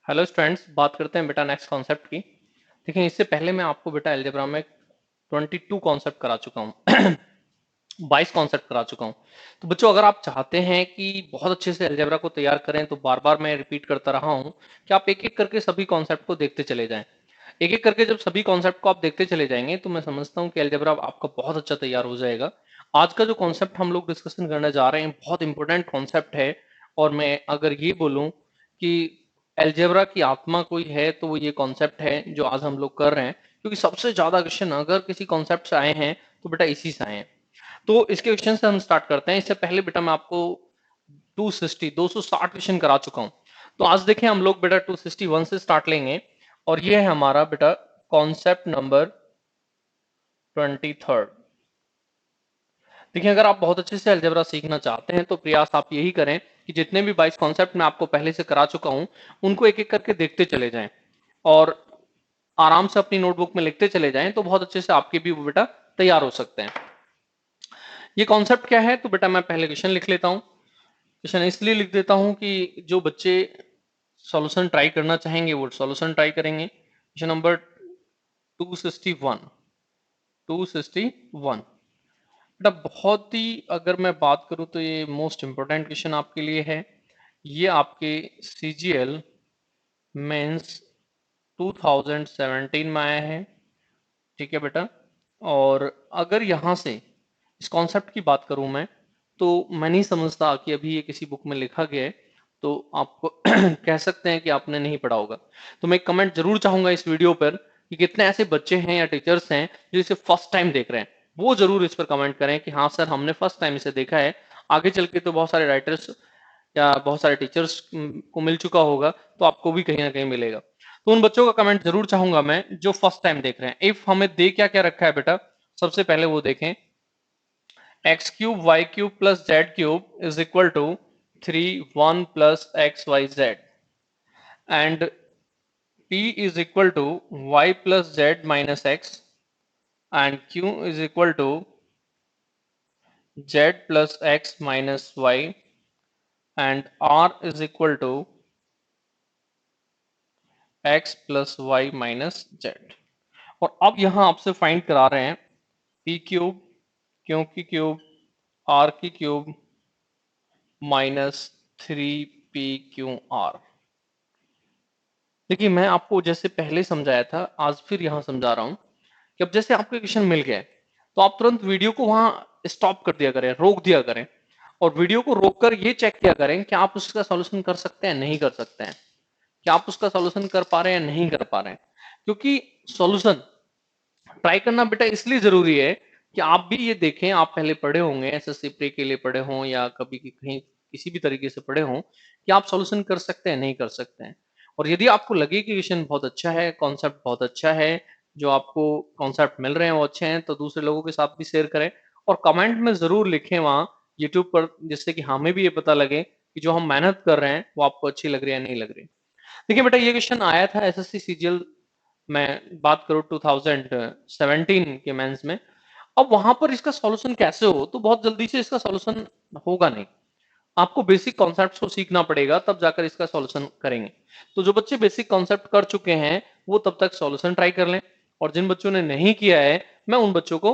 Hello students, बात करते हैं बेटा नेक्स्ट कॉन्सेप्ट की। देखिए, इससे पहले मैं आपको बेटा अलजेब्रा में 22 कॉन्सेप्ट करा चुका हूँ 22 कॉन्सेप्ट करा चुका हूँ। तो बच्चों, अगर आप चाहते हैं कि बहुत अच्छे से अलजेब्रा को तैयार करें तो बार बार मैं रिपीट करता रहा हूँ कि आप एक एक करके सभी कॉन्सेप्ट को देखते चले जाएं। एक एक करके जब सभी कॉन्सेप्ट को आप देखते चले जाएंगे तो मैं समझता हूँ कि अलजेब्रा आपका बहुत अच्छा तैयार हो जाएगा। आज का जो कॉन्सेप्ट हम लोग डिस्कशन करने जा रहे हैं बहुत इंपॉर्टेंट कॉन्सेप्ट है। और मैं अगर ये बोलूं कि अलजेब्रा की आत्मा कोई है तो वो ये कॉन्सेप्ट है जो आज हम लोग कर रहे हैं, क्योंकि सबसे ज्यादा क्वेश्चन अगर किसी कॉन्सेप्ट से आए हैं तो बेटा इसी से आए हैं। तो इसके क्वेश्चन से हम स्टार्ट करते हैं। इससे पहले बेटा मैं आपको 260 क्वेश्चन करा चुका हूं। तो आज देखें हम लोग बेटा 261 से स्टार्ट लेंगे। और ये है हमारा बेटा कॉन्सेप्ट नंबर 23। देखिए, अगर आप बहुत अच्छे से अलजेब्रा सीखना चाहते हैं तो प्रयास आप यही करें कि जितने भी 22 कॉन्सेप्ट मैं आपको पहले से करा चुका हूं उनको एक एक करके देखते चले जाएं और आराम से अपनी नोटबुक में लिखते चले जाएं, तो बहुत अच्छे से आपके भी वो बेटा तैयार हो सकते हैं। ये कॉन्सेप्ट क्या है, तो बेटा मैं पहले क्वेश्चन लिख लेता हूं। क्वेश्चन इसलिए लिख देता हूं कि जो बच्चे सॉल्यूशन ट्राई करना चाहेंगे वो सॉल्यूशन ट्राई करेंगे। Question number 261। 261 बेटा बहुत ही, अगर मैं बात करूं तो ये मोस्ट इंपोर्टेंट क्वेश्चन आपके लिए है। ये आपके सीजीएल मेंस 2017 में आया है। ठीक है बेटा। और अगर यहां से इस कॉन्सेप्ट की बात करूं मैं, तो मैं नहीं समझता कि अभी ये किसी बुक में लिखा गया है। तो आप कह सकते हैं कि आपने नहीं पढ़ा होगा। तो मैं एक कमेंट जरूर चाहूंगा इस वीडियो पर कि कितने ऐसे बच्चे हैं या टीचर्स हैं जो इसे फर्स्ट टाइम देख रहे हैं। वो जरूर इस पर कमेंट करें कि हाँ सर, हमने फर्स्ट टाइम इसे देखा है। आगे चल के तो बहुत सारे राइटर्स या बहुत सारे टीचर्स को मिल चुका होगा, तो आपको भी कहीं ना कहीं मिलेगा। तो उन बच्चों का कमेंट जरूर चाहूंगा मैं जो फर्स्ट टाइम देख रहे हैं। इफ हमें दे क्या क्या रखा है बेटा, सबसे पहले वो देखें। X cube Y cube plus Z cube is equal to 3 1 plus x Y Z and p is equal to y plus z minus x and q is equal to z plus x minus y and r is equal to x plus y minus z। और अब यहां आपसे find करा रहे हैं p cube, q की cube, r की cube minus 3p/q/r। देखिए, मैं आपको जैसे पहले समझाया था आज फिर यहां समझा रहा हूं कि अब जैसे आपको क्वेश्चन मिल गया है तो आप तुरंत वीडियो को वहां स्टॉप कर दिया करें, रोक दिया करें। और वीडियो को रोककर ये चेक किया करें कि आप उसका सॉल्यूशन कर सकते हैं नहीं कर सकते हैं, कि आप उसका सॉल्यूशन कर पा रहे हैं या नहीं कर पा रहे हैं। क्योंकि सॉल्यूशन ट्राई करना बेटा इसलिए जरूरी है कि आप भी ये देखें, आप पहले पढ़े होंगे एसएससी प्री के लिए पढ़े हों या कभी कहीं किसी भी तरीके से पढ़े हों कि आप सॉल्यूशन कर सकते हैं नहीं कर सकते हैं। और यदि आपको लगे कि क्वेश्चन बहुत अच्छा है, कॉन्सेप्ट बहुत अच्छा है, जो आपको कॉन्सेप्ट मिल रहे हैं वो अच्छे हैं, तो दूसरे लोगों के साथ भी शेयर करें और कमेंट में जरूर लिखें वहां यूट्यूब पर, जिससे कि हमें भी ये पता लगे कि जो हम मेहनत कर रहे हैं वो आपको अच्छी लग रही है या नहीं लग रही। देखिए बेटा, ये क्वेश्चन आया था एसएससी सीजीएल, मैं बात करूं 2017 के मेंस में। अब वहां पर इसका सॉल्यूशन कैसे हो, तो बहुत जल्दी से इसका सॉल्यूशन होगा नहीं। आपको बेसिक कॉन्सेप्ट्स को सीखना पड़ेगा तब जाकर इसका सॉल्यूशन करेंगे। तो जो बच्चे बेसिक कॉन्सेप्ट कर चुके हैं वो तब तक सॉल्यूशन ट्राई कर लें। और जिन बच्चों ने नहीं किया है, मैं उन बच्चों को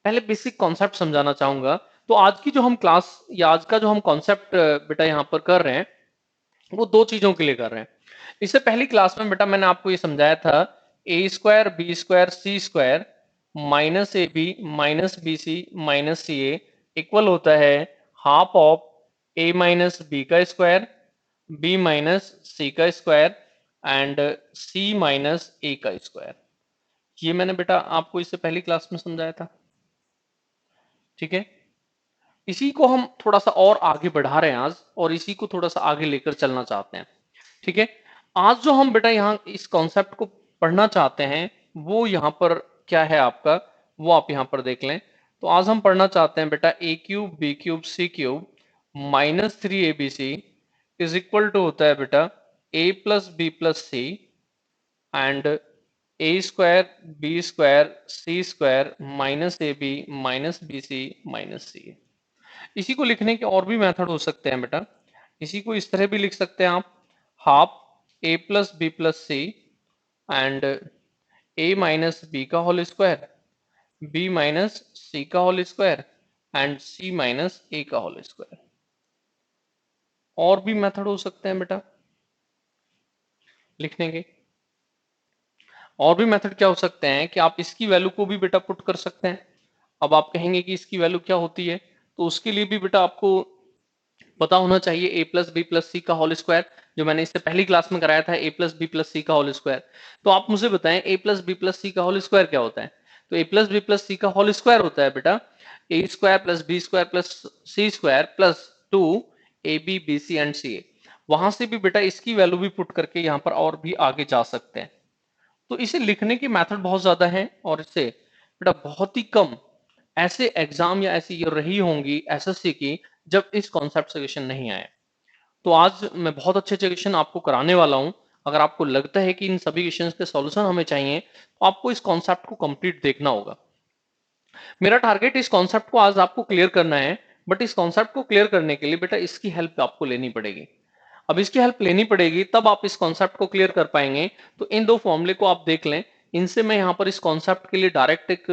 पहले बेसिक कॉन्सेप्ट समझाना चाहूंगा। तो आज की जो हम क्लास या आज का जो हम कॉन्सेप्ट बेटा यहाँ पर कर रहे हैं वो दो चीजों के लिए कर रहे हैं। इससे पहली क्लास में बेटा मैंने आपको ये समझाया था ए square B square C square minus A B minus B C minus C A equal होता है half of A minus B का स्क्वायर, बी माइनस सी का स्क्वायर एंड सी माइनस ए का स्क्वायर। ये मैंने बेटा आपको इससे पहली क्लास में समझाया था। ठीक है। इसी को हम थोड़ा सा और आगे बढ़ा रहे हैं आज, और इसी को थोड़ा सा आगे लेकर चलना चाहते हैं। ठीक है। आज जो हम बेटा यहाँ इस कॉन्सेप्ट को पढ़ना चाहते हैं वो यहाँ पर क्या है आपका, वो आप यहाँ पर देख लें। तो आज हम पढ़ना चाहते हैं बेटा ए cube B cube C cube minus 3abc is equal to होता है बेटा a plus B plus C and A square B square C square minus A B minus B C minus C. इसी को लिखने के और भी मेथड हो सकते हैं बेटा। इसी को इस तरह भी लिख सकते हैं आप, half A plus B plus C and A minus B का होल स्क्वायर, बी माइनस सी का whole square and C minus ए का होल स्क्वायर। और भी मेथड हो सकते हैं बेटा लिखने के। और भी मेथड क्या हो सकते हैं कि आप इसकी वैल्यू को भी बेटा पुट कर सकते हैं। अब आप कहेंगे कि इसकी वैल्यू क्या होती है, तो उसके लिए भी बेटा आपको पता होना चाहिए ए प्लस बी प्लस सी का होल स्क्वायर, जो मैंने इससे पहली क्लास में कराया था, ए प्लस बी प्लस सी का होल स्क्वायर। तो आप मुझे बताएं ए प्लस बी प्लस सी का होल स्क्वायर क्या होता है। तो ए प्लस बी प्लस सी का होल स्क्वायर होता है बेटा ए square plus B square plus C square plus 2 A B B C and C A. वहां से भी बेटा इसकी वैल्यू भी पुट करके यहाँ पर और भी आगे जा सकते हैं। तो इसे लिखने की मेथड बहुत ज्यादा है और इससे बेटा बहुत ही कम ऐसे एग्जाम या ऐसी ये रही होंगी एसएससी की जब इस कॉन्सेप्ट से क्वेश्चन नहीं आए। तो आज मैं बहुत अच्छे अच्छे क्वेश्चन आपको कराने वाला हूं। अगर आपको लगता है कि इन सभी क्वेश्चंस के सॉल्यूशन हमें चाहिए तो आपको इस कॉन्सेप्ट को कंप्लीट देखना होगा। मेरा टारगेट इस कॉन्सेप्ट को आज आपको क्लियर करना है, बट इस कॉन्सेप्ट को क्लियर करने के लिए बेटा इसकी हेल्प आपको लेनी पड़ेगी। अब इसकी हेल्प लेनी पड़ेगी तब आप इस कॉन्सेप्ट को क्लियर कर पाएंगे। तो इन दो फॉर्मूले को आप देख लें, इनसे मैं यहाँ पर इस कॉन्सेप्ट के लिए डायरेक्ट एक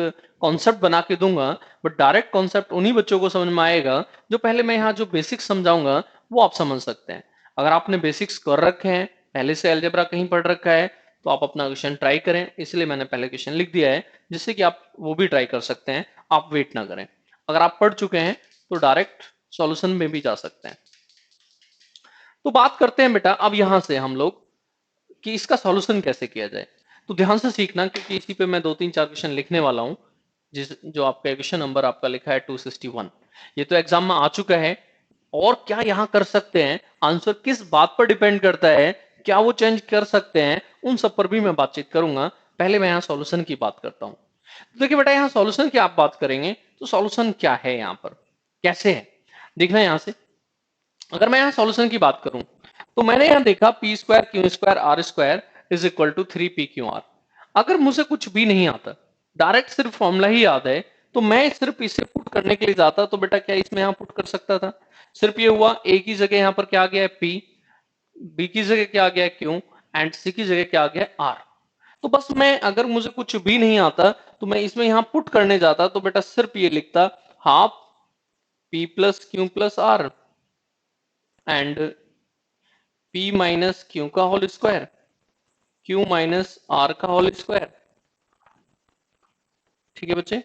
कॉन्सेप्ट बना के दूंगा। बट डायरेक्ट कॉन्सेप्ट उन्हीं बच्चों को समझ में आएगा जो पहले मैं यहाँ जो बेसिक्स समझाऊंगा वो आप समझ सकते हैं। अगर आपने बेसिक्स कर रखे हैं, पहले से अलजेब्रा कहीं पढ़ रखा है, तो आप अपना क्वेश्चन ट्राई करें। इसलिए मैंने पहले क्वेश्चन लिख दिया है जिससे कि आप वो भी ट्राई कर सकते हैं, आप वेट ना करें। अगर आप पढ़ चुके हैं तो डायरेक्ट सॉल्यूशन में भी जा सकते हैं। तो बात करते हैं बेटा अब यहां से हम लोग कि इसका सॉल्यूशन कैसे किया जाए। तो ध्यान से सीखना क्योंकि इसी पे मैं 2-3-4 क्वेश्चन लिखने वाला हूं। जिस जो आपका क्वेश्चन नंबर आपका लिखा है 261, ये तो एग्जाम में आ चुका है। और क्या यहां कर सकते हैं, आंसर किस बात पर डिपेंड करता है, क्या वो चेंज कर सकते हैं, उन सब पर भी मैं बातचीत करूंगा। पहले मैं यहाँ सॉल्यूशन की बात करता हूं। तो देखिए बेटा यहाँ सॉल्यूशन की आप बात करेंगे तो सॉल्यूशन क्या है, यहाँ पर कैसे है देखना। यहां से अगर मैं यहाँ सॉल्यूशन की बात करूं तो मैंने यहाँ देखा P square Q square R square is equal to 3 P Q R. अगर मुझे कुछ भी नहीं आता, डायरेक्ट सिर्फ फॉर्मूला ही याद है, तो मैं सिर्फ इसे पुट करने के लिए जाता तो बेटा क्या इसमें यहाँ पुट कर सकता था। सिर्फ ये हुआ ए की जगह यहाँ पर क्या आ गया है पी, बी की जगह क्या आ गया है क्यू एंड सी की जगह क्या आ गया है आर। तो बस मैं अगर मुझे कुछ भी नहीं आता तो मैं इसमें यहाँ पुट करने जाता तो बेटा सिर्फ ये लिखता half P plus Q plus R and P minus Q का whole square, Q minus R का होल स्क्वायर। ठीक है बच्चे,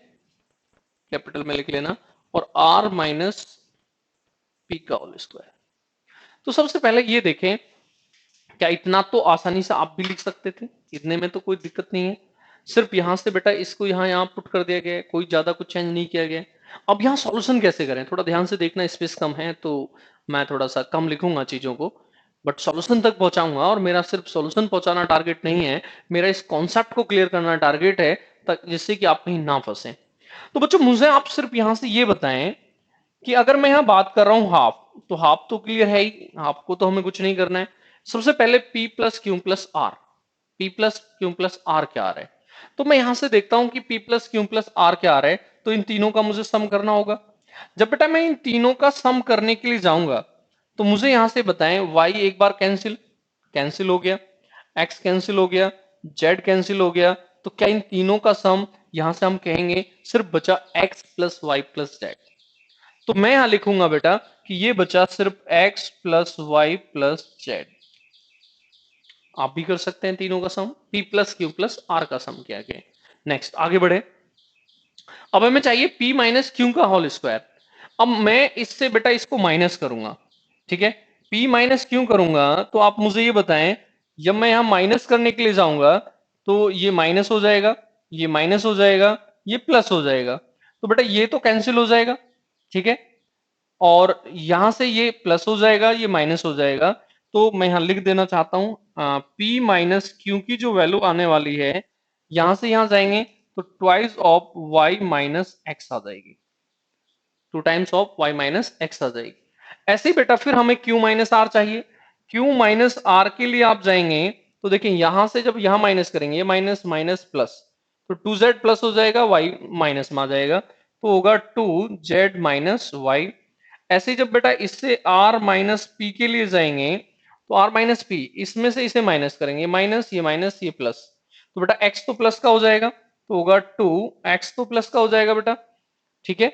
कैपिटल में लिख लेना, और R माइनस P का होल स्क्वायर। तो सबसे पहले ये देखें, क्या इतना तो आसानी से आप भी लिख सकते थे, इतने में तो कोई दिक्कत नहीं है। सिर्फ यहां से बेटा इसको यहाँ पुट कर दिया गया, कोई ज्यादा कुछ चेंज नहीं किया गया। अब यहाँ सॉल्यूशन कैसे करें, थोड़ा ध्यान से देखना, स्पेस कम है तो मैं थोड़ा सा कम लिखूंगा चीजों को, बट सॉल्यूशन तक पहुंचाऊंगा। और मेरा सिर्फ सॉल्यूशन पहुंचाना टारगेट नहीं है, मेरा इस कॉन्सेप्ट को क्लियर करना टारगेट है, तक जिससे कि आप कहीं ना फंसे। तो बच्चों मुझे आप सिर्फ यहां से ये बताएं कि अगर मैं यहाँ बात कर रहा हूं हाफ, तो हाफ तो क्लियर है ही, हाफ को तो हमें कुछ नहीं करना है। सबसे पहले P plus Q plus R, P plus Q plus R क्या आ रहा है। तो मैं यहां से देखता हूं कि P plus Q plus R क्या आ रहा है, तो इन तीनों का मुझे सम करना होगा। जब बेटा मैं इन तीनों का सम करने के लिए जाऊंगा तो मुझे यहां से बताएं y एक बार कैंसिल कैंसिल हो गया, x कैंसिल हो गया, z कैंसिल हो गया, तो क्या इन तीनों का सम यहां से हम कहेंगे सिर्फ बचा x plus Y plus Z. तो मैं यहां लिखूंगा बेटा कि ये बचा सिर्फ x plus Y plus Z. आप भी कर सकते हैं तीनों का sum, p plus Q plus R का सम किया गया। नेक्स्ट आगे बढ़े, अब हमें चाहिए p माइनस क्यू का होल स्क्वायर। अब मैं इससे बेटा इसको माइनस करूंगा, ठीक है, p माइनस क्यू करूंगा, तो आप मुझे ये बताएं, जब मैं यहां माइनस करने के लिए जाऊंगा तो ये माइनस हो जाएगा, ये माइनस हो जाएगा, ये प्लस हो जाएगा, तो बेटा ये तो कैंसिल हो जाएगा, ठीक है, और यहां से ये प्लस हो जाएगा, ये माइनस हो जाएगा। तो मैं यहां लिख देना चाहता हूं p माइनस क्यू की जो वैल्यू आने वाली है, यहां से यहां जाएंगे तो twice of y minus X आ जाएगी, 2 times of y minus X आ जाएगी। ऐसे ही बेटा फिर हमें q माइनस आर चाहिए, q माइनस आर के लिए आप जाएंगे तो देखिए यहां से जब यहां माइनस करेंगे, ये माइनस माइनस प्लस, तो 2z प्लस हो जाएगा, y माइनस में आ जाएगा, तो होगा 2z माइनस वाई। ऐसे ही जब बेटा इससे r माइनस पी के लिए जाएंगे तो r माइनस पी, इसमें से इसे माइनस करेंगे, माइनस, ये प्लस, तो बेटा x तो प्लस का हो जाएगा, तो होगा 2x तो प्लस का हो जाएगा बेटा, ठीक है,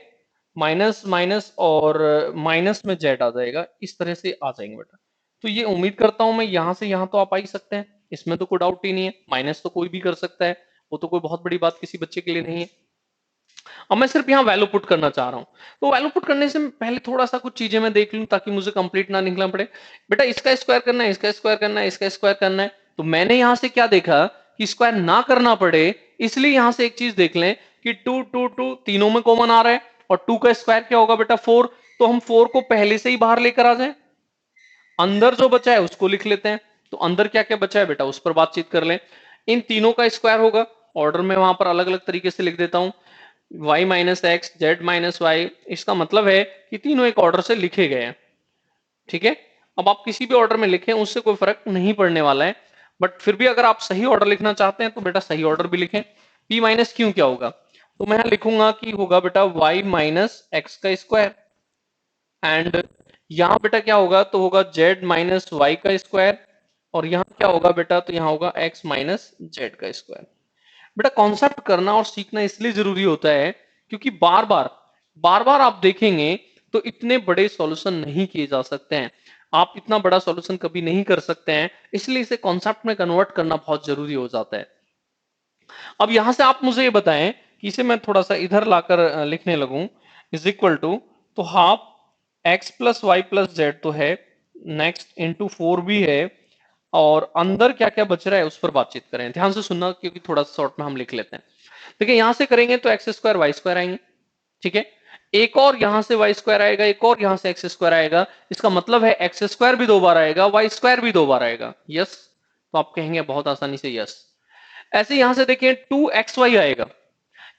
माइनस माइनस और माइनस में z आ जाएगा, इस तरह से आ जाएंगे बेटा। तो ये उम्मीद करता हूं मैं यहां से यहां तो आप आ ही सकते हैं, इसमें तो कोई डाउट ही नहीं है, माइनस तो कोई भी कर सकता है, वो तो कोई बहुत बड़ी बात किसी बच्चे के लिए नहीं है। अब मैं सिर्फ यहाँ वैल्यू पुट करना चाह रहा हूँ, तो वैल्यू पुट करने से पहले थोड़ा सा कुछ चीजें मैं देख लूं ताकि मुझे कंप्लीट ना निकलना पड़े। बेटा इसका स्क्वायर करना है, इसका स्क्वायर करना है, इसका स्क्वायर करना है, तो मैंने यहाँ से क्या देखा कि स्क्वायर ना करना पड़े, इसलिए यहाँ से एक चीज देख लें कि 2 2 2 तीनों में कॉमन आ रहा है, और 2 का स्क्वायर क्या होगा बेटा 4, तो हम 4 को पहले से ही बाहर लेकर आ जाए, अंदर जो बचा है उसको लिख लेते हैं। तो अंदर क्या क्या बचा है बेटा उस पर बातचीत कर लें। इन तीनों का स्क्वायर होगा, ऑर्डर में वहां पर अलग अलग तरीके से लिख देता हूं, y minus X, Z minus Y, इसका मतलब है कि तीनों एक ऑर्डर से लिखे गए हैं, ठीक है। अब आप किसी भी ऑर्डर में लिखें उससे कोई फर्क नहीं पड़ने वाला है, बट फिर भी अगर आप सही ऑर्डर लिखना चाहते हैं तो बेटा सही ऑर्डर भी लिखें। p माइनस क्यू क्या होगा, तो मैं यहां लिखूंगा कि होगा बेटा y माइनस एक्स का स्क्वायर, एंड यहां बेटा क्या होगा, तो होगा z माइनस वाई का स्क्वायर, और यहां क्या होगा बेटा, तो यहां होगा x माइनस जेड का स्क्वायर। बेटा कॉन्सेप्ट करना और सीखना इसलिए जरूरी होता है क्योंकि बार बार आप देखेंगे तो इतने बड़े सॉल्यूशन नहीं किए जा सकते हैं, आप इतना बड़ा सॉल्यूशन कभी नहीं कर सकते हैं, इसलिए इसे कॉन्सेप्ट में कन्वर्ट करना बहुत जरूरी हो जाता है। अब यहां से आप मुझे ये बताएं कि इसे मैं थोड़ा सा इधर लाकर लिखने लगूं, इज इक्वल टू, तो half X plus Y plus Z तो है, नेक्स्ट इंटू 4 भी है, और अंदर क्या क्या बच रहा है उस पर बातचीत करें, ध्यान से सुनना क्योंकि थोड़ा सा शॉर्ट में हम लिख लेते हैं। देखिए यहां से करेंगे तो एक्स स्क्वायर वाई स्क्वायर आएंगे, ठीक है, एक और यहां से वाई स्क्वायर आएगा, एक और यहां से एक्स स्क्वायर आएगा, इसका मतलब है एक्स स्क्वायर भी 2 बार आएगा, वाई स्क्वायर भी 2 बार आएगा, यस, तो आप कहेंगे बहुत आसानी से यस। ऐसे यहां से देखिए 2xy आएगा,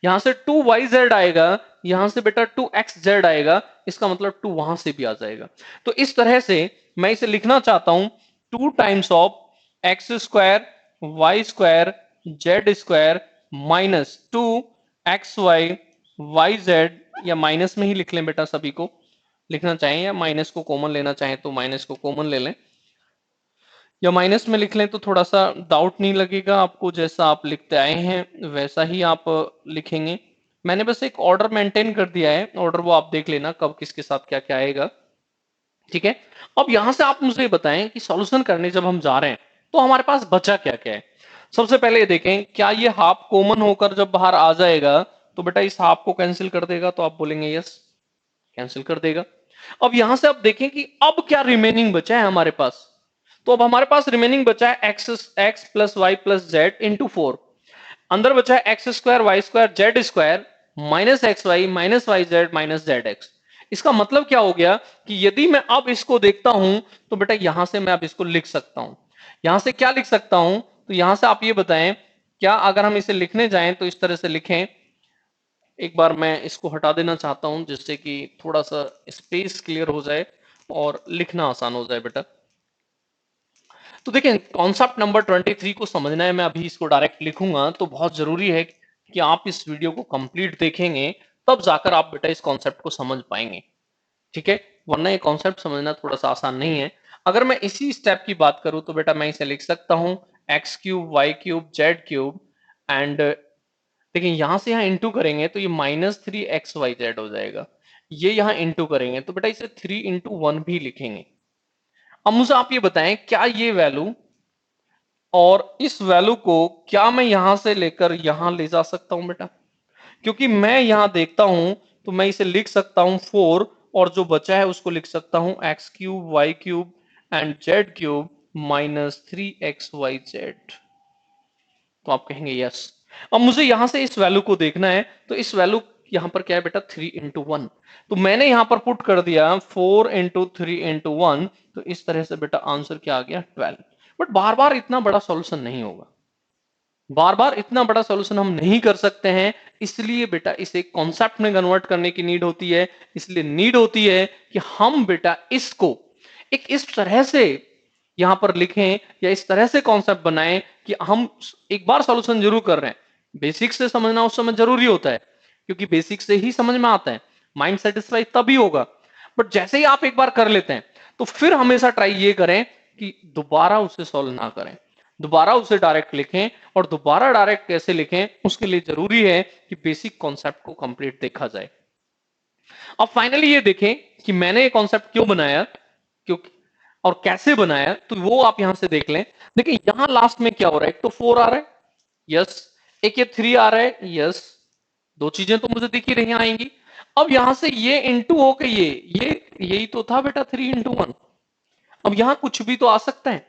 यहां से 2yz आएगा, यहां से बेटा 2xz आएगा, इसका मतलब 2 वहां से भी आ जाएगा। तो इस तरह से मैं इसे लिखना चाहता हूं 2 times of X square Y square Z square minus 2xy yz, या माइनस में ही लिख लें बेटा, सभी को लिखना चाहें या माइनस को कॉमन लेना चाहें तो माइनस को कॉमन ले लें, या माइनस में लिख लें तो थोड़ा सा डाउट नहीं लगेगा आपको, जैसा आप लिखते आए हैं वैसा ही आप लिखेंगे। मैंने बस एक ऑर्डर मेंटेन कर दिया है, ऑर्डर वो आप देख लेना कब किसके साथ क्या क्या आएगा, ठीक है। अब यहां से आप मुझे बताएं कि सॉल्यूशन करने जब हम जा रहे हैं तो हमारे पास बचा क्या क्या है। सबसे पहले ये देखें क्या ये हाफ कॉमन होकर जब बाहर आ जाएगा तो बेटा इस हाफ को कैंसिल कर देगा, तो आप बोलेंगे यस, कैंसिल कर देगा। अब यहां से आप देखें कि अब क्या रिमेनिंग बचा है हमारे पास, तो अब हमारे पास रिमेनिंग बचा है X plus Y plus Z into 4, अंदर बचा है X square Y square Z square minus X Y minus Y Z minus Z X. इसका मतलब क्या हो गया कि यदि मैं अब इसको देखता हूं तो बेटा यहां से मैं अब इसको लिख सकता हूं, यहां से क्या लिख सकता हूं, तो यहां से आप ये बताएं क्या अगर हम इसे लिखने जाएं तो इस तरह से लिखें, एक बार मैं इसको हटा देना चाहता हूं जिससे कि थोड़ा सा स्पेस क्लियर हो जाए और लिखना आसान हो जाए बेटा। तो देखिए कॉन्सेप्ट नंबर 23 को समझना है, मैं अभी इसको डायरेक्ट लिखूंगा, तो बहुत जरूरी है कि आप इस वीडियो को कंप्लीट देखेंगे तब जाकर आप बेटा इस कॉन्सेप्ट को समझ पाएंगे, ठीक है, वरना ये कॉन्सेप्ट समझना थोड़ा सा आसान नहीं है। अगर मैं इसी स्टेप की बात करूं तो बेटा मैं इसे लिख सकता हूं X cube Y cube Z cube, and देखिए यहां से यहां इंटू करेंगे तो ये माइनस 3xyz हो जाएगा, ये यहां इंटू करेंगे तो बेटा इसे 3 into 1 भी लिखेंगे। अब मुझे आप ये बताएं क्या ये वैल्यू और इस वैल्यू को क्या मैं यहां से लेकर यहां ले जा सकता हूं बेटा, क्योंकि मैं यहां देखता हूं तो मैं इसे लिख सकता हूं 4, और जो बचा है उसको लिख सकता हूं X cube Y cube and Z cube minus 3xyz, तो आप कहेंगे यस। अब मुझे यहां से इस वैल्यू को देखना है, तो इस वैल्यू यहां पर क्या है बेटा 3 into 1, तो मैंने यहां पर पुट कर दिया 4 into 3 into 1, तो इस तरह से बेटा आंसर क्या आ गया 12। बट बार बार इतना बड़ा सॉल्यूशन नहीं होगा, बार बार इतना बड़ा सॉल्यूशन हम नहीं कर सकते हैं, इसलिए बेटा इसे कॉन्सेप्ट में कन्वर्ट करने की नीड होती है, इसलिए नीड होती है कि हम बेटा इसको एक इस तरह से यहां पर लिखें या इस तरह से कॉन्सेप्ट बनाएं कि हम एक बार सॉल्यूशन जरूर कर रहे हैं। बेसिक से समझना उस समय जरूरी होता है क्योंकि बेसिक से ही समझ में आता है, माइंड सेटिस्फाई तभी होगा, बट जैसे ही आप एक बार कर लेते हैं तो फिर हमेशा ट्राई ये करें कि दोबारा उसे सॉल्व ना करें, दोबारा उसे डायरेक्ट लिखें। और दोबारा डायरेक्ट कैसे लिखें, उसके लिए जरूरी है कि बेसिक कॉन्सेप्ट को कंप्लीट देखा जाए। अब फाइनली ये देखें कि मैंने ये कॉन्सेप्ट क्यों बनाया, क्योंकि और कैसे बनाया, तो वो आप यहां से देख लें। देखिए यहां लास्ट में क्या हो रहा है, एक तो 4 आ रहा है, यस, एक ये 3 आ रहा है, यस, दो चीजें तो मुझे दिख ही रही आएंगी। अब यहां से ये इंटू हो के ये यही तो था बेटा 3 into 1। अब यहां कुछ भी तो आ सकता है,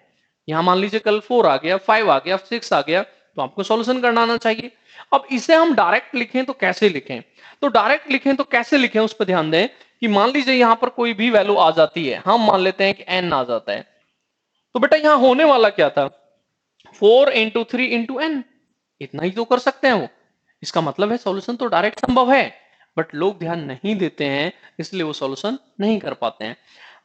यहां मान लीजिए कल 4 आ गया, 5 आ गया, 6 आ गया, तो आपको सॉल्यूशन करना आना चाहिए। अब इसे हम डायरेक्ट लिखें तो कैसे लिखें, तो डायरेक्ट लिखें तो कैसे लिखें उस पर ध्यान दें कि मान लीजिए यहां पर कोई भी वैल्यू आ जाती है, हम मान लेते हैं कि n आ जाता है, तो बेटा यहां होने वाला क्या था, 4 into 3 into n, इतना ही तो कर सकते हैं वो। इसका मतलब है सॉल्यूशन तो डायरेक्ट संभव है, बट लोग ध्यान नहीं देते हैं, इसलिए वो सॉल्यूशन नहीं कर पाते हैं।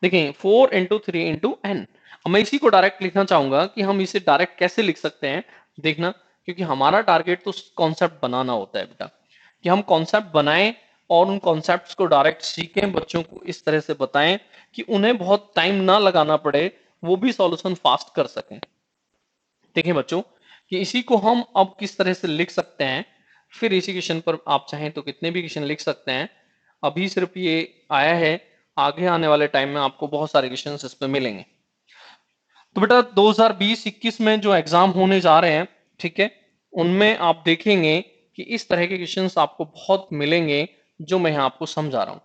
देखिए 4 into 3 into n, अब मैं इसी को डायरेक्ट लिखना चाहूंगा कि हम इसे डायरेक्ट कैसे लिख सकते हैं, देखना, क्योंकि हमारा टारगेट तो कॉन्सेप्ट बनाना होता है बेटा, कि हम कॉन्सेप्ट बनाएं और उन कॉन्सेप्ट्स को डायरेक्ट सीखें, बच्चों को इस तरह से बताएं कि उन्हें बहुत टाइम ना लगाना पड़े, वो भी सॉल्यूशन फास्ट कर सकें। देखें बच्चों कि इसी को हम अब किस तरह से लिख सकते हैं, फिर इसी क्वेश्चन पर आप चाहें तो कितने भी क्वेश्चन लिख सकते हैं। अभी सिर्फ ये आया है, आगे आने वाले टाइम में आपको बहुत सारे क्वेश्चन इस पे मिलेंगे। तो बेटा 2020-21 में जो एग्जाम होने जा रहे हैं, ठीक है, उनमें आप देखेंगे कि इस तरह के क्वेश्चंस आपको बहुत मिलेंगे, जो मैं यहाँ आपको समझा रहा हूँ।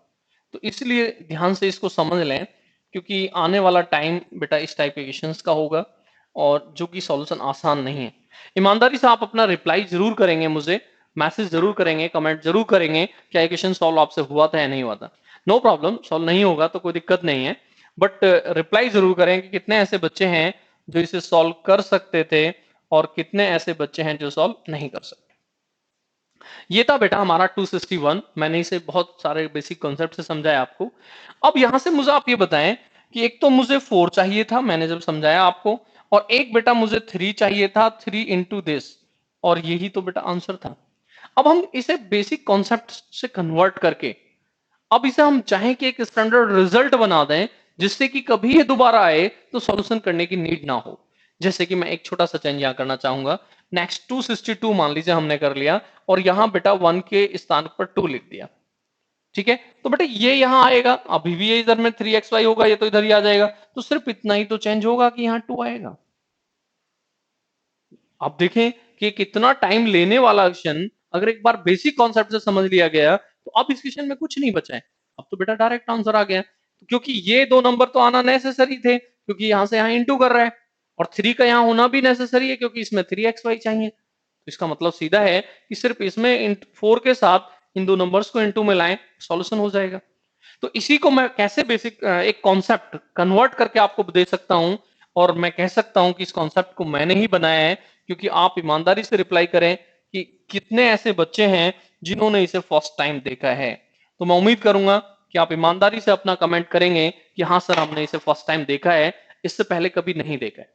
तो इसलिए ध्यान से इसको समझ लें, क्योंकि आने वाला टाइम बेटा इस टाइप के क्वेश्चंस का होगा, और जो कि सॉल्यूशन आसान नहीं है। ईमानदारी से आप अपना रिप्लाई जरूर करेंगे, मुझे मैसेज जरूर करेंगे, कमेंट जरूर करेंगे क्या ये क्वेश्चन सॉल्व आपसे हुआ था या नहीं हुआ था। नो प्रॉब्लम, सॉल्व नहीं होगा तो कोई दिक्कत नहीं है, बट रिप्लाई जरूर करें कि कितने ऐसे बच्चे हैं जो इसे सॉल्व कर सकते थे और कितने ऐसे बच्चे हैं जो सॉल्व नहीं कर सकते। ये था बेटा हमारा 261, मैंने इसे बहुत सारे बेसिक कॉन्सेप्ट से समझाया आपको। अब यहां से मुझे आप ये बताएं कि एक तो मुझे 4 चाहिए था, मैंने जब समझाया आपको, और एक बेटा मुझे 3 चाहिए था, 3 into this, और यही तो बेटा आंसर था। अब हम इसे बेसिक कॉन्सेप्ट से कन्वर्ट करके अब इसे हम चाहें कि एक स्टैंडर्ड रिजल्ट बना दें, जिससे कि कभी ये दोबारा आए तो सॉल्यूशन करने की नीड ना हो। जैसे कि मैं एक छोटा सा चेंज यहां करना चाहूंगा, नेक्स्ट 262 मान लीजिए हमने कर लिया, और यहां बेटा 1 के स्थान पर 2 लिख दिया, ठीक है, तो बेटा ये यहां आएगा, अभी भी ये इधर में 3xy होगा, ये तो इधर ही आ जाएगा, तो सिर्फ इतना ही तो चेंज होगा कि यहाँ 2 आएगा। आप देखें कि कितना टाइम लेने वाला क्वेश्चन अगर एक बार बेसिक कॉन्सेप्ट से समझ लिया गया, तो अब इस क्वेश्चन में कुछ नहीं बचा है, अब तो बेटा डायरेक्ट आंसर आ गया। तो क्योंकि ये दो नंबर तो आना नेसेसरी थे, क्योंकि यहां से यहां इंटू कर रहा है, और 3 का यहां होना भी नेसेसरी है, क्योंकि इसमें 3xy चाहिए। तो इसका मतलब सीधा है कि सिर्फ इसमें 4 के साथ इन दो नंबर्स को इंटू में लाएं, सॉल्यूशन हो जाएगा। तो इसी को मैं कैसे बेसिक एक कॉन्सेप्ट कन्वर्ट करके आपको दे सकता हूं, और मैं कह सकता हूं कि इस कॉन्सेप्ट को मैंने ही बनाया है, क्योंकि आप ईमानदारी से रिप्लाई करें कि कितने ऐसे बच्चे हैं जिन्होंने इसे फर्स्ट टाइम देखा है। तो मैं उम्मीद करूंगा कि आप ईमानदारी से अपना कमेंट करेंगे कि हाँ सर हमने इसे फर्स्ट टाइम देखा है, इससे पहले कभी नहीं देखा है।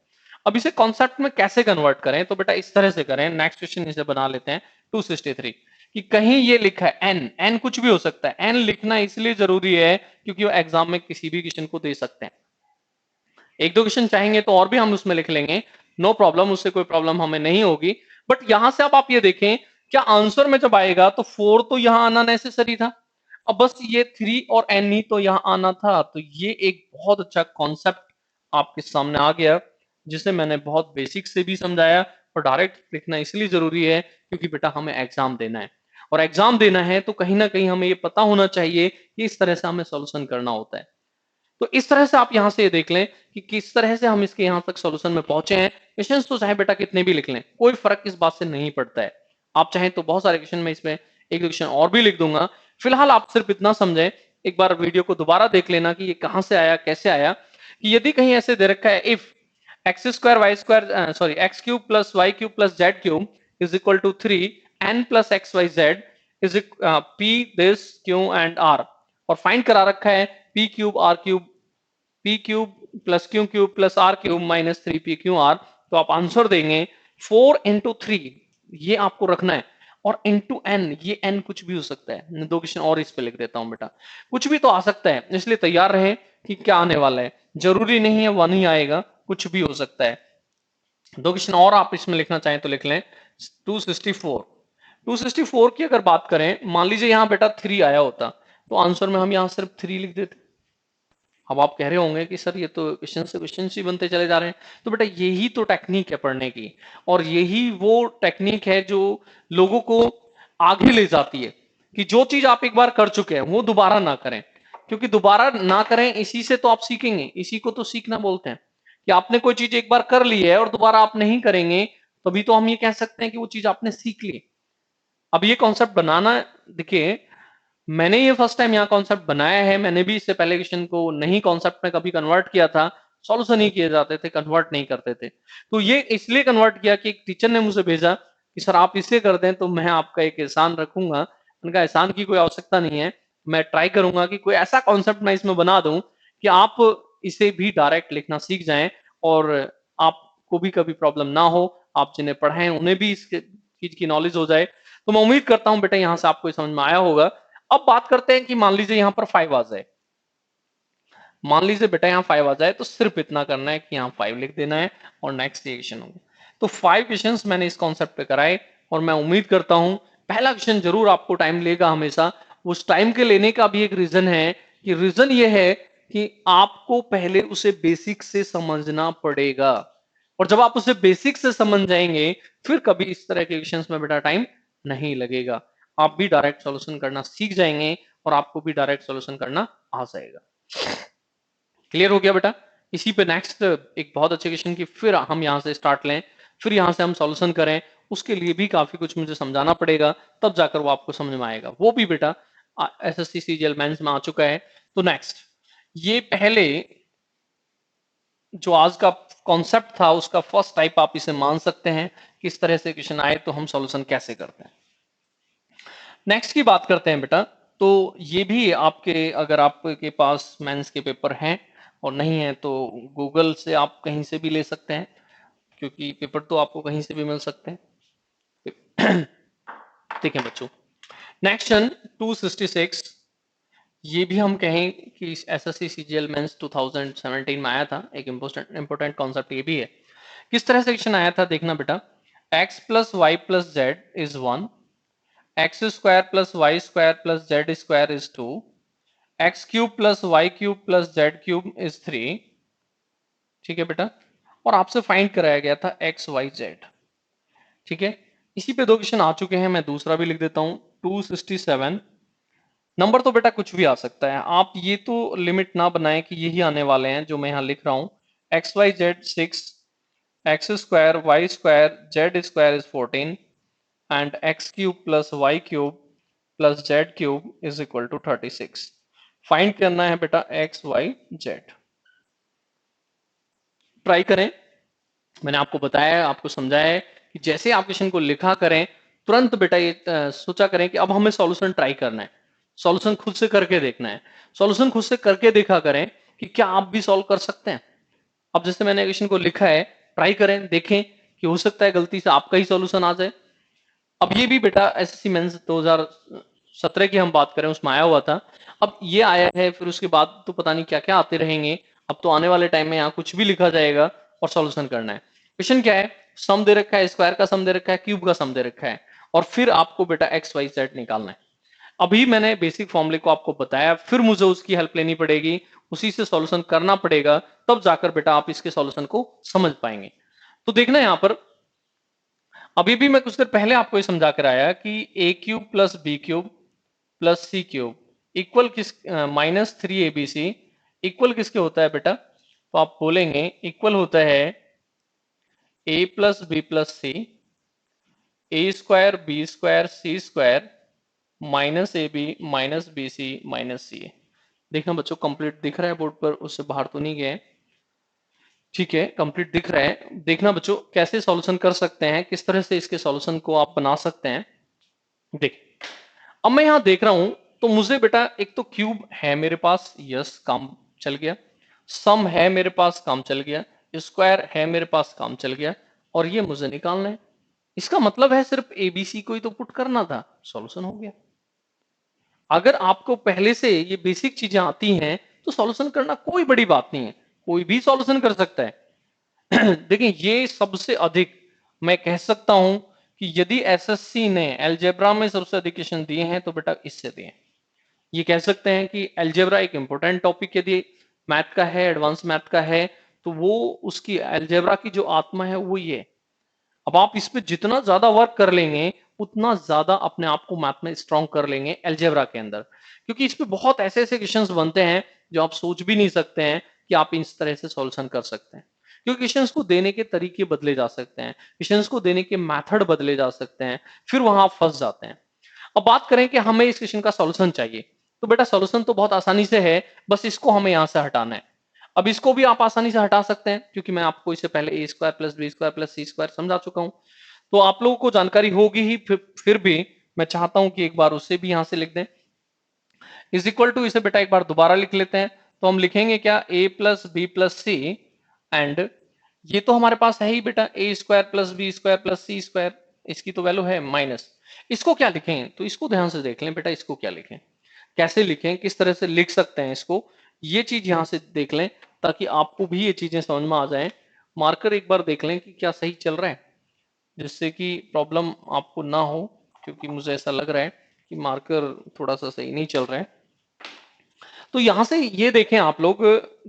अब इसे कॉन्सेप्ट में कैसे कन्वर्ट करें, तो बेटा इस तरह से करें, नेक्स्ट क्वेश्चन इसे बना लेते हैं 263, कि कहीं ये लिखा है एन, एन कुछ भी हो सकता है, एन लिखना इसलिए जरूरी है क्योंकि वो एग्जाम में किसी भी क्वेश्चन को दे सकते हैं। एक दो क्वेश्चन चाहेंगे तो और भी हम उसमें लिख लेंगे, नो प्रॉब्लम, उससे कोई प्रॉब्लम हमें नहीं होगी। बट यहां से अब आप ये देखें, क्या आंसर में जब आएगा तो 4 तो यहां आना नेसेसरी था, अब बस ये 3 और एन ही तो यहां आना था। तो ये एक बहुत अच्छा कॉन्सेप्ट आपके सामने आ गया, जिसे मैंने बहुत बेसिक से भी समझाया, और डायरेक्ट लिखना इसलिए जरूरी है क्योंकि बेटा हमें एग्जाम देना है, और एग्जाम देना है तो कहीं ना कहीं हमें ये पता होना चाहिए कि इस तरह से हमें सॉल्यूशन करना होता है। तो इस तरह से आप यहां से ये देख लें कि किस तरह से हम इसके यहां तक सॉल्यूशन में पहुंचे हैं। क्वेश्चंस तो चाहे बेटा कितने भी लिख लें, कोई फर्क इस बात से नहीं पड़ता है। आप चाहें तो बहुत सारे क्वेश्चन में इसमें एक दो क्वेश्चन और भी लिख दूंगा, फिलहाल आप सिर्फ इतना समझें, एक बार वीडियो को दोबारा देख लेना कि ये कहां से आया, कैसे आया, कि यदि कहीं ऐसे दे रखा है if X cube plus Y cube plus Z cube is equal to 3 n+x y z is P this Q and R, और फाइंड करा रखा है P cube R cube, P cube plus Q plus R cube minus 3p/r, तो आप answer देंगे 4 into 3, ये आपको रखना है, और इंटू एन, ये एन कुछ भी हो सकता है, दो क्वेश्चन और इस पे लिख देता हूं बेटा, कुछ भी तो आ सकता है, इसलिए तैयार रहें कि क्या आने वाला है, जरूरी नहीं है 1 ही आएगा, कुछ भी हो सकता है। दो क्वेश्चन और आप इसमें लिखना चाहें तो लिख लें। 264 264 की अगर बात करें, मान लीजिए यहाँ बेटा 3 आया होता तो आंसर में हम यहाँ सिर्फ 3 लिख देते। अब आप कह रहे होंगे कि सर ये तो क्वेश्चन से क्वेश्चन ही बनते चले जा रहे हैं। तो बेटा यही तो टेक्निक है पढ़ने की, और यही वो टेक्निक है जो लोगों को आगे ले जाती है कि जो चीज आप एक बार कर चुके हैं वो दोबारा ना करें। क्योंकि दोबारा ना करें, इसी से तो आप सीखेंगे, इसी को तो सीखना बोलते हैं कि आपने कोई चीज एक बार कर ली है और दोबारा आप नहीं करेंगे, तभी तो हम ये कह सकते हैं कि वो चीज आपने सीख ली। अब ये कॉन्सेप्ट बनाना, देखिए मैंने ये फर्स्ट टाइम यहाँ कॉन्सेप्ट बनाया है, मैंने भी इससे पहले क्वेश्चन को नहीं कॉन्सेप्ट में कभी कन्वर्ट किया था, सॉल्यूशन ही किए जाते थे, कन्वर्ट नहीं करते थे। तो ये इसलिए कन्वर्ट किया कि एक टीचर ने मुझे भेजा कि सर आप इसे कर दें तो मैं आपका एक एहसान रखूंगा। उनका एहसान की कोई आवश्यकता नहीं है, मैं ट्राई करूंगा कि कोई ऐसा कॉन्सेप्ट मैं इसमें बना दूं कि आप इसे भी डायरेक्ट लिखना सीख जाएं और आपको भी कभी प्रॉब्लम ना हो, आप जिन्हें पढ़ाएं उन्हें भी इस चीज की नॉलेज हो जाए। तो मैं उम्मीद करता हूं बेटा यहां से आपको समझ में आया होगा। अब बात करते हैं कि मान लीजिए यहां पर 5 आ जाए, मान लीजिए बेटा यहाँ 5 आ जाए तो सिर्फ इतना करना है कि यहाँ 5 लिख देना है और नेक्स्ट क्वेश्चन होगा। तो 5 क्वेश्चंस मैंने इस कॉन्सेप्ट पे कराए और मैं उम्मीद करता हूं पहला क्वेश्चन जरूर आपको टाइम लेगा हमेशा। उस टाइम के लेने का भी एक रीजन है, कि रीजन ये है कि आपको पहले उसे बेसिक से समझना पड़ेगा, और जब आप उसे बेसिक से समझ जाएंगे फिर कभी इस तरह के क्वेश्चंस में बेटा टाइम नहीं लगेगा, आप भी डायरेक्ट सॉल्यूशन करना सीख जाएंगे और आपको भी डायरेक्ट सॉल्यूशन करना आ जाएगा। क्लियर हो गया बेटा? इसी पे नेक्स्ट एक बहुत अच्छे क्वेश्चन की फिर हम यहां से स्टार्ट लें, फिर यहां से हम सॉल्यूशन करें, उसके लिए भी काफी कुछ मुझे समझाना पड़ेगा, तब जाकर वो आपको समझ में आएगा। वो भी बेटा एसएससी सीजीएल मेंस में आ चुका है। तो नेक्स्ट, ये पहले जो आज का कॉन्सेप्ट था उसका फर्स्ट टाइप आप इसे मान सकते हैं, किस तरह से क्वेश्चन आए तो हम सॉल्यूशन कैसे करते हैं। नेक्स्ट की बात करते हैं बेटा। तो ये भी आपके, अगर आपके पास मेंस के पेपर हैं और नहीं है तो गूगल से आप कहीं से भी ले सकते हैं, क्योंकि पेपर तो आपको कहीं से भी मिल सकते हैं। ठीक है बच्चों, नेक्स्ट 266, ये भी हम कहें कि एसएससी सीजीएल मेंस 2017 में आया था, एक इंपोर्टेंट कॉन्सेप्ट ये भी है। किस तरह से क्वेश्चन आया था देखना बेटा। x plus Y plus Z is 1, X square plus Y square plus Z square is 2, X cube plus Y cube plus Z cube is 3। ठीक है बेटा, और आपसे फाइंड कराया गया था एक्स वाई जेड। ठीक है, इसी पे दो क्वेश्चन आ चुके हैं, मैं दूसरा भी लिख देता हूं। 267, नंबर तो बेटा कुछ भी आ सकता है, आप ये तो लिमिट ना बनाएं कि यही आने वाले हैं जो मैं यहाँ लिख रहा हूं। X Y Z 6, X square Y square Z square is 14 and x cube plus Y cube plus Z cube is equal to 36। Find करना है बेटा एक्स वाई जेड। ट्राई करें, मैंने आपको बताया, आपको समझाया है कि जैसे आप क्वेश्चन को लिखा करें तुरंत बेटा ये सोचा करें कि अब हमें सॉल्यूशन ट्राई करना है, सॉल्यूशन खुद से करके देखना है। सॉल्यूशन खुद से करके देखा करें कि क्या आप भी सॉल्व कर सकते हैं। अब जैसे मैंने क्वेश्चन को लिखा है, ट्राई करें, देखें कि हो सकता है गलती से आपका ही सॉल्यूशन आ जाए। अब ये भी बेटा एसएससी मेंस 2017 की हम बात करें उसमें आया हुआ था। अब ये आया है, फिर उसके बाद तो पता नहीं क्या क्या आते रहेंगे। अब तो आने वाले टाइम में यहाँ कुछ भी लिखा जाएगा और सॉल्यूशन करना है। क्वेश्चन क्या है, सम दे रखा है, स्क्वायर का सम दे रखा है, क्यूब का सम दे रखा है, और फिर आपको बेटा एक्स वाई जेड निकालना है। अभी मैंने बेसिक फॉर्मूले को आपको बताया, फिर मुझे उसकी हेल्प लेनी पड़ेगी, उसी से सॉल्यूशन करना पड़ेगा, तब जाकर बेटा आप इसके सॉल्यूशन को समझ पाएंगे। तो देखना यहाँ पर, अभी भी मैं कुछ देर पहले आपको ये समझा कर आया कि ए cube plus B cube plus सी क्यूब इक्वल किस, -3abc इक्वल किसके होता है बेटा। तो आप बोलेंगे इक्वल होता है ए plus B plus C, A square B square C square minus A B minus B C minus C. देखना बच्चों कंप्लीट दिख रहा है बोर्ड पर, उससे बाहर तो नहीं गए। ठीक है, कंप्लीट दिख रहा है। देखना बच्चों कैसे सॉल्यूशन कर सकते हैं, किस तरह से इसके सॉल्यूशन को आप बना सकते हैं। देख, अब मैं यहां देख रहा हूं तो मुझे बेटा एक तो क्यूब है मेरे पास, यस काम चल गया, सम है मेरे पास, काम चल गया, स्क्वायर है मेरे पास, काम चल गया, और ये मुझे निकालना है। इसका मतलब है सिर्फ एबीसी को ही तो पुट करना था, सॉल्यूशन हो गया। अगर आपको पहले से ये बेसिक चीजें आती हैं तो सॉल्यूशन करना कोई बड़ी बात नहीं है, कोई भी सॉल्यूशन कर सकता है। देखिए ये सबसे अधिक मैं कह सकता हूं कि यदि एसएससी ने अलजेब्रा में सबसे अधिक क्वेश्चन दिए हैं तो बेटा इससे दिए हैं। ये कह सकते हैं कि अलजेब्रा एक इंपॉर्टेंट टॉपिक यदि मैथ का है, एडवांस मैथ का है, तो वो उसकी अलजेब्रा की जो आत्मा है वो ये है। अब आप इस पे जितना ज्यादा वर्क कर लेंगे उतना ज्यादा अपने आप को मैथ में स्ट्रॉन्ग कर लेंगे अलजेब्रा के अंदर, क्योंकि इस पे बहुत ऐसे ऐसे क्वेश्चंस बनते हैं जो आप सोच भी नहीं सकते हैं कि आप इस तरह से सॉल्यूशन कर सकते हैं, क्योंकि क्वेश्चंस को देने के तरीके बदले जा सकते हैं, क्वेश्चंस को देने के मेथड बदले जा सकते हैं, फिर वहां आप फंस जाते हैं। अब बात करें कि हमें इस क्वेश्चन का सॉल्यूशन चाहिए, तो बेटा सॉल्यूशन तो बहुत आसानी से है, बस इसको हमें यहां से हटाना है। अब इसको भी आप आसानी से हटा सकते हैं क्योंकि मैं आपको इससे पहले a square plus B square plus C square समझा चुका हूं, तो आप लोगों को जानकारी होगी ही, फिर भी मैं चाहता हूं कि एक बार उसे भी यहां से लिख दें। इज इक्वल टू, इसे बेटा एक बार दोबारा लिख लेते हैं, तो हम लिखेंगे क्या, a plus B plus C and ये तो हमारे पास है ही बेटा ए square plus B square plus सी स्क्वायर, इसकी तो वैल्यू है माइनस। इसको क्या लिखें, तो इसको ध्यान से देख लें बेटा, इसको क्या लिखें, कैसे लिखें, किस तरह से लिख सकते हैं इसको, ये चीज यहां से देख लें ताकि आपको भी ये चीजें समझ में आ जाएं। मार्कर एक बार देख लें कि क्या सही चल रहा है, जिससे कि प्रॉब्लम आपको ना हो, क्योंकि मुझे ऐसा लग रहा है कि मार्कर थोड़ा सा सही नहीं चल रहा है। तो यहां से ये देखें आप लोग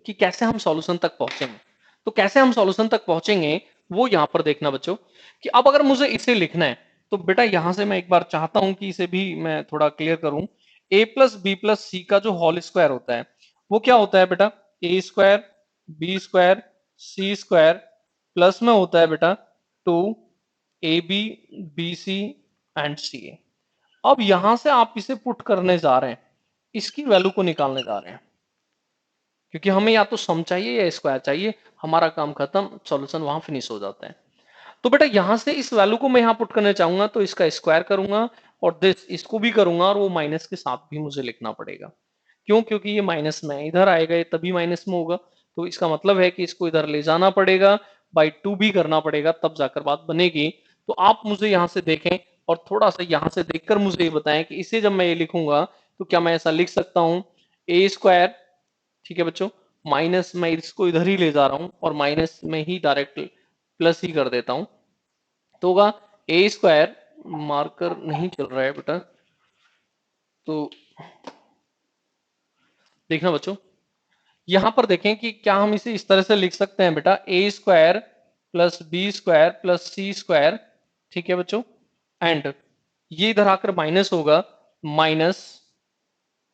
कि कैसे हम सॉल्यूशन तक पहुंचेंगे, तो कैसे हम सॉल्यूशन तक पहुंचेंगे वो यहां पर देखना बच्चों, कि अब अगर मुझे इसे लिखना है तो बेटा यहां से मैं एक बार चाहता हूं कि इसे भी मैं थोड़ा क्लियर करूं। ए प्लस बी प्लस सी का जो होल स्क्वायर होता है वो क्या होता है बेटा, ए स्क्वायर बी स्क्वायर सी स्क्वायर प्लस में होता है बेटा two a B B C and C a. अब यहां से आप इसे पुट करने जा रहे हैं, इसकी वैल्यू को निकालने जा रहे हैं, क्योंकि हमें या तो सम चाहिए या स्क्वायर चाहिए, हमारा काम खत्म, सॉल्यूशन वहां फिनिश हो जाता है। तो बेटा यहां से इस वैल्यू को मैं यहां पुट करने चाहूंगा तो इसका स्क्वायर करूंगा और दिस इसको भी करूंगा, और वो माइनस के साथ भी मुझे लिखना पड़ेगा। क्यों, क्योंकि ये माइनस में है, इधर आएगा ये तभी माइनस में होगा, तो इसका मतलब है कि इसको इधर ले जाना पड़ेगा, बाई टू भी करना पड़ेगा, तब जाकर बात बनेगी। तो आप मुझे यहां से देखें और थोड़ा सा यहां से देखकर मुझे ये बताएं कि इसे जब मैं ये लिखूंगा तो क्या मैं ऐसा लिख सकता हूं, ए स्क्वायर, ठीक है बच्चों, माइनस मैं इसको इधर ही ले जा रहा हूं और माइनस में ही डायरेक्ट प्लस ही कर देता हूं, तो होगा ए स्क्वायर, मार्कर नहीं चल रहा है बेटा, तो देखना बच्चों, यहां पर देखें कि क्या हम इसे इस तरह से लिख सकते हैं बेटा, ए square plus B square plus सी स्क्वायर, ठीक है बच्चों, एंड ये इधर आकर माइनस होगा, minus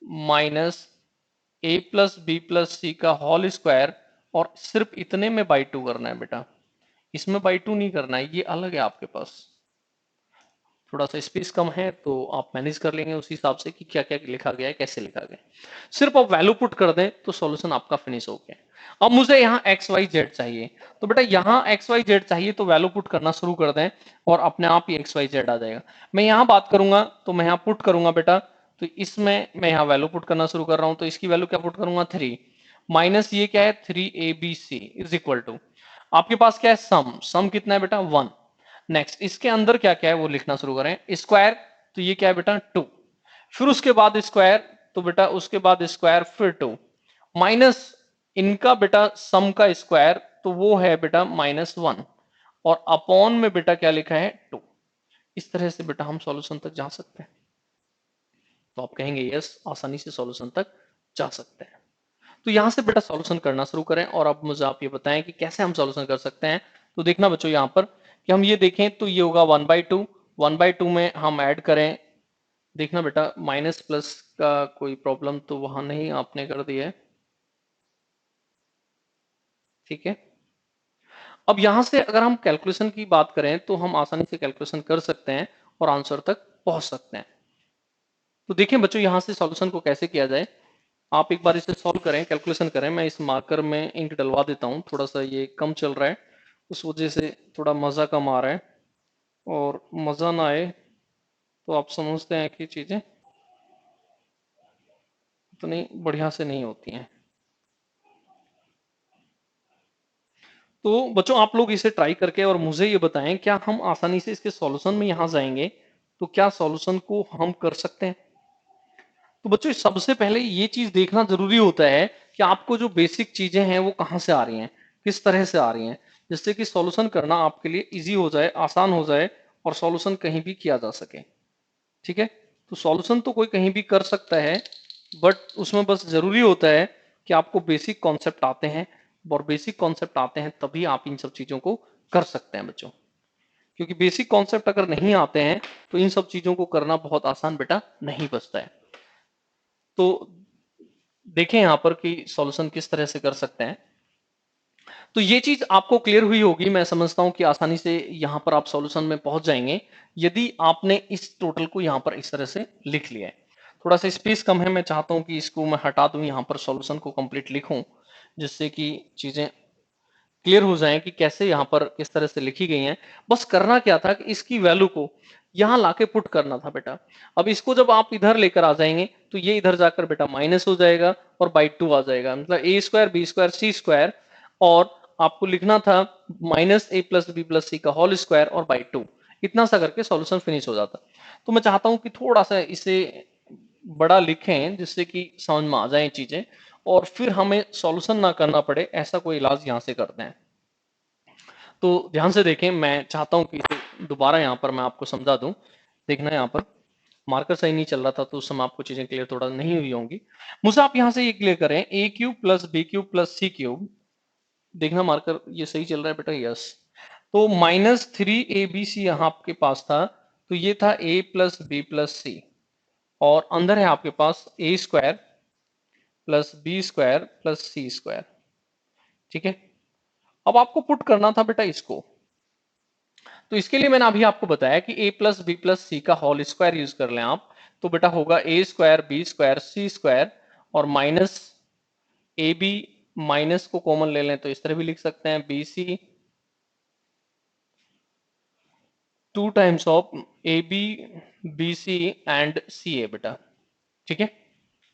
minus a plus B plus सी का होल स्क्वायर, और सिर्फ इतने में बाई टू करना है बेटा, इसमें बाई टू नहीं करना है, ये अलग है आपके पास, थोड़ा सा स्पेस कम है तो आप मैनेज कर लेंगे उस हिसाब से कि क्या क्या लिखा गया है, कैसे लिखा गया है। सिर्फ आप वैल्यू पुट कर दें तो सॉल्यूशन आपका फिनिश हो गया। अब मुझे यहाँ एक्स वाई जेड चाहिए, तो बेटा यहाँ एक्स वाई जेड चाहिए तो वैल्यू पुट करना शुरू कर दें और अपने आप ही एक्स वाई जेड आ जाएगा। मैं यहाँ बात करूंगा तो मैं यहाँ पुट करूंगा बेटा, तो इसमें मैं यहाँ वैल्यू पुट करना शुरू कर रहा हूँ, तो इसकी वैल्यू क्या पुट करूंगा, 3 माइनस ये क्या है, 3abc इज इक्वल टू, आपके पास क्या है, सम, सम कितना है बेटा, 1। नेक्स्ट इसके अंदर क्या क्या है वो लिखना शुरू करें, स्क्वायर, तो ये क्या है बेटा 2, फिर उसके बाद स्क्वायर, तो बेटा उसके बाद स्क्वायर फिर 2, माइनस इनका बेटा सम का स्क्वायर, तो वो है बेटा -1, और अपॉन में बेटा क्या लिखा है 2। इस तरह से बेटा हम सॉल्यूशन तक जा सकते हैं, तो आप कहेंगे यस आसानी से सॉल्यूशन तक जा सकते हैं। तो यहां से बेटा सॉल्यूशन करना शुरू करें, और अब मुझे आप ये बताएं कि कैसे हम सॉल्यूशन कर सकते हैं। तो देखना बच्चों यहाँ पर कि हम ये देखें तो ये होगा 1/2, 1/2 में हम ऐड करें, देखना बेटा माइनस प्लस का कोई प्रॉब्लम तो वहां नहीं आपने कर दिया है, ठीक है। अब यहां से अगर हम कैलकुलेशन की बात करें तो हम आसानी से कैलकुलेशन कर सकते हैं और आंसर तक पहुंच सकते हैं। तो देखें बच्चों यहां से सॉल्यूशन को कैसे किया जाए, आप एक बार इसे सॉल्व करें, कैलकुलेशन करें। मैं इस मार्कर में इंक डलवा देता हूं, थोड़ा सा ये कम चल रहा है उस वजह से थोड़ा मजा कम आ रहा है, और मजा ना आए तो आप समझते हैं कि चीजें उतनी बढ़िया से नहीं होती हैं। तो बच्चों आप लोग इसे ट्राई करके और मुझे ये बताएं, क्या हम आसानी से इसके सॉल्यूशन में यहां जाएंगे, तो क्या सॉल्यूशन को हम कर सकते हैं। तो बच्चों सबसे पहले ये चीज देखना जरूरी होता है कि आपको जो बेसिक चीजें हैं वो कहां से आ रही हैं, किस तरह से आ रही हैं। जिससे कि सॉल्यूशन करना आपके लिए इजी हो जाए, आसान हो जाए और सॉल्यूशन कहीं भी किया जा सके। ठीक है, तो सॉल्यूशन तो कोई कहीं भी कर सकता है, बट उसमें बस जरूरी होता है कि आपको बेसिक कॉन्सेप्ट आते हैं, और बेसिक कॉन्सेप्ट आते हैं तभी आप इन सब चीजों को कर सकते हैं बच्चों। क्योंकि बेसिक कॉन्सेप्ट अगर नहीं आते हैं तो इन सब चीजों को करना बहुत आसान बेटा नहीं बचता है। तो देखें यहां पर कि सॉल्यूशन किस तरह से कर सकते हैं। तो ये चीज आपको क्लियर हुई होगी, मैं समझता हूं कि आसानी से यहां पर आप सॉल्यूशन में पहुंच जाएंगे यदि आपने इस टोटल को यहां पर इस तरह से लिख लिया है। थोड़ा सा स्पेस कम है, मैं चाहता हूं कि इसको मैं हटा दूं, यहां पर सॉल्यूशन को कंप्लीट लिखूं जिससे कि चीजें क्लियर हो जाएं कि कैसे यहां पर किस तरह से लिखी गई हैं। बस करना क्या था कि इसकी वैल्यू को यहां लाके पुट करना था बेटा। अब इसको जब आप इधर लेकर आ जाएंगे तो ये इधर जाकर बेटा माइनस हो जाएगा और बाई 2 आ जाएगा, मतलब ए स्क्वायर बी स्क्वायर सी स्क्वायर, और आपको लिखना था minus a plus B plus सी का होल स्क्वायर और बाई 2। इतना सा करके सॉल्यूशन फिनिश हो जाता। तो मैं चाहता हूं कि थोड़ा सा इसे बड़ा लिखें जिससे कि समझ में आ जाए चीजें, और फिर हमें सॉल्यूशन ना करना पड़े, ऐसा कोई इलाज यहां से करते हैं। तो ध्यान से देखें, मैं चाहता हूं कि इसे दोबारा यहां पर मैं आपको समझा दूं। देखना यहां पर मार्कर सही नहीं चल रहा था तो उस समय आपको चीजें क्लियर थोड़ा नहीं हुई होंगी। मुझे आप यहां से ये क्लियर करें, a cube plus B cube plus C cube, देखना मार्कर ये सही चल रहा है बेटा, यस। तो -3abc यहां आपके पास था, तो ये था a plus B plus c, और अंदर है आपके पास a square plus B square plus C square. ठीक है, अब आपको पुट करना था बेटा इसको। तो इसके लिए मैंने अभी आपको बताया कि a प्लस बी प्लस सी का होल स्क्वायर यूज कर लें आप, तो बेटा होगा a square B square C square, और माइनस ए बी, माइनस को कॉमन ले लें तो इस तरह भी लिख सकते हैं b c 2 times of a B B C and C a बेटा। ठीक है,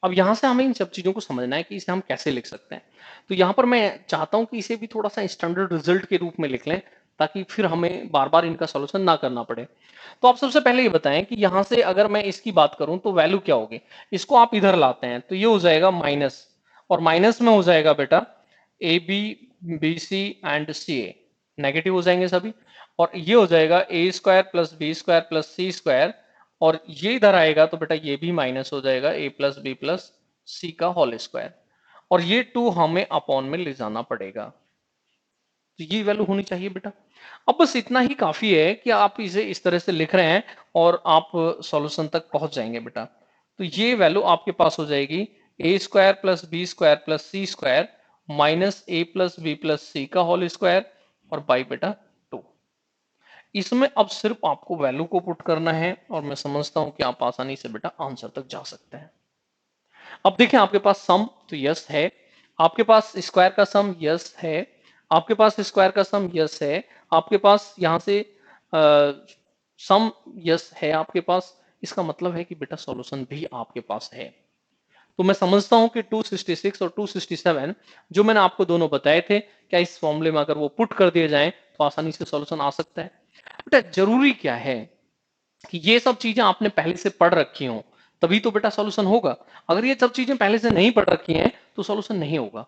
अब यहां से हमें इन सब चीजों को समझना है कि इसे हम कैसे लिख सकते हैं। तो यहां पर मैं चाहता हूं कि इसे भी थोड़ा सा स्टैंडर्ड रिजल्ट के रूप में लिख लें, ताकि फिर हमें बार बार इनका सॉल्यूशन ना करना पड़े। तो आप सबसे पहले ये बताएं कि यहां से अगर मैं इसकी बात करूं तो वैल्यू क्या होगी। इसको आप इधर लाते हैं तो ये हो जाएगा माइनस, और माइनस में हो जाएगा बेटा a B B C and C a, negative हो जाएंगे सभी, और ये हो जाएगा a square plus B square plus C square, और ये इधर आएगा तो बेटा ये भी माइनस हो जाएगा ए प्लस बी प्लस सी का होल स्क्वायर, और ये 2 हमें अपॉन में ले जाना पड़ेगा। तो ये वैल्यू होनी चाहिए बेटा। अब बस इतना ही काफी है कि आप इसे इस तरह से लिख रहे हैं और आप सॉल्यूशन तक पहुंच जाएंगे बेटा। तो ये वैल्यू आपके पास हो जाएगी a square plus B square plus C square minus a plus B plus सी का होल स्क्वायर और बाई बेटा 2। इसमें अब सिर्फ आपको वैल्यू को पुट करना है, और मैं समझता हूं कि आप आसानी से बेटा आंसर तक जा सकते हैं। अब देखें आपके पास सम तो यस है, आपके पास स्क्वायर का सम यस है, आपके पास स्क्वायर का सम यस है, आपके पास यहां से सम यस है आपके पास। इसका मतलब है कि बेटा सॉल्यूशन भी आपके पास है। तो मैं समझता हूं कि 266 और 267 जो मैंने आपको दोनों बताए थे, क्या इस फॉर्मूले में अगर वो पुट कर दिए जाएं तो आसानी से सॉल्यूशन आ सकता है। बेटा जरूरी क्या है कि ये सब चीजें आपने पहले से पढ़ रखी हो, तभी तो बेटा सॉल्यूशन होगा। अगर ये सब चीजें पहले से नहीं पढ़ रखी हैं तो सॉल्यूशन नहीं होगा,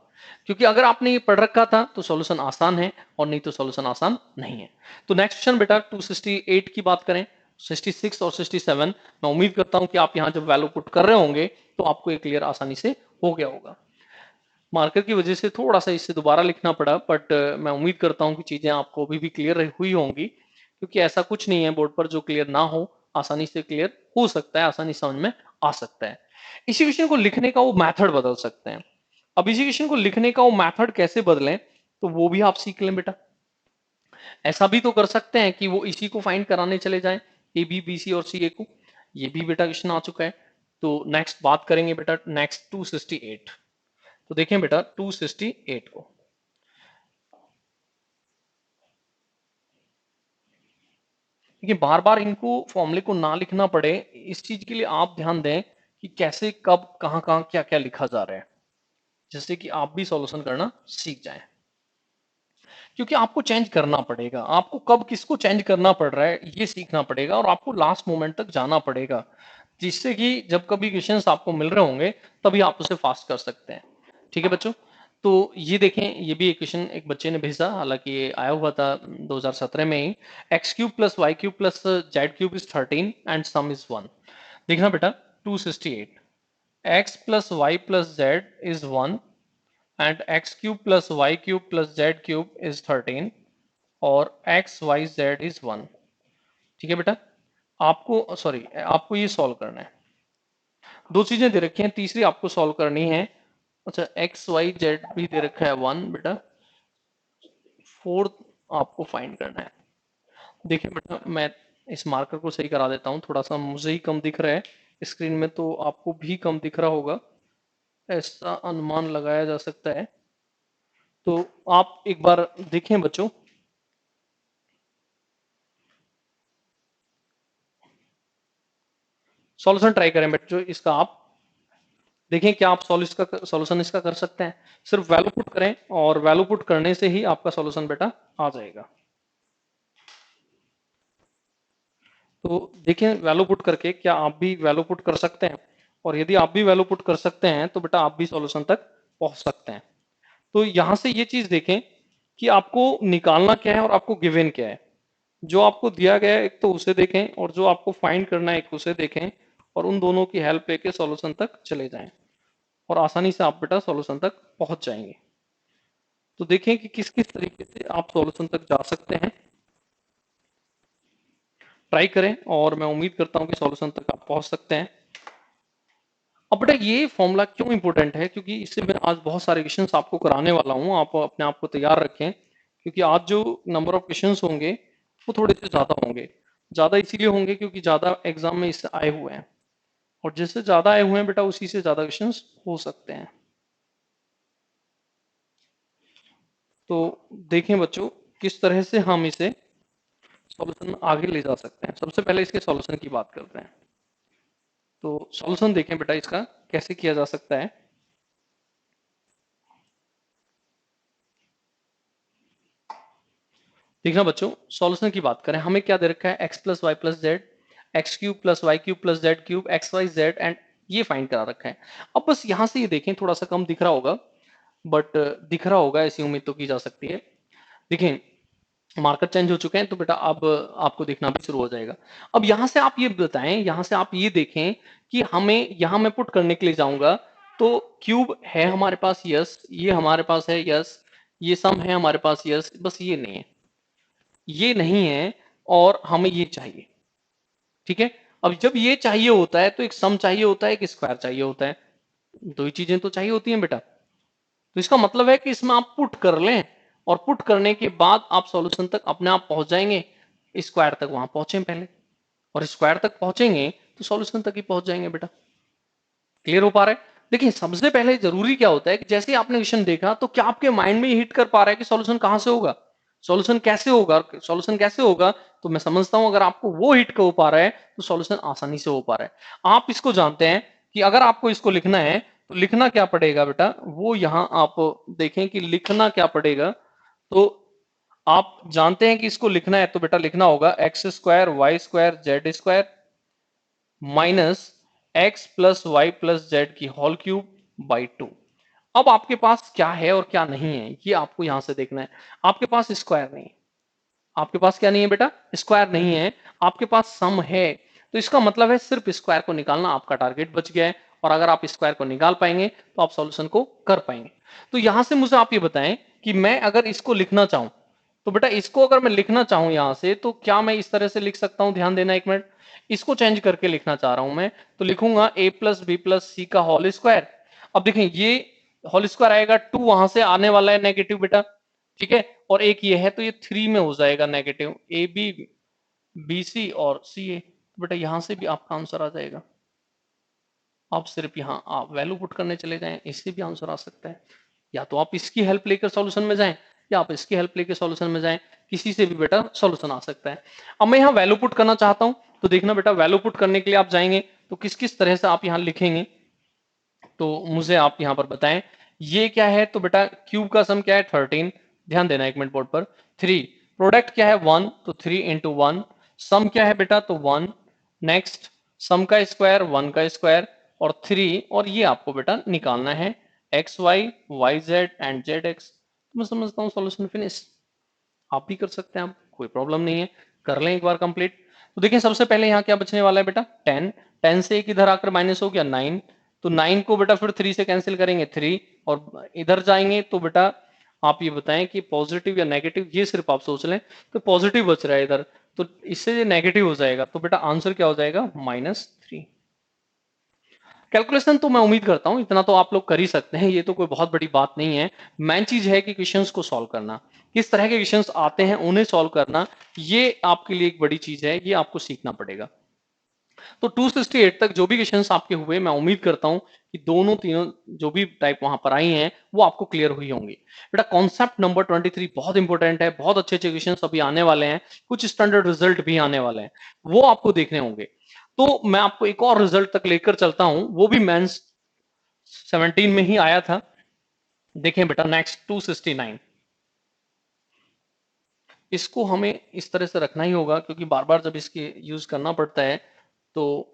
क्योंकि अगर आपने ये पढ़ रखा था तो सॉल्यूशन आसान है, और नहीं तो सॉल्यूशन आसान नहीं है। तो नेक्स्ट क्वेश्चन बेटा 268 की बात करें, 66 और 67, मैं उम्मीद करता हूं कि आप यहां जब वैल्यू पुट कर रहे होंगे तो आपको ये क्लियर आसानी से हो गया होगा। मार्कर की वजह से थोड़ा सा इससे दोबारा लिखना पड़ा, बट मैं उम्मीद करता हूं कि चीजें आपको अभी भी क्लियर हुई होंगी, क्योंकि ऐसा कुछ नहीं है बोर्ड पर जो क्लियर ना हो, आसानी से क्लियर हो सकता है, आसानी समझ में आ सकता है। इसी क्वेश्चन को लिखने का वो मैथड बदल सकते हैं। अब इसी क्वेश्चन को लिखने का वो मैथड कैसे बदलें तो वो भी आप सीख लें बेटा। ऐसा भी तो कर सकते हैं कि वो इसी को फाइंड कराने चले जाएं, ए बी बी सी और सी ए को। ये भी बेटा क्वेश्चन आ चुका है। तो नेक्स्ट बात करेंगे बेटा नेक्स्ट 268। तो देखें बेटा 268 को, देखिए बार बार इनको फॉर्मूले को ना लिखना पड़े, इस चीज के लिए आप ध्यान दें कि कैसे कब कहां कहां क्या क्या लिखा जा रहा है, जिससे कि आप भी सॉल्यूशन करना सीख जाएं। क्योंकि आपको चेंज करना पड़ेगा, आपको कब किसको चेंज करना पड़ रहा है ये सीखना पड़ेगा, और आपको लास्ट मोमेंट तक जाना पड़ेगा, जिससे कि जब कभी क्वेश्चंस आपको मिल रहे होंगे तभी आप उसे फास्ट कर सकते हैं। ठीक है बच्चों, तो ये देखें, ये भी इक्वेशन एक बच्चे ने भेजा, हालांकि ये आया हुआ था 2017 में ही। X cube plus Y cube plus Z cube is 13 and sum is 1। देखना बेटा 268, x plus Y plus Z is 1 and x cube plus Y cube plus Z cube is 13 और एक्स वाई जेड इज 1। ठीक है बेटा, आपको sorry आपको ये solve करना है। दो चीजें दे रखी हैं, तीसरी आपको सॉल्व करनी है। अच्छा, एक्स वाई जेड भी दे रखा है 1 बेटा, फोर्थ आपको फाइंड करना है। देखिए बेटा, मैं इस मार्कर को सही करा देता हूँ, थोड़ा सा मुझे ही कम दिख रहा है स्क्रीन में, तो आपको भी कम दिख रहा होगा, ऐसा अनुमान लगाया जा सकता है। तो आप एक बार देखें बच्चों, सॉल्यूशन ट्राई करें बच्चों इसका। आप देखें क्या आप सॉल्यूशन इसका कर सकते हैं। सिर्फ वैल्यू पुट करें और वैल्यू पुट करने से ही आपका सॉल्यूशन बेटा आ जाएगा। तो देखें वैल्यू पुट करके क्या आप भी वैल्यू पुट कर सकते हैं, और यदि आप भी वैल्यू पुट कर सकते हैं तो बेटा आप भी सॉल्यूशन तक पहुंच सकते हैं। तो यहां से ये चीज देखें कि आपको निकालना क्या है और आपको गिवन क्या है। जो आपको दिया गया है एक तो उसे देखें, और जो आपको फाइंड करना है एक उसे देखें, और उन दोनों की हेल्प लेके सॉल्यूशन तक चले जाएं और आसानी से आप बेटा सॉल्यूशन तक पहुंच जाएंगे। तो देखें कि किस किस तरीके से आप सॉल्यूशन तक जा सकते हैं, ट्राई करें और मैं उम्मीद करता हूं कि सॉल्यूशन तक आप पहुंच सकते हैं। अब बेटा ये फॉर्मूला क्यों इंपॉर्टेंट है, क्योंकि इससे मैं आज बहुत सारे क्वेश्चंस आपको कराने वाला हूं, आप अपने आप को तैयार रखें, क्योंकि आज जो नंबर ऑफ क्वेश्चंस होंगे वो थोड़े से ज्यादा होंगे। ज्यादा इसीलिए होंगे क्योंकि ज्यादा एग्जाम में इससे आए हुए हैं, और जिससे ज्यादा आए हुए हैं बेटा उसी से ज्यादा क्वेश्चंस हो सकते हैं। तो देखें बच्चों किस तरह से हम इसे सॉल्यूशन आगे ले जा सकते हैं। सबसे पहले इसके सॉल्यूशन की बात करते हैं। तो सॉल्यूशन देखें बेटा इसका कैसे किया जा सकता है। देखना बच्चों, सॉल्यूशन की बात करें, हमें क्या दे रखा है, X plus Y plus Z, X cube plus Y cube plus Z cube, X Y Z and ये फाइंड करा रखा है। अब बस यहां से ये देखें, थोड़ा सा कम दिख रहा होगा, बट दिख रहा होगा ऐसी उम्मीद तो की जा सकती है। देखें मार्कर चेंज हो चुके हैं, तो बेटा अब आपको दिखना भी शुरू हो जाएगा। अब यहां से आप ये बताएं, यहां से आप ये देखें कि हमें यहां मैं पुट करने के लिए जाऊंगा तो क्यूब है हमारे पास, यस, ये हमारे पास है, यस, ये सम है हमारे पास, यस, बस ये नहीं है, ये नहीं है, और हमें ये चाहिए। ठीक है, अब जब ये चाहिए होता है तो एक सम चाहिए होता है, एक स्क्वायर चाहिए होता है, दो ही चीजें तो चाहिए होती हैं बेटा। तो इसका मतलब है कि इसमें आप पुट कर लें, और पुट करने के बाद आप सॉल्यूशन तक अपने आप पहुंच जाएंगे। स्क्वायर तक वहां पहुंचे पहले, और स्क्वायर तक पहुंचेंगे तो सॉल्यूशन तक ही पहुंच जाएंगे बेटा। क्लियर हो पा रहा है? देखिए सबसे पहले जरूरी क्या होता है कि जैसे ही आपने क्वेश्चन देखा तो क्या आपके माइंड में हिट कर पा रहा है कि सॉल्यूशन कहां से होगा, सॉल्यूशन कैसे होगा, सॉल्यूशन कैसे होगा। तो मैं समझता हूं अगर आपको वो हिट हो पा रहा है तो सॉल्यूशन आसानी से हो पा रहा है। आप इसको जानते हैं कि अगर आपको इसको लिखना है तो लिखना क्या पड़ेगा बेटा, वो यहां आप देखें कि लिखना क्या पड़ेगा। तो आप जानते हैं कि इसको लिखना है तो बेटा लिखना होगा X square Y square Z square minus X plus Y plus Z की होल क्यूब बाई 2। अब आपके पास क्या है और क्या नहीं है ये आपको यहां से देखना है। आपके पास स्क्वायर नहीं है, आपके पास क्या नहीं है बेटा, स्क्वायर नहीं है, आपके पास सम है। तो इसका मतलब है सिर्फ स्क्वायर को निकालना आपका टारगेट बच गया है, और अगर आप स्क्वायर को निकाल पाएंगे तो आप सॉल्यूशन को कर पाएंगे। तो यहां से मुझे आप ये बताएं कि मैं अगर इसको लिखना चाहूं, तो बेटा इसको अगर मैं लिखना चाहूं यहां से तो क्या मैं इस तरह से लिख सकता हूं, ध्यान देना एक मिनट, इसको चेंज करके लिखना चाह रहा हूं मैं, तो लिखूंगा a प्लस बी प्लस सी का होल स्क्वायर। अब देखें ये होल स्क्वायर आएगा, 2 वहां से आने वाला है नेगेटिव बेटा, ठीक है, और एक ये है तो ये 3 में हो जाएगा negative, A B B C और सी ए। तो बेटा यहां से भी आपका आंसर आ जाएगा। आप सिर्फ यहाँ आप वैल्यू पुट करने चले जाएं, इससे भी आंसर आ सकता है। या तो आप इसकी हेल्प लेकर सॉल्यूशन में जाएं, या आप इसकी हेल्प लेकर सॉल्यूशन में जाएं, किसी से भी बेटा सॉल्यूशन आ सकता है। अब मैं यहाँ वैल्यू पुट करना चाहता हूं, तो देखना बेटा वैल्यू पुट करने के लिए आप जाएंगे तो किस किस तरह से आप यहाँ लिखेंगे, तो मुझे आप यहाँ पर बताएं। ये क्या है, तो बेटा क्यूब का सम क्या है 13, ध्यान देना एक मिनट बोर्ड पर। 3 प्रोडक्ट क्या है 1, तो 3 इंटू 1, सम क्या है बेटा, तो 1, नेक्स्ट सम का स्क्वायर 1 का स्क्वायर और 3, और ये आपको बेटा निकालना है X Y, Y Z and Z X. मैं समझता हूँ सॉल्यूशन फिनिश। आप भी कर सकते हैं, आप कोई प्रॉब्लम नहीं है, कर लें एक बार कंप्लीट। तो देखिए सबसे पहले यहाँ क्या बचने वाला है बेटा 10, 10 से एक इधर आकर माइनस हो गया 9, तो 9 को बेटा फिर 3 से कैंसिल करेंगे 3, और इधर जाएंगे तो बेटा आप ये बताएं कि पॉजिटिव या नेगेटिव, ये सिर्फ आप सोच लें। तो पॉजिटिव बच रहा है इधर, तो इससे नेगेटिव हो जाएगा, तो बेटा आंसर क्या हो जाएगा -3। कैलकुलेशन तो मैं उम्मीद करता हूं इतना तो आप लोग कर ही सकते हैं, ये तो कोई बहुत बड़ी बात नहीं है। मेन चीज है कि क्वेश्चंस को सॉल्व करना, किस तरह के क्वेश्चंस आते हैं उन्हें सॉल्व करना, ये आपके लिए एक बड़ी चीज है, ये आपको सीखना पड़ेगा। तो 268 तक जो भी क्वेश्चंस आपके हुए, मैं उम्मीद करता हूं कि दोनों तीनों जो भी टाइप वहां पर आई हैं वो आपको क्लियर हुई होंगी। बेटा कॉन्सेप्ट नंबर 23 बहुत इंपॉर्टेंट है, बहुत अच्छे अच्छे क्वेश्चंस अभी आने वाले हैं, कुछ स्टैंडर्ड रिजल्ट भी आने वाले हैं, वो आपको देखने होंगे। तो मैं आपको एक और रिजल्ट तक लेकर चलता हूं, वो भी मेंस 17 में ही आया था। देखें बेटा नेक्स्ट 269, इसको हमें इस तरह से रखना ही होगा क्योंकि बार बार जब इसके यूज करना पड़ता है तो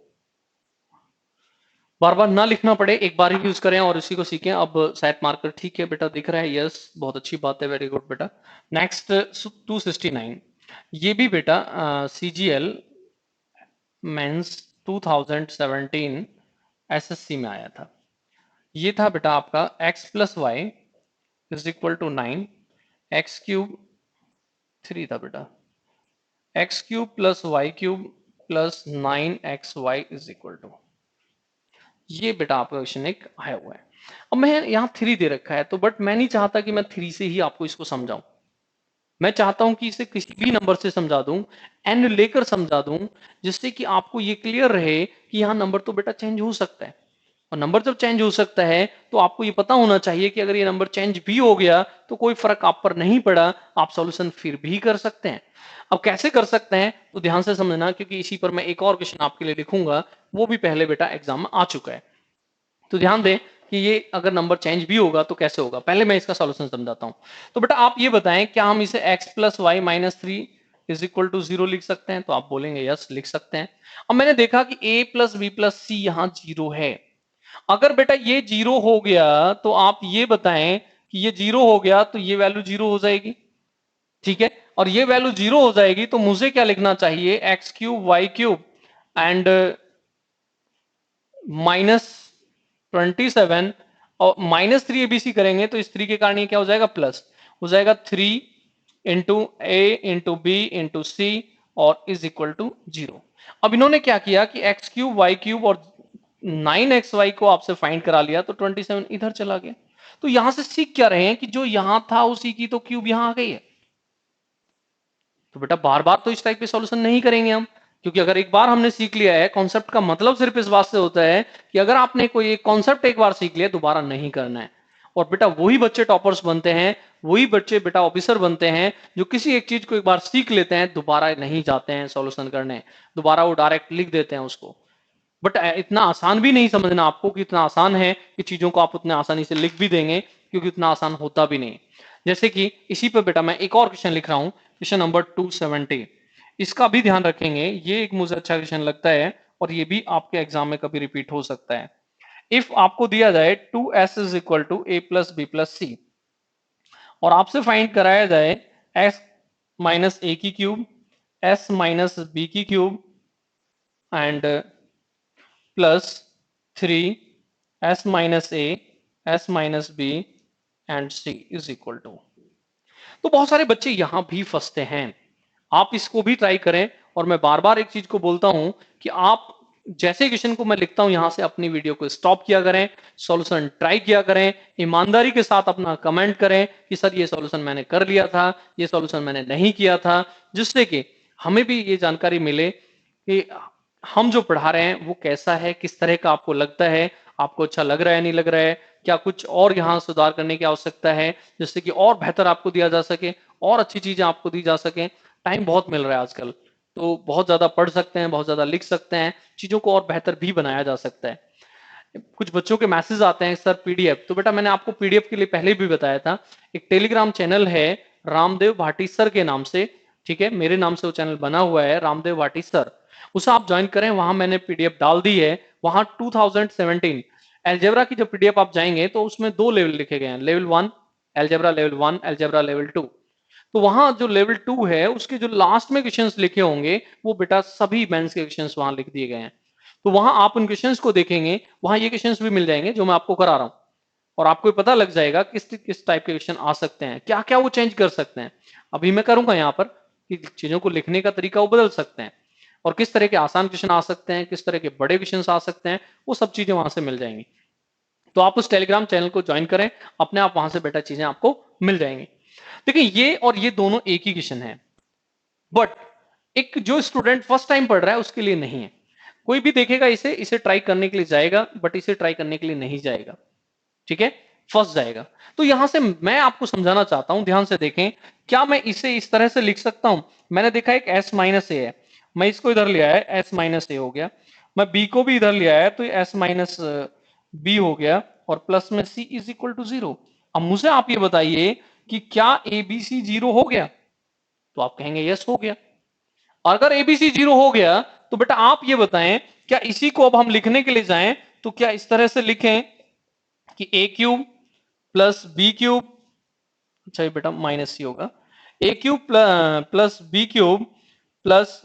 बार बार ना लिखना पड़े, एक बार ही यूज करें और इसी को सीखें। अब सेट मार्कर ठीक है बेटा, दिख रहा है, यस बहुत अच्छी बात है, वेरी गुड बेटा। नेक्स्ट 269, ये भी बेटा CGL मेंस 2017 SSC में आया था। ये था बेटा आपका x plus Y is equal to 9, X cube 3 था बेटा, X cube plus Y cube plus 9xy is equal to, ये बेटा आपका क्वेश्चन एक आया हुआ है। अब मैं यहाँ 3 दे रखा है तो बट मैं नहीं चाहता कि मैं 3 से ही आपको इसको समझाऊं, मैं चाहता हूं कि इसे किसी भी नंबर से समझा दूं, एन लेकर समझा दूं, जिससे कि आपको ये क्लियर रहे कि यहाँ नंबर तो बेटा चेंज हो सकता है, और नंबर जब चेंज हो सकता है तो आपको ये पता होना चाहिए कि अगर ये नंबर चेंज भी हो गया तो कोई फर्क आप पर नहीं पड़ा, आप सॉल्यूशन फिर भी कर सकते हैं। अब कैसे कर सकते हैं तो ध्यान से समझना, क्योंकि इसी पर मैं एक और क्वेश्चन आपके लिए लिखूंगा, वो भी पहले बेटा एग्जाम में आ चुका है। तो ध्यान दें कि ये अगर नंबर चेंज भी होगा तो कैसे होगा, पहले मैं इसका सॉल्यूशन समझाता हूं। तो बेटा आप ये बताएं क्या हम इसे x plus Y minus 3 is equal to 0 लिख सकते हैं, तो आप बोलेंगे यस लिख सकते हैं। अब मैंने देखा कि a प्लस बी प्लस सी यहां 0 है, अगर बेटा ये 0 हो गया तो आप ये बताएं कि ये 0 हो गया तो ये वैल्यू 0 हो जाएगी, ठीक है, और ये वैल्यू 0 हो जाएगी तो मुझे क्या लिखना चाहिए, X cube Y cube and -27, और -3 एबीसी करेंगे तो इस 3 के कारण ये क्या हो जाएगा, प्लस हो जाएगा 3 इंटू ए इंटू बी इंटू सी और इज इक्वल टू 0। अब इन्होंने क्या किया कि एक्स क्यूब वाई क्यूब और 9xy को आपसे फाइंड करा लिया, तो 27 इधर चला गया। तो यहां से सीख क्या रहे हैं कि जो यहां था उसी की तो क्यूब यहां आ गई है। तो बेटा बार बार तो इस टाइप के सॉल्यूशन नहीं करेंगे हम, क्योंकि अगर एक बार हमने सीख लिया है, कॉन्सेप्ट का मतलब सिर्फ इस बात से होता है कि अगर आपने कोई एक कॉन्सेप्ट एक बार सीख लिया दोबारा नहीं करना है। और बेटा वही बच्चे टॉपर्स बनते हैं, वही बच्चे बेटा ऑफिसर बनते हैं जो किसी एक चीज को एक बार सीख लेते हैं दोबारा नहीं जाते हैं सॉल्यूशन करने, दोबारा वो डायरेक्ट लिख देते हैं उसको। बट इतना आसान भी नहीं समझना आपको कि इतना आसान है कि चीजों को आप उतने आसानी से लिख भी देंगे, क्योंकि उतना आसान होता भी नहीं। जैसे कि इसी पे बेटा मैं एक और क्वेश्चन लिख रहा हूं, क्वेश्चन नंबर 270, इसका भी ध्यान रखेंगे, ये एक मुझे अच्छा क्वेश्चन लगता है और ये भी आपके एग्जाम में कभी रिपीट हो सकता है। इफ आपको दिया जाए 2s is equal to a plus B plus c, और आपसे फाइंड कराया जाए s माइनस ए की क्यूब, s माइनस बी की cube and plus 3s minus a, s minus b and c is equal to, तो बहुत सारे बच्चे यहां भी फंसते हैं। आप इसको भी ट्राई करें, और मैं बार बार एक चीज को बोलता हूं कि आप जैसे क्वेश्चन को मैं लिखता हूं यहां से अपनी वीडियो को स्टॉप किया करें, सॉल्यूशन ट्राई किया करें, ईमानदारी के साथ अपना कमेंट करें कि सर ये सॉल्यूशन मैंने कर लिया था, ये सॉल्यूशन मैंने नहीं किया था, जिससे कि हमें भी ये जानकारी मिले कि हम जो पढ़ा रहे हैं वो कैसा है, किस तरह का आपको लगता है, आपको अच्छा लग रहा है नहीं लग रहा है, क्या कुछ और यहाँ सुधार करने की आवश्यकता है जिससे कि और बेहतर आपको दिया जा सके, और अच्छी चीजें आपको दी जा सके। टाइम बहुत मिल रहा है आजकल, तो बहुत ज्यादा पढ़ सकते हैं, बहुत ज्यादा लिख सकते हैं, चीजों को और बेहतर भी बनाया जा सकता है। कुछ बच्चों के मैसेज आते हैं सर पीडीएफ, तो बेटा मैंने आपको पीडीएफ के लिए पहले भी बताया था, एक टेलीग्राम चैनल है रामदेव भाटी सर के नाम से, ठीक है, मेरे नाम से वो चैनल बना हुआ है रामदेव भाटी सर, उसे आप ज्वाइन करें, वहां मैंने पीडीएफ डाल दी है। वहां 2017 अलजेब्रा की जब पीडीएफ आप जाएंगे तो उसमें 2 लेवल लिखे गए हैं, level 1 algebra, level 1 algebra, level 2। तो वहां जो लेवल 2 है उसके जो लास्ट में क्वेश्चंस लिखे होंगे वो बेटा सभी मेंस के क्वेश्चंस वहां लिख दिए गए हैं। तो वहां आप उन क्वेश्चंस को देखेंगे, वहां ये क्वेश्चंस भी मिल जाएंगे जो मैं आपको करा रहा हूं, और आपको पता लग जाएगा किस किस टाइप के क्वेश्चन आ सकते हैं, क्या क्या वो चेंज कर सकते हैं। अभी मैं करूंगा यहाँ पर कि चीजों को लिखने का तरीका वो बदल सकते हैं, और किस तरह के आसान क्वेश्चन आ सकते हैं, किस तरह के बड़े क्वेश्चन आ सकते हैं, वो सब चीजें वहां से मिल जाएंगी। तो आप उस टेलीग्राम चैनल को ज्वाइन करें, अपने आप वहां से बेटा चीजें आपको मिल जाएंगी। देखिए ये और ये दोनों एक ही क्वेश्चन है, बट एक जो स्टूडेंट फर्स्ट टाइम पढ़ रहा है उसके लिए नहीं है। कोई भी देखेगा इसे इसे ट्राई करने के लिए जाएगा, बट इसे ट्राई करने के लिए नहीं जाएगा, ठीक है, फंस जाएगा। तो यहां से मैं आपको समझाना चाहता हूं, ध्यान से देखें, क्या मैं इसे इस तरह से लिख सकता हूं? मैंने देखा एक s माइनस ए है, मैं इसको इधर लिया है, s माइनस ए हो गया। मैं b को भी इधर लिया है तो s माइनस बी हो गया, और प्लस में c इज इक्वल टू 0। अब मुझे आप ये बताइए कि क्या abc 0 हो गया? तो आप कहेंगे यस हो गया। अगर एबीसी 0 हो गया तो बेटा आप ये बताएं, क्या इसी को अब हम लिखने के लिए जाएं तो क्या इस तरह से लिखें कि ए क्यूब प्लस बी क्यूब, अच्छा बेटा माइनस सी होगा, a cube plus B cube plus,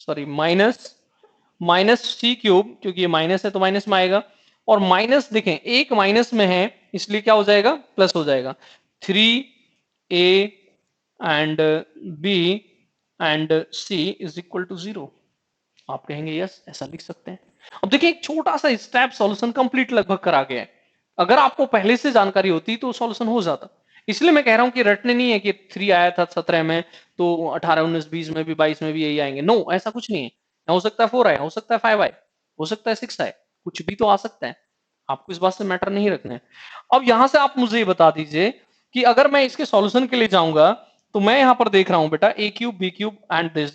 sorry minus minus C cube, क्योंकि ये माइनस है तो माइनस में आएगा, और माइनस देखें एक माइनस में है इसलिए क्या हो जाएगा, प्लस हो जाएगा। 3a and b and c is equal to 0। आप कहेंगे यस ऐसा लिख सकते हैं। अब देखिए एक छोटा सा स्टेप सॉल्यूशन कंप्लीट लगभग करा गया है। अगर आपको पहले से जानकारी होती तो सॉल्यूशन हो जाता। इसलिए मैं कह रहा हूं कि रटने नहीं है कि 3 आया था 17 में तो 18 19 20 में भी 22 में भी यही आएंगे, नो ऐसा कुछ नहीं है। हो सकता है 4 आए, हो सकता है 5 आए, हो सकता है 6 आए, कुछ भी तो आ सकता है। आपको इस बात से मैटर नहीं रखना है। अब यहां से आप मुझे ये बता दीजिए कि अगर मैं इसके सॉल्यूशन के लिए जाऊंगा तो मैं यहां पर देख रहा हूं बेटा ए cube B cube and this,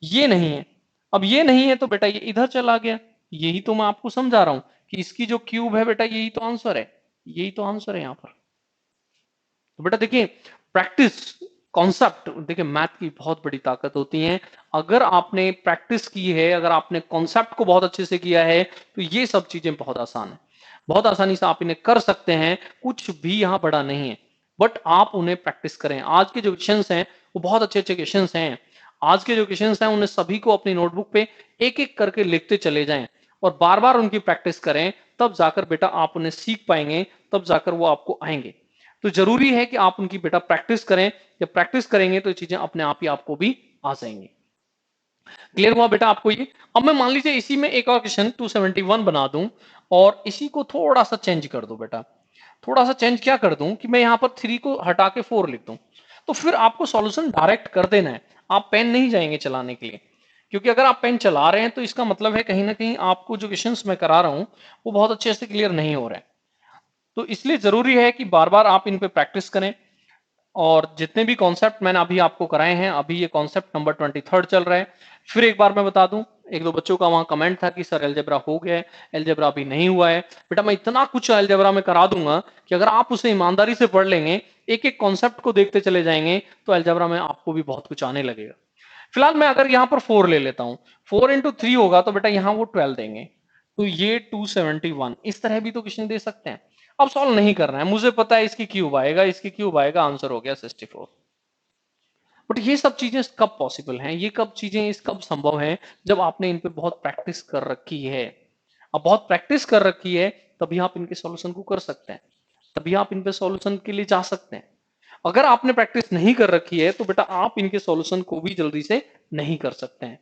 ये नहीं है। अब ये नहीं है तो बेटा ये इधर चला गया। यही तो मैं आपको समझा रहा हूं कि इसकी जो क्यूब है बेटा यही तो आंसर है, यही तो आंसर है यहां पर। तो बेटा देखिए प्रैक्टिस, कॉन्सेप्ट, देखिए मैथ की बहुत बड़ी ताकत होती है। अगर आपने प्रैक्टिस की है, अगर आपने कॉन्सेप्ट को बहुत अच्छे से किया है तो ये सब चीजें बहुत आसान है, बहुत आसानी से आप इन्हें कर सकते हैं। कुछ भी यहाँ बड़ा नहीं है, बट आप उन्हें प्रैक्टिस करें। आज के जो क्वेश्चंस हैं वो बहुत अच्छे अच्छे क्वेश्चंस हैं। आज के जो क्वेश्चंस हैं उन्हें सभी को अपनी नोटबुक पे एक एक करके लिखते चले जाएं और बार बार उनकी प्रैक्टिस करें, तब जाकर बेटा आप उन्हें सीख पाएंगे, तब जाकर वो आपको आएंगे। तो जरूरी है कि आप उनकी बेटा प्रैक्टिस करें। जब प्रैक्टिस करेंगे तो चीजें अपने आप ही आपको भी आ जाएंगी। क्लियर हुआ बेटा आपको ये? अब मैं मान लीजिए इसी में एक और क्वेश्चन 271 बना दूं और इसी को थोड़ा सा चेंज कर दूं बेटा। थोड़ा सा चेंज क्या कर दूं कि मैं यहां पर 3 को हटा के 4 लिख दूं, तो फिर आपको सॉल्यूशन डायरेक्ट कर देना है। आप पेन नहीं जाएंगे चलाने के लिए, क्योंकि अगर आप पेन चला रहे हैं तो इसका मतलब है कहीं ना कहीं आपको जो क्वेश्चंस मैं करा रहा हूं वो बहुत अच्छे से क्लियर नहीं हो रहे हैं। तो इसलिए जरूरी है कि बार बार आप इन पे प्रैक्टिस करें। और जितने भी कॉन्सेप्ट मैंने अभी आपको कराए हैं, अभी ये कॉन्सेप्ट नंबर 23 चल रहा है। फिर एक बार मैं बता दूं, एक दो बच्चों का वहां कमेंट था कि सर एलजेब्रा हो गया है, एलजेब्रा अभी नहीं हुआ है। बेटा मैं इतना कुछ एलजेब्रा में करा दूंगा कि अगर आप उसे ईमानदारी से पढ़ लेंगे, एक एक कॉन्सेप्ट को देखते चले जाएंगे, तो एलजेब्रा में आपको भी बहुत कुछ आने लगेगा। फिलहाल मैं अगर यहाँ पर 4 ले लेता हूँ, 4 into 3 होगा तो बेटा यहाँ वो 12 देंगे, तो ये 271। इस तरह भी तो क्वेश्चन दे सकते हैं। अब सॉल्व नहीं करना है, मुझे पता है इसकी क्यूब आएगा, इसकी क्यूब आएगा, आंसर हो गया 64। बट ये सब चीजें कब पॉसिबल हैं, ये कब चीजें इस कब संभव हैं? जब आपने इन पे बहुत प्रैक्टिस कर रखी है। अब बहुत प्रैक्टिस कर रखी है तभी आप इनके सॉल्यूशन को कर सकते हैं, तभी आप इन पे सॉल्यूशन के लिए जा सकते हैं। अगर आपने प्रैक्टिस नहीं कर रखी है तो बेटा आप इनके सॉल्यूशन को भी जल्दी से नहीं कर सकते हैं।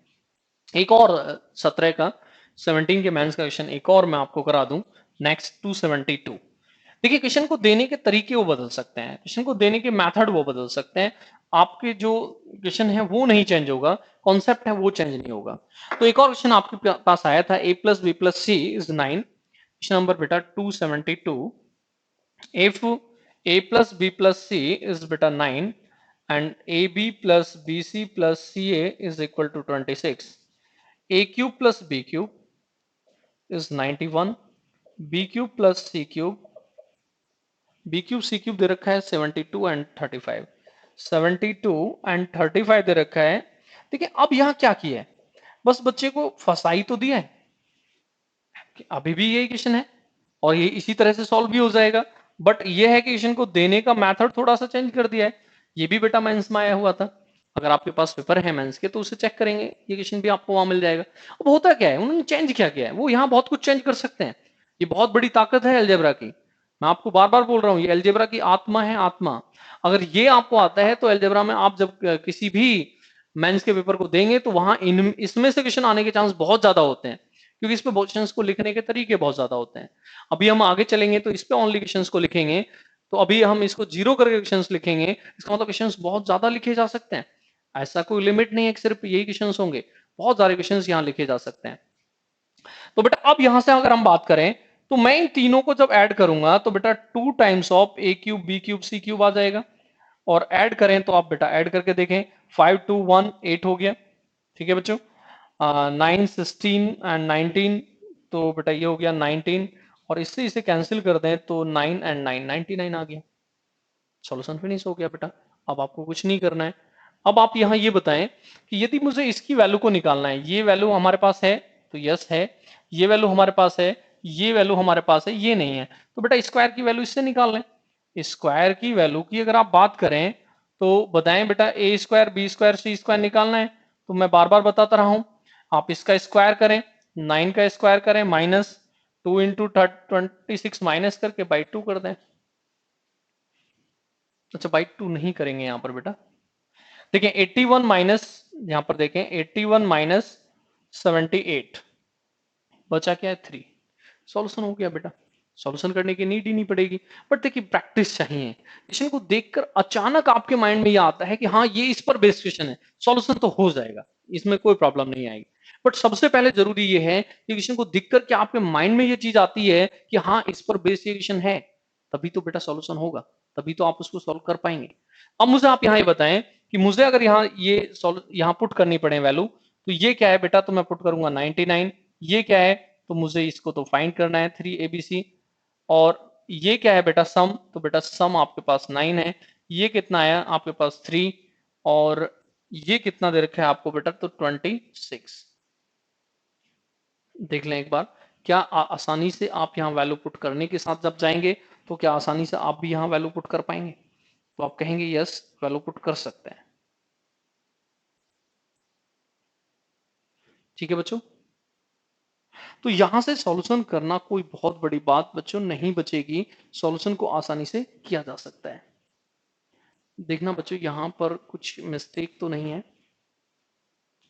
एक और 17 का 17 के मेंस का क्वेश्चन एक और मैं आपको करा दूं। नेक्स्ट 272। देखिए क्वेश्चन को देने के तरीके वो बदल सकते हैं, क्वेश्चन को देने के मेथड वो बदल सकते हैं। आपके जो क्वेश्चन है वो नहीं चेंज होगा, कॉन्सेप्ट है वो चेंज नहीं होगा। तो एक और क्वेश्चन आपके पास आया था, a plus B plus C is 9। Question number बेटा 272। if a plus b plus c is beta 9 and ab plus bc plus ca is equal to 26, a cube plus b cube is 91, b cube plus c cube, b cube c cube दे रखा है 72 and 35, 72 and 35 दे रखा है। देखिए अब यहां क्या किया है, बस बच्चे को फंसाई तो दिया है कि अभी भी यही क्वेश्चन है, और ये इसी तरह से सॉल्व भी हो जाएगा। बट ये है कि क्वेश्चन को देने का मेथड थोड़ा सा चेंज कर दिया है। ये भी बेटा मेंस में आया हुआ था, अगर आपके पास पेपर है मेंस के तो उसे चेक करेंगे, ये क्वेश्चन भी आपको वहां मिल जाएगा। अब होता क्या है, उन्होंने चेंज क्या किया है, वो यहाँ बहुत कुछ चेंज कर सकते हैं। ये बहुत बड़ी ताकत है अलजेब्रा की, मैं आपको बार बार बोल रहा हूँ, ये अलजेब्रा की आत्मा है, आत्मा। अगर ये आपको आता है तो अलजेब्रा में आप जब किसी भी मेंस के पेपर को देंगे तो वहां इन इसमें से क्वेश्चन आने के चांस बहुत ज्यादा होते हैं, क्योंकि इसमें क्वेश्चंस को लिखने के तरीके बहुत ज्यादा होते हैं। अभी हम आगे चलेंगे तो इस पे ओनली क्वेश्चंस को लिखेंगे, तो अभी हम इसको जीरो करके क्वेश्चंस लिखेंगे, इसका मतलब क्वेश्चंस बहुत ज्यादा लिखे जा सकते हैं। ऐसा कोई लिमिट नहीं है कि सिर्फ यही क्वेश्चंस होंगे, बहुत सारे क्वेश्चंस यहाँ लिखे जा सकते हैं। तो बेटा अब यहां से अगर हम बात करें तो मैं इन तीनों को जब ऐड करूंगा तो बेटा 2 times of a cube B cube C cube आ जाएगा। और ऐड करें तो आप बेटा ऐड करके देखें, 5 2 1 8 हो गया। ठीक है बच्चों, 9 16 एंड 19, तो बेटा ये हो गया 19, और इससे इसे कैंसिल कर दें तो 9 एंड 9 99 आ गया। सॉल्यूशन फिनिश हो गया बेटा, अब आपको कुछ नहीं करना है। अब आप यहाँ ये बताएं कि यदि मुझे इसकी वैल्यू को निकालना है, ये वैल्यू हमारे पास है तो यस है, ये वैल्यू हमारे पास है, ये वैल्यू हमारे पास है, ये नहीं है, तो बेटा स्क्वायर की वैल्यू इससे निकाल लें। स्क्वायर की वैल्यू की अगर आप बात करें तो बताएं बेटा, ए स्क्वायर बी स्क्वायर सी स्क्वायर निकालना है, तो मैं बार बार बताता रहा हूं, आप इसका स्क्वायर करें, 9 का स्क्वायर करें, माइनस 2 इंटू 26 माइनस करके बाई 2 कर दें। अच्छा बाई 2 नहीं करेंगे यहां पर बेटा, देखें 81 माइनस, यहां पर देखें 81 माइनस 78, बचा क्या है 3, सॉल्यूशन हो गया बेटा, सॉल्यूशन करने की नीड ही नहीं पड़ेगी। बट देखिए प्रैक्टिस चाहिए, क्वेश्चन को देखकर अचानक आपके माइंड में ये आता है कि हाँ ये इस पर बेस्ड क्वेश्चन है, सॉल्यूशन तो हो जाएगा, इसमें कोई प्रॉब्लम नहीं आएगी। बट सबसे पहले जरूरी ये है कि क्वेश्चन को देखकर क्या आपके माइंड में ये चीज आती है कि हाँ इस पर बेस्ड ये क्वेश्चन है, तभी तो बेटा सॉल्यूशन होगा, तभी तो आप उसको सॉल्व कर पाएंगे। अब मुझे आप यहाँ ये बताएं कि मुझे अगर यहाँ ये यहाँ पुट करनी पड़े वैल्यू, तो ये क्या है बेटा, तो मैं पुट करूंगा 99, ये क्या है, तो मुझे इसको तो फाइंड करना है 3abc, और ये क्या है बेटा सम, तो बेटा सम आपके पास 9 है, ये कितना आया आपके पास 3, और ये कितना दे रखा है आपको बेटा, तो 26। देख लें एक बार, क्या आसानी से आप यहाँ वैल्यू पुट करने के साथ जब जाएंगे तो क्या आसानी से आप भी यहाँ वैल्यू पुट कर पाएंगे, तो आप कहेंगे यस वैल्यू पुट कर सकते हैं। ठीक है बच्चों, तो यहां से सॉल्यूशन करना कोई बहुत बड़ी बात बच्चों नहीं बचेगी, सॉल्यूशन को आसानी से किया जा सकता है। देखना बच्चों यहां पर कुछ मिस्टेक तो नहीं है,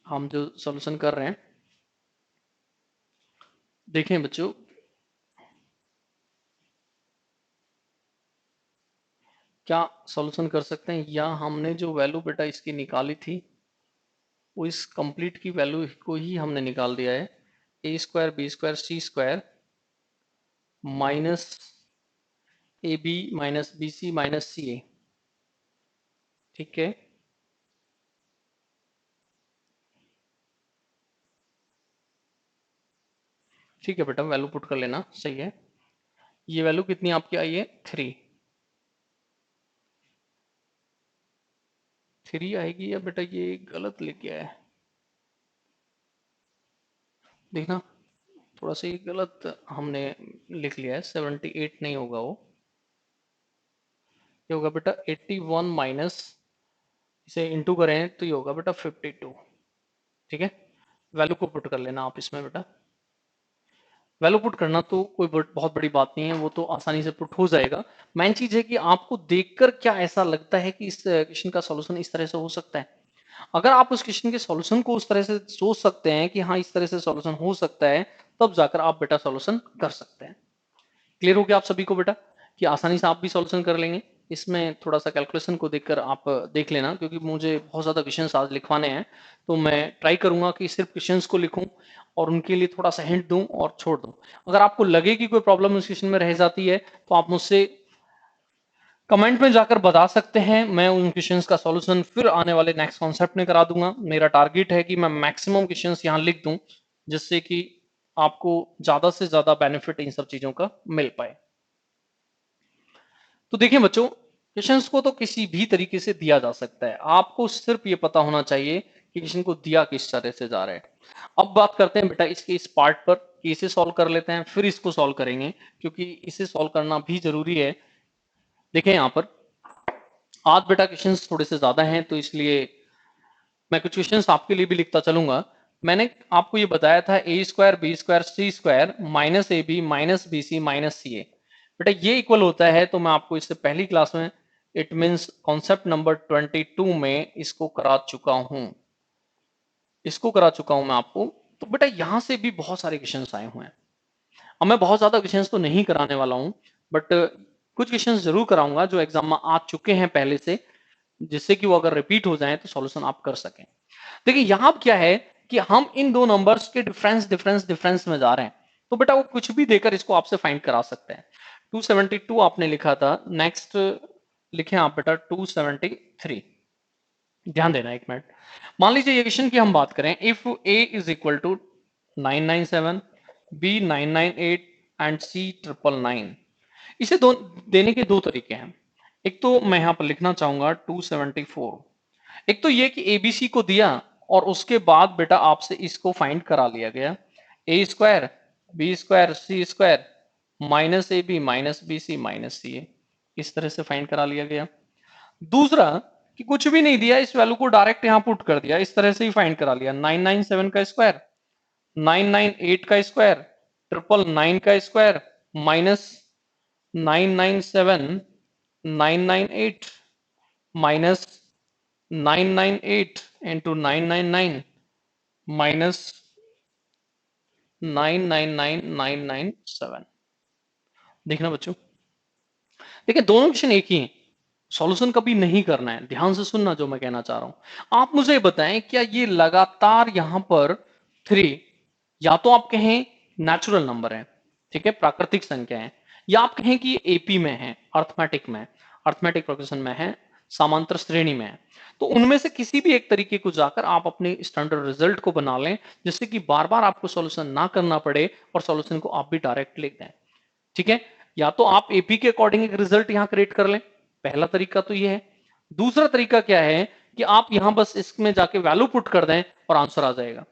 हम जो सॉल्यूशन कर रहे हैं, देखें बच्चों क्या सॉल्यूशन कर सकते हैं, या हमने जो वैल्यू बेटा इसकी निकाली थी वो इस कंप्लीट की वैल्यू को ही हमने निकाल दिया है, a square B square C square minus A B minus B C minus C a. ठीक है, ठीक है बेटा वैल्यू पुट कर लेना, सही है। ये वैल्यू कितनी आपकी आई है 3, 3 आएगी, या बेटा ये गलत लेके आया है, देखना थोड़ा सा ये गलत हमने लिख लिया है, 78 नहीं होगा वो, ये होगा बेटा 81 माइनस, इसे इंटू करें तो ये होगा बेटा 52। ठीक है, वैल्यू को पुट कर लेना आप इसमें बेटा, वैल्यू पुट करना तो कोई बहुत बड़ी बात नहीं है, वो तो आसानी से पुट हो जाएगा। मेन चीज है कि आपको देखकर क्या ऐसा लगता है कि इस क्वेश्चन का सॉल्यूशन इस तरह से हो सकता है। अगर आप उस क्वेश्चन के सॉल्यूशन को उस तरह से सोच सकते हैं कि हाँ इस तरह से सॉल्यूशन हो सकता है, तब जाकर आप बेटा सॉल्यूशन कर सकते हैं। क्लियर हो गया आप सभी को बेटा, कि आसानी से आप भी सॉल्यूशन कर लेंगे। इसमें थोड़ा सा कैलकुलेशन को देखकर आप देख लेना, क्योंकि मुझे बहुत ज्यादा क्वेश्चंस आज लिखवाने हैं, तो मैं ट्राई करूंगा कि सिर्फ क्वेश्चंस को लिखूं और उनके लिए थोड़ा सा हिंट दूं और छोड़ दूं। अगर आपको लगे कि कोई प्रॉब्लम उस क्वेश्चन में रह जाती है तो आप मुझसे कमेंट में जाकर बता सकते हैं, मैं उन क्वेश्चंस का सॉल्यूशन फिर आने वाले नेक्स्ट कॉन्सेप्ट में करा दूंगा। मेरा टारगेट है कि मैं मैक्सिमम क्वेश्चंस यहाँ लिख दूं, जिससे कि आपको ज्यादा से ज्यादा बेनिफिट इन सब चीजों का मिल पाए। तो देखिए बच्चों, क्वेश्चंस को तो किसी भी तरीके से दिया जा सकता है, आपको सिर्फ ये पता होना चाहिए कि क्वेश्चन को दिया किस तरह से जा रहा है। अब बात करते हैं बेटा इसके इस पार्ट पर, कि इसे सॉल्व कर लेते हैं फिर इसको सॉल्व करेंगे, क्योंकि इसे सॉल्व करना भी जरूरी है। देखें यहाँ पर आज बेटा क्वेश्चंस थोड़े से ज्यादा हैं, तो इसलिए मैं कुछ क्वेश्चंस आपके लिए भी लिखता चलूंगा। मैंने आपको ये बताया था ए square B square C square minus A B minus B C minus C a, बेटा ये इक्वल होता है। तो मैं आपको इससे पहली क्लास में इट मीन्स कॉन्सेप्ट नंबर 22 में इसको करा चुका हूं, मैं आपको। तो बेटा यहां से भी बहुत सारे क्वेश्चंस आए हुए हैं। अब मैं बहुत ज्यादा क्वेश्चंस तो नहीं कराने वाला हूं, बट कुछ क्वेश्चंस जरूर कराऊंगा जो एग्जाम में आ चुके हैं पहले से, जिससे कि वो अगर रिपीट हो जाए तो सॉल्यूशन आप कर सकें। देखिए यहां क्या है कि हम इन दो नंबर्स के डिफरेंस में जा रहे हैं, तो बेटा वो कुछ भी देकर इसको आपसे फाइंड करा सकते हैं। 272 आपने लिखा था, नेक्स्ट लिखे आप बेटा 273। ध्यान देना एक मिनट। मान लीजिए ये क्वेश्चन की हम बात करें, if a is equal to 997, b 998 and c 999। इसे दो देने के दो तरीके हैं। एक तो मैं यहां पर लिखना चाहूंगा 274। एक तो ये कि एबीसी को दिया और उसके बाद बेटा आपसे इसको फाइंड करा लिया गया, a square B square C square minus A B minus B C minus C a, इस तरह से फाइंड करा लिया गया। दूसरा कि कुछ भी नहीं दिया, इस वैल्यू को डायरेक्ट यहां पुट कर दिया, इस तरह से ही फाइंड करा लिया। 997 का स्क्वायर 998 का स्क्वायर 999 का square minus 997 998 minus 998 into 999 minus 999997। देखना बच्चों, देखिए दोनों क्वेश्चन एक ही हैं, सॉल्यूशन कभी नहीं करना है। ध्यान से सुनना जो मैं कहना चाह रहा हूं। आप मुझे बताएं क्या ये लगातार यहां पर 3, या तो आप कहें नेचुरल नंबर है, ठीक है, प्राकृतिक संख्या है, या आप कहें कि ये एपी में है, अर्थमेटिक में, अर्थमेटिक प्रोग्रेशन में है, समांतर श्रेणी में है, तो उनमें से किसी भी एक तरीके को जाकर आप अपने स्टैंडर्ड रिजल्ट को बना लें, जिससे कि बार बार आपको सॉल्यूशन ना करना पड़े और सॉल्यूशन को आप भी डायरेक्ट लिख दें। ठीक है, या तो आप एपी के अकॉर्डिंग एक रिजल्ट यहां क्रिएट कर लें, पहला तरीका तो ये है। दूसरा तरीका क्या है कि आप यहां बस इसमें जाके वैल्यू पुट कर दें और आंसर आ जाएगा।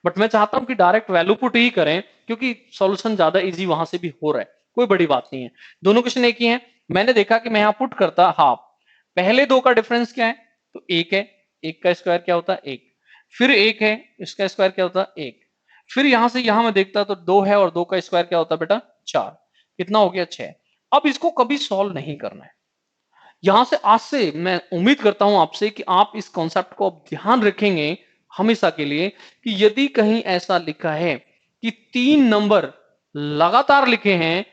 बट मैं चाहता हूं कि डायरेक्ट वैल्यू पुट ही करें, क्योंकि सॉल्यूशन ज्यादा इजी वहां से भी हो रहा है, कोई बड़ी बात नहीं है। दोनों क्वेश्चन एक ही हैं। मैंने देखा कि मैं यहां पुट करता हाफ, पहले दो का डिफरेंस क्या है, तो एक है, एक का स्क्वायर क्या होता है एक, फिर एक है, इसका स्क्वायर क्या होता है एक, फिर यहां से यहां मैं देखता तो दो है और दो का स्क्वायर क्या होता है बेटा चार, कितना हो गया 6। अब इसको कभी सॉल्व नहीं करना है। यहां से आज से मैं उम्मीद करता हूं आपसे कि आप इस कॉन्सेप्ट को अब ध्यान रखेंगे हमेशा के लिए, कि यदि कहीं ऐसा लिखा है कि 3 नंबर लगातार लिखे हैं,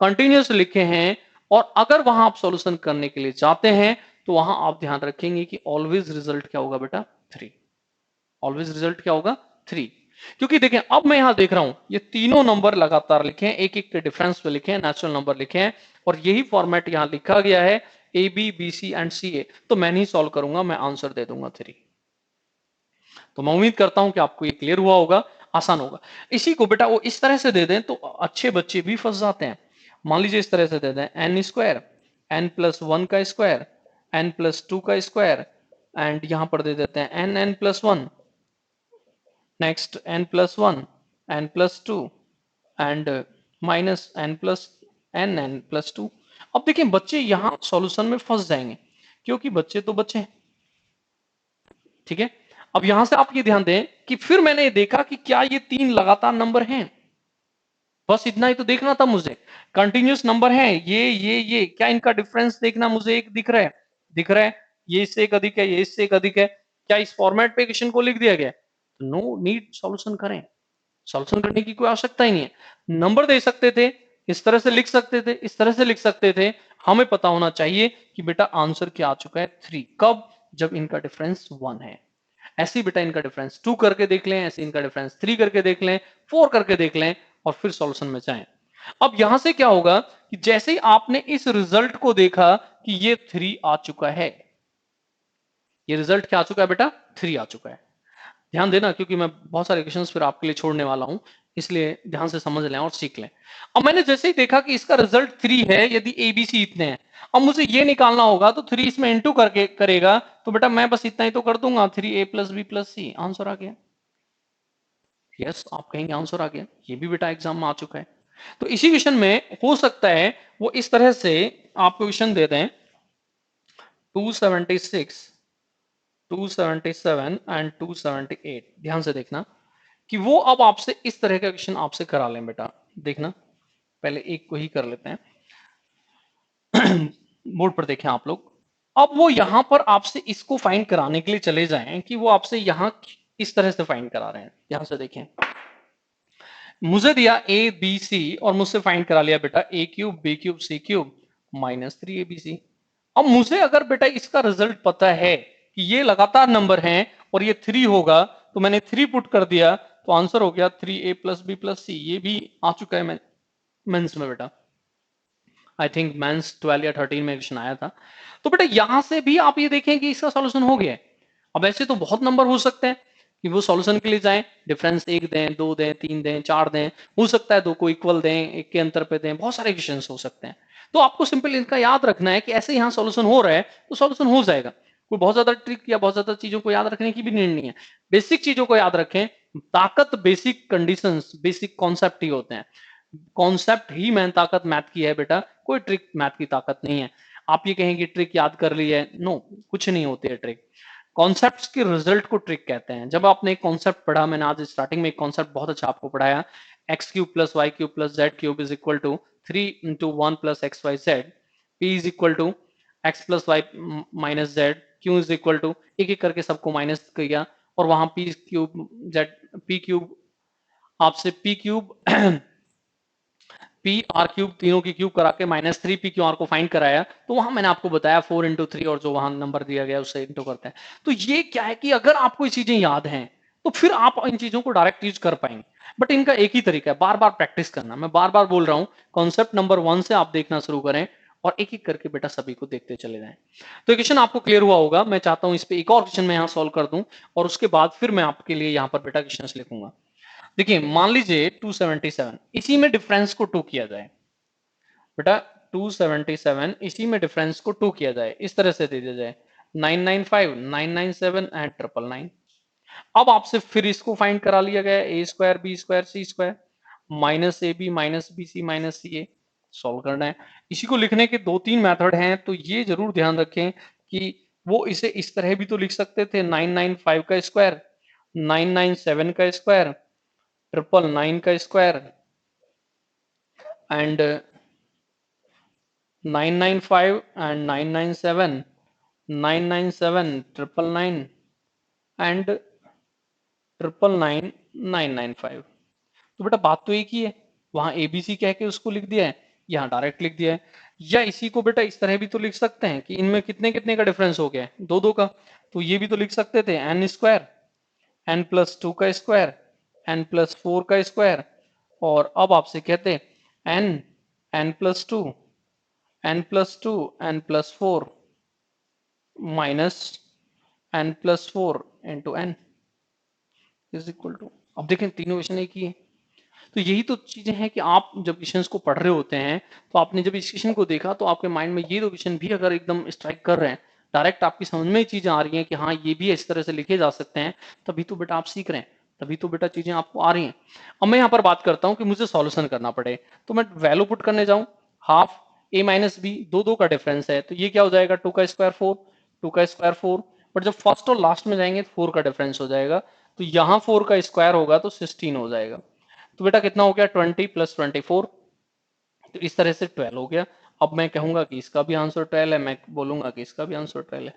कंटिन्यूस लिखे हैं, और अगर वहां आप सॉल्यूशन करने के लिए जाते हैं, तो वहां आप ध्यान रखेंगे कि ऑलवेज रिजल्ट क्या होगा बेटा 3। ऑलवेज रिजल्ट क्या होगा 3। क्योंकि देखें अब मैं यहां देख रहा हूं ये तीनों नंबर लगातार लिखे हैं, एक एक के डिफरेंस पे लिखे हैं, नेचुरल नंबर लिखे हैं, और यही फॉर्मेट यहां लिखा गया है a B B C and C a. तो मैं नहीं सॉल्व करूंगा, मैं आंसर दे दूंगा 3। तो मैं उम्मीद करता हूं कि आपको ये क्लियर हुआ होगा, आसान होगा। इसी को बेटा वो इस तरह से दे दें तो अच्छे बच्चे भी फंस जाते हैं। मान लीजिए इस तरह से दे दें एन स्क्वायर एन प्लस 1 का स्क्वायर एन प्लस 2 का स्क्वायर, एंड यहां पर दे देते हैं N N plus 1, next n plus 1 n plus 2 and minus n plus n plus 2। अब देखिए बच्चे यहां सॉल्यूशन में फंस जाएंगे, क्योंकि बच्चे तो बच्चे हैं। ठीक है, अब यहां से आप ये ध्यान दें कि फिर मैंने देखा कि क्या ये 3 लगातार नंबर हैं, बस इतना ही तो देखना था मुझे। कंटिन्यूस नंबर है ये, क्या इनका डिफरेंस देखना मुझे एक दिख रहा है, ये इससे एक अधिक है, ये इससे एक अधिक है, क्या इस फॉर्मेट पे क्वेश्चन को लिख दिया गया? नो नीड सॉल्यूशन करें, सॉल्यूशन करने की कोई आवश्यकता ही नहीं है। नंबर दे सकते थे, इस तरह से लिख सकते थे, इस तरह से लिख सकते थे। हमें पता होना चाहिए कि बेटा आंसर क्या आ चुका है 3, कब, जब इनका डिफरेंस 1 है। ऐसे ही बेटा इनका डिफरेंस 2 करके देख लें, ऐसे इनका डिफरेंस 3 करके देख लें, 4 करके देख लें, और फिर सॉल्यूशन में जाएं। अब यहां से क्या होगा कि जैसे ही आपने इस रिजल्ट को देखा कि ये 3 आ चुका है, ये रिजल्ट क्या आ चुका है बेटा 3 आ चुका है। ध्यान देना, क्योंकि मैं बहुत सारे क्वेश्चंस फिर आपके लिए छोड़ने वाला हूं, इसलिए ध्यान से समझ लें और सीख लें। अब मैंने जैसे ही देखा कि इसका रिजल्ट 3 है, यदि एबीसी इतने हैं, अब मुझे ये निकालना होगा, तो 3 इसमें इंटू करके करेगा, तो बेटा मैं बस इतना ही तो कर दूंगा, 3a प्लस बी प्लस सी, आंसर आ गया। यस, आप कहेंगे आंसर आ गया, ये भी बेटा एग्जाम में आ चुका है। तो इसी क्वेश्चन में हो सकता है वो इस तरह से आपको क्वेश्चन दे दें 276, 277 एंड 278। ध्यान से देखना कि वो अब आपसे इस तरह का क्वेश्चन आपसे करा लें बेटा। देखना, पहले एक को ही कर लेते हैं। बोर्ड पर देखें आप लोग। अब वो यहां पर आपसे इसको फाइंड कराने के लिए चले जाएं कि वो आपसे यहां इस तरह से फाइंड करा रहे हैं। ध्यान से देखें, मुझे दिया ए बी सी और मुझसे फाइंड करा लिया बेटा ए क्यूब बी क्यूब सी क्यूब माइनस 3 ABC। अब मुझे अगर बेटा इसका रिजल्ट पता है कि ये लगातार नंबर हैं और ये 3 होगा, तो मैंने 3 पुट कर दिया, तो आंसर हो गया 3A प्लस बी प्लस सी। ये भी आ चुका है मेंस में बेटा। आई थिंक मेंस 12 या 13 में क्वेश्चन आया था। तो बेटा यहां से भी आप ये देखें कि इसका सॉल्यूशन हो गया है। अब ऐसे तो बहुत नंबर हो सकते हैं कि वो सॉल्यूशन के लिए जाएं, डिफरेंस 1 दें, 2 दें, 3 दें, 4 दें, हो सकता है 2 को इक्वल दें, 1 के अंतर पे दें, बहुत सारे क्वेश्चंस हो सकते हैं। तो आपको सिंपल इनका याद रखना है कि ऐसे यहाँ सॉल्यूशन हो रहा है तो सॉल्यूशन हो जाएगा। कोई बहुत ज्यादा ट्रिक या बहुत ज्यादा चीजों को याद रखने की भी नीड नहीं है। बेसिक चीजों को याद रखें। ताकत बेसिक कंडीशंस, बेसिक कॉन्सेप्ट ही होते हैं। कॉन्सेप्ट ही मैन ताकत मैथ की है बेटा, कोई ट्रिक मैथ की ताकत नहीं है। आप ये कहेंगे ट्रिक याद कर ली है, नो, कुछ नहीं होती है ट्रिक। कॉन्सेप्ट्स के रिजल्ट को ट्रिक कहते हैं। जब आपने एक कॉन्सेप्ट पढ़ा, मैंने आज स्टार्टिंग में एक कॉन्सेप्ट बहुत अच्छा आपको पढ़ाया, x cube plus Y cube plus Z cube is equal to 3 × 1 plus x Y z, p is equal to x plus Y minus z, q is equal to, एक एक करके सबको माइनस किया और वहां p cube z, p cube आपसे p cube p r cube तीनों की क्यूब करा के -3 पी क्यू आर को फाइंड कराया। तो वहां मैंने आपको बताया 4 × 3 और जो वहां नंबर दिया गया उससे इंटू करते हैं। तो ये क्या है कि अगर आपको ये चीजें याद हैं तो फिर आप इन चीजों को डायरेक्ट यूज कर पाएंगे। बट इनका एक ही तरीका है, बार बार प्रैक्टिस करना। मैं बार बार बोल रहा हूं, कॉन्सेप्ट नंबर 1 से आप देखना शुरू करें और एक एक करके बेटा सभी को देखते चले जाएं। तो क्वेश्चन आपको क्लियर हुआ होगा। मैं चाहता हूं इस पे एक और क्वेश्चन मैं यहाँ सोल्व कर दूं और उसके बाद फिर मैं आपके लिए यहाँ पर बेटा क्वेश्चन लिखूंगा। देखिए, मान लीजिए 277, इसी में डिफरेंस को 2 किया जाए बेटा। 277 इसी में डिफरेंस को 2 किया जाए, इस तरह से दे दिया जाए 995, 997 एंड 999। अब आपसे फिर इसको फाइंड करा लिया गया a square B square C square minus A B minus B C minus C a. Solve करना है। इसी को लिखने के 2-3 मेथड हैं, तो ये जरूर ध्यान रखें कि वो इसे इस तरह भी तो लिख सकते थे, 995 का स्क्वायर, 997 का स्क्वायर, 999 का स्क्वायर एंड 995 एंड 997, 997 999 एंड 999 995। तो बेटा बात तो एक ही है, वहां एबीसी कह के उसको लिख दिया है, यहाँ डायरेक्ट लिख दिया है। या इसी को बेटा इस तरह भी तो लिख सकते हैं कि इनमें कितने कितने का डिफरेंस हो गया है, 2-2 का। तो ये भी तो लिख सकते थे एन स्क्वायर, n+2 का स्क्वायर, n+4 का स्क्वायर, और अब आपसे कहते n, n+2, n+2, n+4 minus n+4 into n is equal to. अब देखें तीनों क्वेश्चन एक ही है। तो यही तो चीजें हैं कि आप जब क्वेश्चंस को पढ़ रहे होते हैं तो आपने जब इस क्वेश्चन को देखा तो आपके माइंड में ये दो क्वेश्चन भी अगर एकदम स्ट्राइक कर रहे हैं, डायरेक्ट आपकी समझ में चीजें आ रही हैं कि हाँ ये भी इस तरह से लिखे जा सकते हैं, तभी तो बेटा आप सीख रहे हैं, तभी तो बेटा चीजें आपको आ रही हैं। अब मैं यहाँ पर बात करता हूँ कि मुझे सॉल्यूशन करना पड़े, तो मैं वैल्यू पुट करने जाऊँ, हाफ ए माइनस बी, 2-2 का डिफरेंस है, तो ये क्या हो जाएगा 2 का स्क्वायर 4, 2 का स्क्वायर 4, बट जब फर्स्ट और लास्ट में जाएंगे 4 का डिफरेंस हो जाएगा, तो यहाँ 4 का स्क्वायर होगा तो 16 हो जाएगा। तो बेटा कितना हो गया 20 + 24, तो इस तरह से 12 हो गया। अब मैं कहूंगा कि इसका भी आंसर 12 है, मैं बोलूंगा कि इसका भी आंसर 12 है।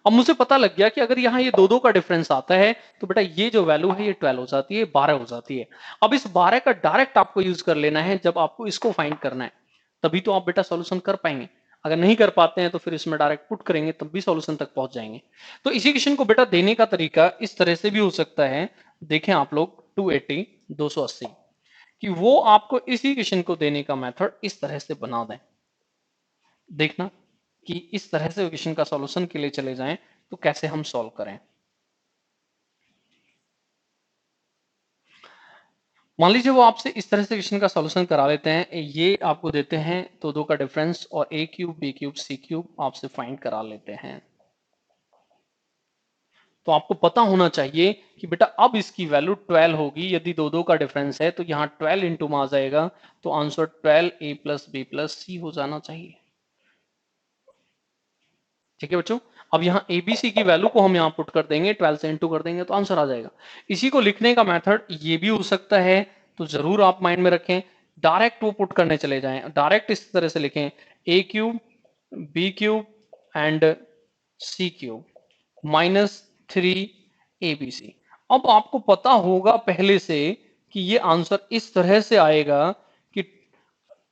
अब मुझे पता लग गया कि अगर यहाँ ये 2-2 का डिफरेंस आता है तो बेटा ये जो वैल्यू है ये 12 हो जाती है, 12 हो जाती है। अब इस 12 का डायरेक्ट आपको यूज कर लेना है जब आपको इसको फाइंड करना है, तभी तो आप बेटा सॉल्यूशन कर पाएंगे। अगर नहीं कर पाते हैं तो फिर इसमें डायरेक्ट पुट करेंगे तब भी सॉल्यूशन तक पहुंच जाएंगे। तो इसी क्वेश्चन को बेटा देने का तरीका इस तरह से भी हो सकता है। देखें आप लोग 280, 280 कि वो आपको इसी क्वेश्चन को देने का मेथड इस तरह से बना दें। देखना कि इस तरह से क्वेश्चन का सॉल्यूशन के लिए चले जाएं तो कैसे हम सॉल्व करें। मान लीजिए वो आपसे इस तरह से क्वेश्चन का सॉल्यूशन करा लेते हैं, ये आपको देते हैं तो 2 का डिफरेंस और ए क्यूब बी क्यूब सी क्यूब आपसे फाइंड करा लेते हैं। तो आपको पता होना चाहिए कि बेटा अब इसकी वैल्यू 12 होगी। यदि दो दो का डिफरेंस है तो यहाँ 12 इंटू में आ जाएगा, तो answer 12a plus B plus c हो जाना चाहिए। ठीक है बच्चों, अब यहाँ एबीसी की वैल्यू को हम यहाँ पुट कर देंगे, 12 से इंटू कर देंगे तो आंसर आ जाएगा। इसी को लिखने का मेथड ये भी हो सकता है, तो जरूर आप माइंड में रखें। डायरेक्ट वो पुट करने चले जाएं, डायरेक्ट इस तरह से लिखें, a cube B cube and c cube minus 3 ABC। अब आपको पता होगा पहले से कि ये आंसर इस तरह से आएगा कि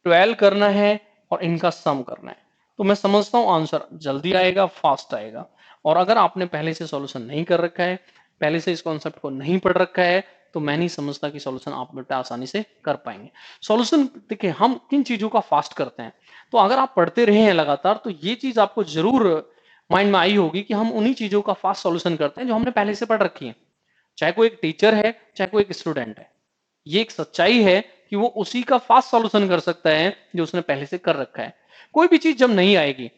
12 करना है और इनका सम करना है। तो मैं समझता हूं आंसर जल्दी आएगा, फास्ट आएगा। और अगर आपने पहले से सॉल्यूशन नहीं कर रखा है, पहले से इस कॉन्सेप्ट को नहीं पढ़ रखा है, तो मैं नहीं समझता कि सॉल्यूशन आप बेटा आसानी से कर पाएंगे। सॉल्यूशन देखिए हम किन चीजों का फास्ट करते हैं, तो अगर आप पढ़ते रहे हैं लगातार तो ये चीज आपको जरूर माइंड में आई होगी कि हम उन्हीं चीजों का फास्ट सॉल्यूशन करते हैं जो हमने पहले से पढ़ रखी है। चाहे कोई एक टीचर है, चाहे कोई एक स्टूडेंट है, ये एक सच्चाई है कि वो उसी का फास्ट सॉल्यूशन कर सकता है जो उसने पहले से कर रखा है। कोई भी चीज जब नहीं आएगी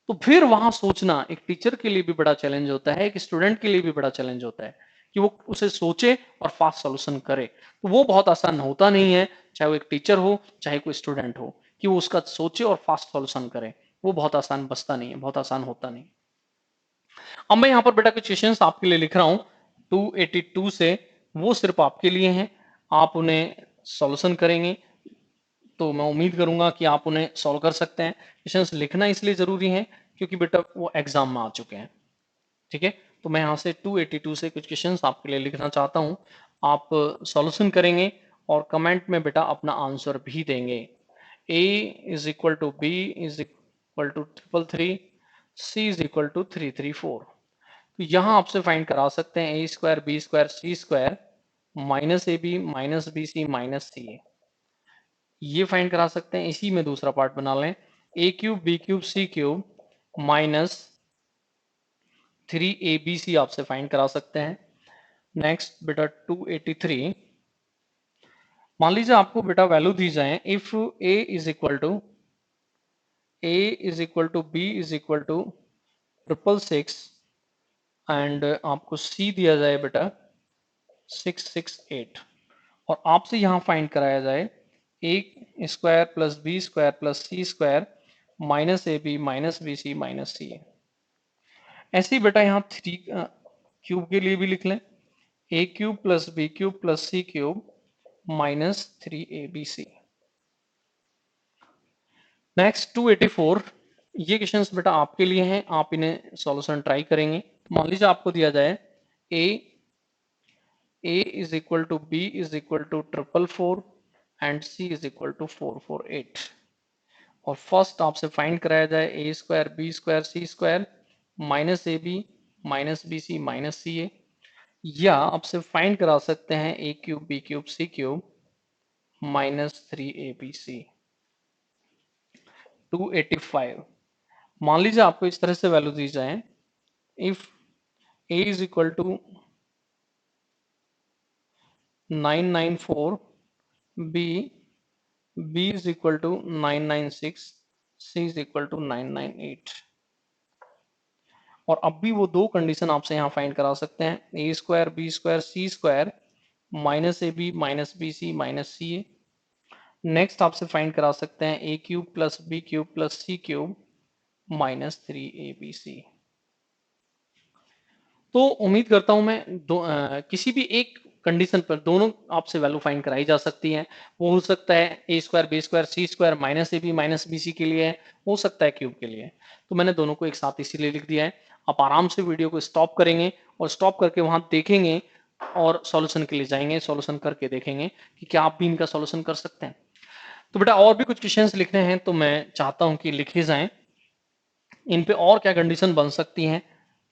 तो फिर वहां सोचना एक टीचर के लिए भी बड़ा चैलेंज होता है, एक स्टूडेंट के लिए भी बड़ा चैलेंज होता है कि वो उसे सोचे और फास्ट सॉल्यूशन करे। तो वो बहुत आसान होता नहीं है, चाहे वो एक टीचर हो चाहे कोई स्टूडेंट हो, कि वो उसका सोचे और फास्ट सॉल्यूशन करे। वो बहुत आसान बसता नहीं है, बहुत आसान होता नहीं। अब मैं यहाँ पर बेटा कुछ क्वेश्चंस आपके लिए लिख रहा हूं 282 से, वो सिर्फ आपके लिए हैं, आप उन्हें सॉल्यूशन करेंगे तो मैं उम्मीद करूंगा कि आप उन्हें सॉल्व कर सकते हैं। क्वेश्चंस लिखना इसलिए जरूरी है क्योंकि बेटा वो एग्जाम में आ चुके हैं। ठीक है, तो मैं यहाँ से 282 से कुछ क्वेश्चंस आपके लिए लिखना चाहता हूँ, आप सॉल्यूशन करेंगे और कमेंट में बेटा अपना आंसर भी देंगे। a is equal to B is equal to 333, c is equal to 334। तो यहाँ आपसे फाइंड करा सकते हैं ए square B square C square minus A B minus B C minus C a, ये फाइंड करा सकते हैं। इसी में दूसरा पार्ट बना लें, a cube B cube C cube minus 3ABC आपसे फाइंड करा सकते हैं। नेक्स्ट बेटा 283, मान लीजिए आपको बेटा वैल्यू दी जाए, if A is equal to B is equal to 666 and आपको सी दिया जाए बेटा 668, और आपसे यहां फाइंड कराया जाए a square plus B square plus C square minus A B minus B C minus C a. ऐसे ही बेटा यहाँ 3 क्यूब के लिए भी लिख लें, a cube plus B cube plus C cube minus 3ABC। Next 284, ये क्वेश्चंस बेटा आपके लिए हैं, आप इन्हें सॉल्यूशन ट्राई करेंगे। मान लीजिए आपको दिया जाए a is equal to B is equal to 444 and c is equal to 448, और फर्स्ट आपसे फाइंड कराया जाए a square B square C square minus A B minus B C minus C a, या आपसे फाइंड करा सकते हैं a cube B cube C cube minus 3ABC। 285, मान लीजिए आपको इस तरह से वैल्यू दी जाए, if A is equal to 994, बी is equal to 996, C is equal to 998, और अब भी वो दो कंडीशन आपसे यहाँ फाइंड करा सकते हैं, ए square B square C square minus A B minus B C minus C a. Next आपसे फाइंड करा सकते हैं a cube plus B cube plus C cube minus 3ABC। तो उम्मीद करता हूं मैं किसी भी एक कंडीशन पर दोनों आपसे वैल्यू फाइंड कराई जा सकती है। वो हो सकता है a square B square C square minus A B minus B c के लिए है, हो सकता है क्यूब के लिए। तो मैंने दोनों को एक साथ इसीलिए लिख दिया है। आप आराम से वीडियो को स्टॉप करेंगे और स्टॉप करके वहां देखेंगे और सॉल्यूशन के लिए जाएंगे, सॉल्यूशन करके देखेंगे कि क्या आप भी इनका सॉल्यूशन कर सकते हैं। तो बेटा और भी कुछ क्वेश्चंस लिखने हैं तो मैं चाहता हूं कि लिखे जाएं, इन पे और क्या कंडीशन बन सकती हैं।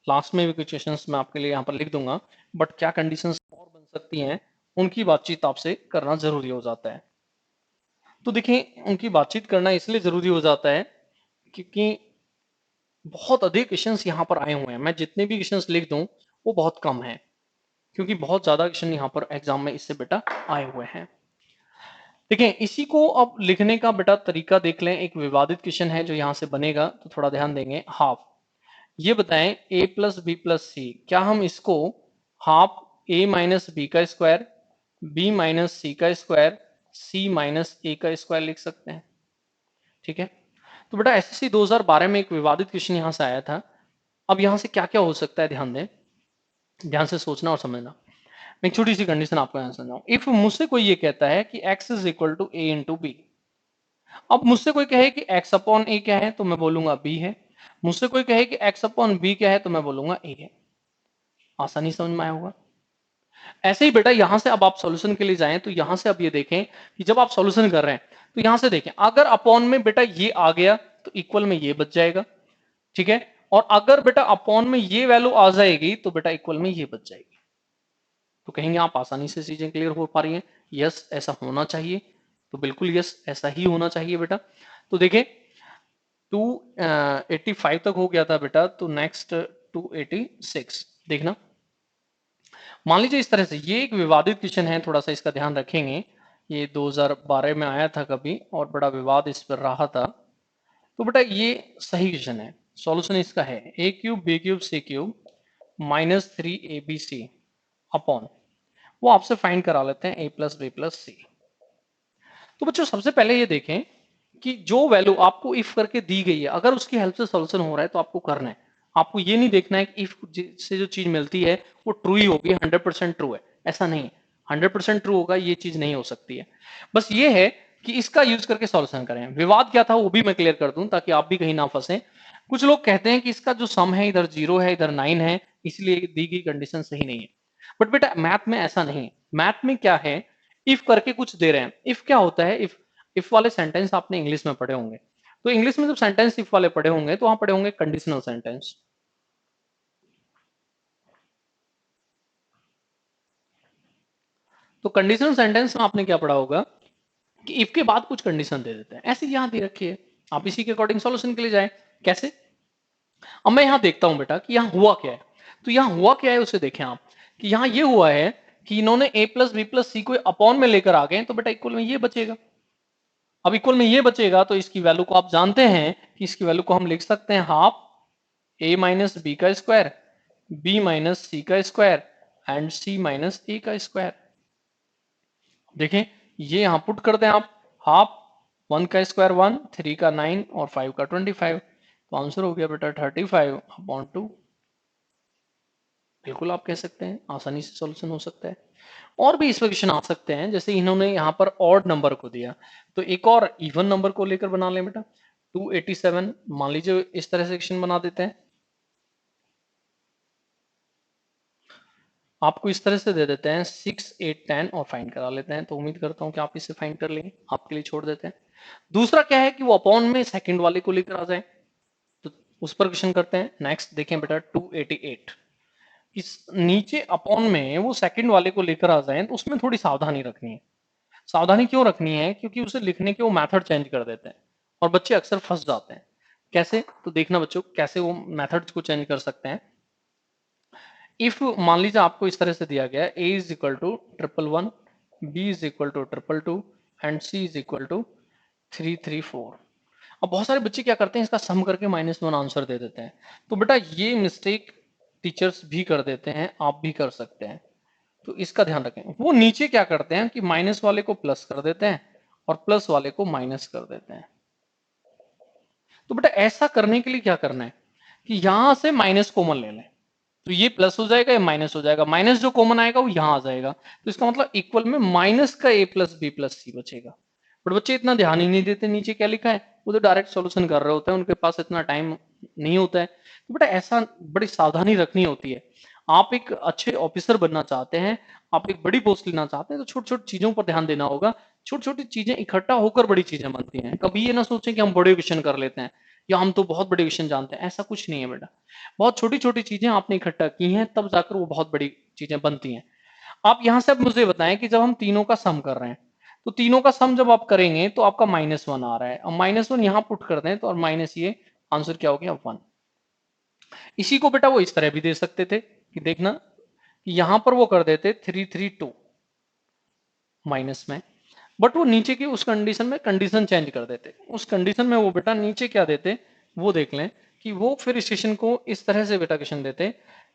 लास्ट में भी कुछ क्वेश्चंस मैं आपके लिए यहाँ पर लिख दूंगा, बट क्या कंडीशंस और बन सकती हैं उनकी बातचीत आपसे करना जरूरी हो जाता है। तो देखिए उनकी बातचीत करना इसलिए जरूरी हो जाता है क्योंकि बहुत अधिक क्वेश्चंस यहाँ पर आए हुए हैं। मैं जितने भी क्वेश्चंस लिख दूं वो बहुत कम है, क्योंकि बहुत ज्यादा क्वेश्चन यहाँ पर एग्जाम में इससे बेटा आए हुए हैं। देखिए इसी को अब लिखने का बेटा तरीका देख लें। एक विवादित क्वेश्चन है जो यहाँ से बनेगा, तो थोड़ा ध्यान देंगे। हाफ, ये बताएं a प्लस बी प्लस सी, क्या हम इसको हाफ a माइनस बी का स्क्वायर, b माइनस सी का स्क्वायर, c माइनस a का स्क्वायर लिख सकते हैं? ठीक है, तो बेटा एसएससी 2012 में एक विवादित क्वेश्चन यहां से आया था। अब यहां से क्या क्या हो सकता है, ध्यान दें, ध्यान से सोचना और समझना। मैं एक छोटी सी कंडीशन आपको यहां समझाऊं। इफ मुझसे कोई ये कहता है कि x is equal to a into B, अब मुझसे कोई कहे कि x अपॉन a क्या है, तो मैं बोलूंगा b है। मुझसे कोई कहे कि x अपॉन b क्या है, तो मैं बोलूंगा a है। आसानी समझ में आया होगा। ऐसे ही बेटा यहां से अब आप सॉल्यूशन के लिए जाएं, तो यहां से अब ये देखें कि जब आप सॉल्यूशन कर रहे हैं तो यहां से देखें, अगर अपॉन में बेटा ये आ गया तो इक्वल में ये बच जाएगा। ठीक है, और अगर बेटा अपॉन में ये वैल्यू आ जाएगी तो बेटा इक्वल में ये बच जाएगी। तो कहेंगे आप आसानी से चीजें क्लियर हो पा रही हैं, यस ऐसा होना चाहिए, तो बिल्कुल यस ऐसा ही होना चाहिए बेटा। तो देखें 285 तक हो गया था बेटा, तो नेक्स्ट 286 देखना। मान लीजिए इस तरह से, ये एक विवादित क्वेश्चन है, थोड़ा सा इसका ध्यान रखेंगे। ये 2012 में आया था कभी और बड़ा विवाद इस पर रहा था। तो बेटा ये सही क्वेश्चन है। सॉल्यूशन इसका है a cube B cube C cube minus 3abc upon, वो आपसे फाइंड करा लेते हैं a plus B plus C. तो बच्चों सबसे पहले ये देखें कि जो वैल्यू आपको इफ करके दी गई है, अगर उसकी हेल्प से सॉल्यूशन हो रहा है तो आपको करना है। आपको ये नहीं देखना है कि इफ से जो चीज मिलती है वो ट्रू ही होगी, 100% ट्रू है, ऐसा नहीं। 100% ट्रू होगा ये चीज नहीं हो सकती है। बस ये है कि इसका यूज करके सॉल्यूशन करें। विवाद क्या था वो भी मैं क्लियर कर दूं ताकि आप भी कहीं ना फंसे। कुछ लोग कहते हैं कि इसका जो सम है इधर 0 है इधर 9 है, इसलिए दी गई कंडीशन सही नहीं है। बट बेटा मैथ में ऐसा नहीं है। मैथ में क्या है, इफ करके कुछ दे रहे हैं। इफ क्या होता है, इफ वाले सेंटेंस आपने इंग्लिश में पढ़े होंगे, तो इंग्लिश में जब सेंटेंस इफ वाले पढ़े होंगे तो वहां पढ़े होंगे कंडीशनल सेंटेंस। तो कंडीशनल सेंटेंस में आपने क्या पढ़ा होगा कि इफ के बाद कुछ कंडीशन दे देते हैं, ऐसे यहां दे रखी है, आप इसी के अकॉर्डिंग सॉल्यूशन के लिए जाए। कैसे, अब मैं यहां देखता हूं बेटा कि यहां हुआ क्या है। तो यहां हुआ क्या है उसे देखें आप, कि यहां ये हुआ है कि इन्होंने a प्लस बी प्लस सी को अपॉन में लेकर आ गए, तो बेटा इक्वल में ये बचेगा। अब इक्वल में ये बचेगा तो इसकी वैल्यू को आप जानते हैं कि इसकी वैल्यू को हम लिख सकते हैं हाफ a माइनस बी का स्क्वायर, b माइनस सी का square and c minus a का स्क्वायर। देखें ये यहां पुट कर दें आप, हाफ 1 का स्क्वायर 1, 3 का 9 और 5 का 25, तो आंसर हो गया बेटा 35/2। बिल्कुल आप कह सकते हैं, आसानी से सॉल्यूशन हो सकता है। और भी इस क्वेश्चन आ सकते हैं, जैसे इन्होंने यहाँ पर ऑड नंबर को दिया, तो एक और इवन नंबर को लेकर बना लें बेटा। 287 मान लीजिए इस तरह से क्वेश्चन बना देते हैं, आपको इस तरह से दे देते हैं 6 8 10 और फाइंड करा लेते हैं। तो उम्मीद करता हूं कि आप इसे फाइंड कर लेंगे, आपके लिए छोड़ देते हैं। दूसरा क्या है कि वो अपॉन में सेकंड वाले को लेकर आ जाए, तो उस पर क्वेश्चन करते हैं। नेक्स्ट देखें बेटा 288, इस नीचे अपॉन में वो सेकंड वाले को लेकर आ जाए, तो उसमें थोड़ी सावधानी रखनी है। सावधानी क्यों रखनी है, क्योंकि उसे लिखने के वो मेथड चेंज कर देते हैं और बच्चे अक्सर फंस जाते हैं। कैसे, तो देखना बच्चों कैसे वो मेथड्स को चेंज कर सकते हैं। इफ मान लीजिए आपको इस तरह से दिया गया है a is equal to 111, b is equal to 222 and c is equal to 334। अब बहुत सारे बच्चे क्या करते हैं, इसका सम करके -1 आंसर दे देते हैं। तो बेटा ये मिस्टेक टीचर्स भी कर देते हैं, आप भी कर सकते हैं, तो इसका ध्यान रखें। वो नीचे क्या करते हैं कि माइनस वाले को प्लस कर देते हैं और प्लस वाले को माइनस कर देते हैं। तो बेटा ऐसा करने के लिए क्या करना है कि यहां से माइनस कॉमन ले लें, तो ये प्लस हो जाएगा, ये माइनस हो जाएगा, माइनस जो कॉमन आएगा वो यहां आ जाएगा, तो इसका मतलब इक्वल में माइनस का a प्लस बी प्लस सी बचेगा। बट बच्चे इतना ध्यान ही नहीं देते नीचे क्या लिखा है, वो तो डायरेक्ट सॉल्यूशन कर रहे होते हैं, उनके पास इतना टाइम नहीं होता है। तो बेटा ऐसा बड़ी सावधानी रखनी होती है। आप एक अच्छे ऑफिसर बनना चाहते हैं, आप एक बड़ी पोस्ट लेना चाहते हैं, तो छोटी छोटी चीजों पर ध्यान देना होगा। छोटी छोटी चीजें इकट्ठा होकर बड़ी चीजें बनती हैं। कभी ये ना सोचें कि हम बड़े क्वेश्चन कर लेते हैं या हम तो बहुत बड़े क्वेश्चन जानते हैं, ऐसा कुछ नहीं है बेटा। बहुत छोटी छोटी चीजें आपने इकट्ठा की हैं तब जाकर वो बहुत बड़ी चीजें बनती हैं। आप यहां से अब मुझे बताएं कि जब हम तीनों का सम कर रहे हैं, तो तीनों का सम जब आप करेंगे तो आपका -1 आ रहा है, और -1 यहां पुट कर दें तो और माइनस ये आंसर क्या हो गया 1। इसी को बेटा वो इस तरह भी दे सकते थे कि देखना कि यहां पर वो कर देते 332 माइनस में, बट वो नीचे की उस कंडीशन में कंडीशन चेंज कर देते। उस कंडीशन में वो बेटा नीचे क्या देते वो देख लें, कि वो फिर स्टेशन को इस तरह से बेटा क्वेश्चन देते,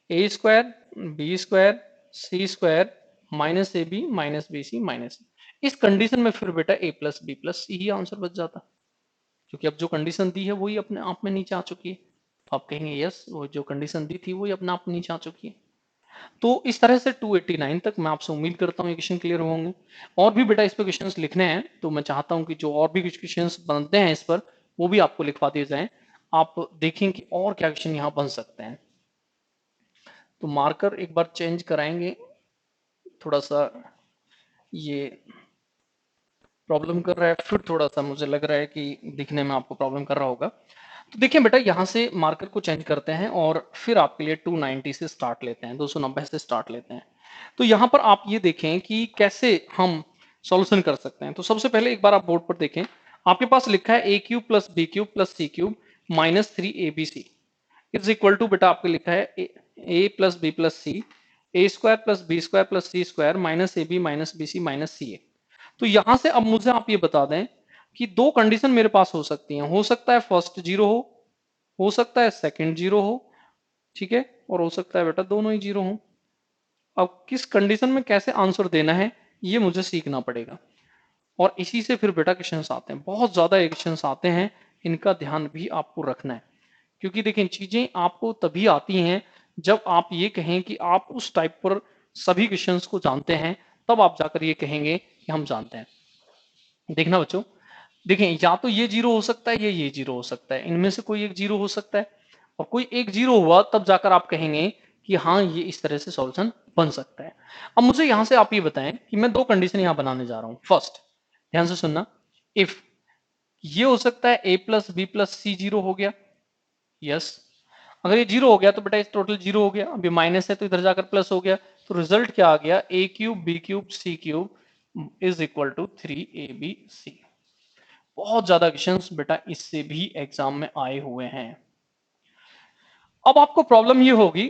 a square B square C square minus A B minus B C minus, इस कंडीशन में फिर बेटा a plus B plus c ही आंसर बच जाता, क्योंकि अब जो कंडीशन दी है वही अपने आप में नीचे आ चुकी है। तो आप कहेंगे यस, वो जो कंडीशन दी थी वही अपने आप नीचे आ चुकी है। तो इस तरह से 289 तक मैं आपसे उम्मीद करता हूँ ये क्वेश्चन क्लियर होंगे। और भी बेटा इस पर क्वेश्चन लिखने हैं, तो मैं चाहता हूँ कि जो और भी कुछ क्वेश्चन बनते हैं इस पर, वो भी आपको लिखवा दिए जाएं। आप देखें कि और क्या क्वेश्चन यहाँ बन सकते हैं। तो मार्कर एक बार चेंज कराएंगे, थोड़ा सा ये प्रॉब्लम कर रहा है, फिर थोड़ा सा मुझे लग रहा है कि दिखने में आपको प्रॉब्लम कर रहा होगा। तो देखिए बेटा, यहाँ से मार्कर को चेंज करते हैं और फिर आपके लिए 290 से स्टार्ट लेते हैं, 290 से स्टार्ट लेते हैं। तो यहाँ पर आप ये देखें कि कैसे हम सॉल्यूशन कर सकते हैं। तो सबसे पहले एक बार आप बोर्ड पर देखें, आपके पास लिखा है a cube plus B cube plus C cube minus 3abc is equal to, बेटा आपके लिखा है ए plus B plus C, A square plus B square plus C square minus A B minus B C minus C a. तो यहां से अब मुझे आप ये बता दें कि दो कंडीशन मेरे पास हो सकती हैं, हो सकता है फर्स्ट जीरो हो सकता है सेकंड जीरो हो, ठीक है, और हो सकता है बेटा दोनों ही जीरो हो। अब किस कंडीशन में कैसे आंसर देना है ये मुझे सीखना पड़ेगा, और इसी से फिर बेटा क्वेश्चंस आते हैं, बहुत ज्यादा क्वेश्चंस आते हैं, इनका ध्यान भी आपको रखना है। क्योंकि देखिए चीजें आपको तभी आती हैं जब आप ये कहें कि आप उस टाइप पर सभी क्वेश्चंस को जानते हैं, तब आप जाकर ये कहेंगे कि हम जानते हैं। देखना बच्चों, देखिए या तो ये जीरो हो सकता है, ये जीरो हो सकता है, इनमें से कोई एक जीरो हो सकता है, और कोई एक जीरो हुआ तब जाकर आप कहेंगे कि हाँ ये इस तरह से सॉल्यूशन बन सकता है। अब मुझे यहां से आप ये बताएं कि मैं दो कंडीशन यहां बनाने जा रहा हूं। फर्स्ट, ध्यान से सुनना, इफ ये हो सकता है ए plus B plus C zero हो गया, यस। अगर ये जीरो हो गया तो बेटा इस टोटल जीरो हो गया, अभी माइनस है तो इधर जाकर प्लस हो गया, तो रिजल्ट क्या आ गया, a cube B cube C cube is equal to 3abc। बहुत ज्यादा क्वेश्चंस बेटा इससे भी एग्जाम में आए हुए हैं। अब आपको प्रॉब्लम ये होगी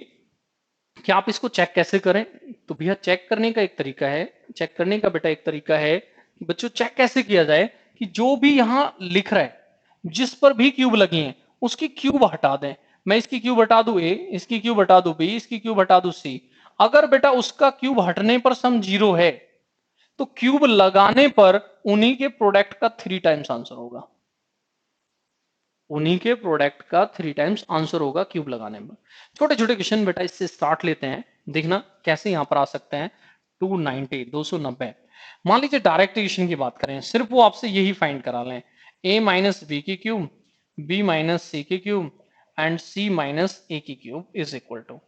कि आप इसको चेक कैसे करें। तो भैया चेक करने का एक तरीका है, चेक करने का बेटा एक तरीका है कि बच्चों चेक कैसे किया जाए कि जो भी यहां लिख रहा है, जिस पर भी क्यूब लगी है उसकी क्यूब हटा दें। मैं इसकी क्यूब हटा दूं ए, इसकी क्यूब हटा दूं बी, इसकी क्यूब हटा दूं सी। अगर बेटा उसका क्यूब हटने पर सम जीरो है तो क्यूब लगाने पर उन्हीं के प्रोडक्ट का 3 टाइम्स आंसर होगा, उन्हीं के प्रोडक्ट का 3 टाइम्स आंसर होगा क्यूब लगाने पर। छोटे छोटे क्वेश्चन बेटा इससे स्टार्ट लेते हैं, देखना कैसे यहां पर आ सकते हैं। 290 290, मान लीजिए डायरेक्ट क्वेश्चन की बात करें, सिर्फ वो आपसे यही फाइंड करा लें, a माइनस बी की क्यूब b माइनस सी की क्यूब एंड c माइनस ए की क्यूब इज इक्वल टू।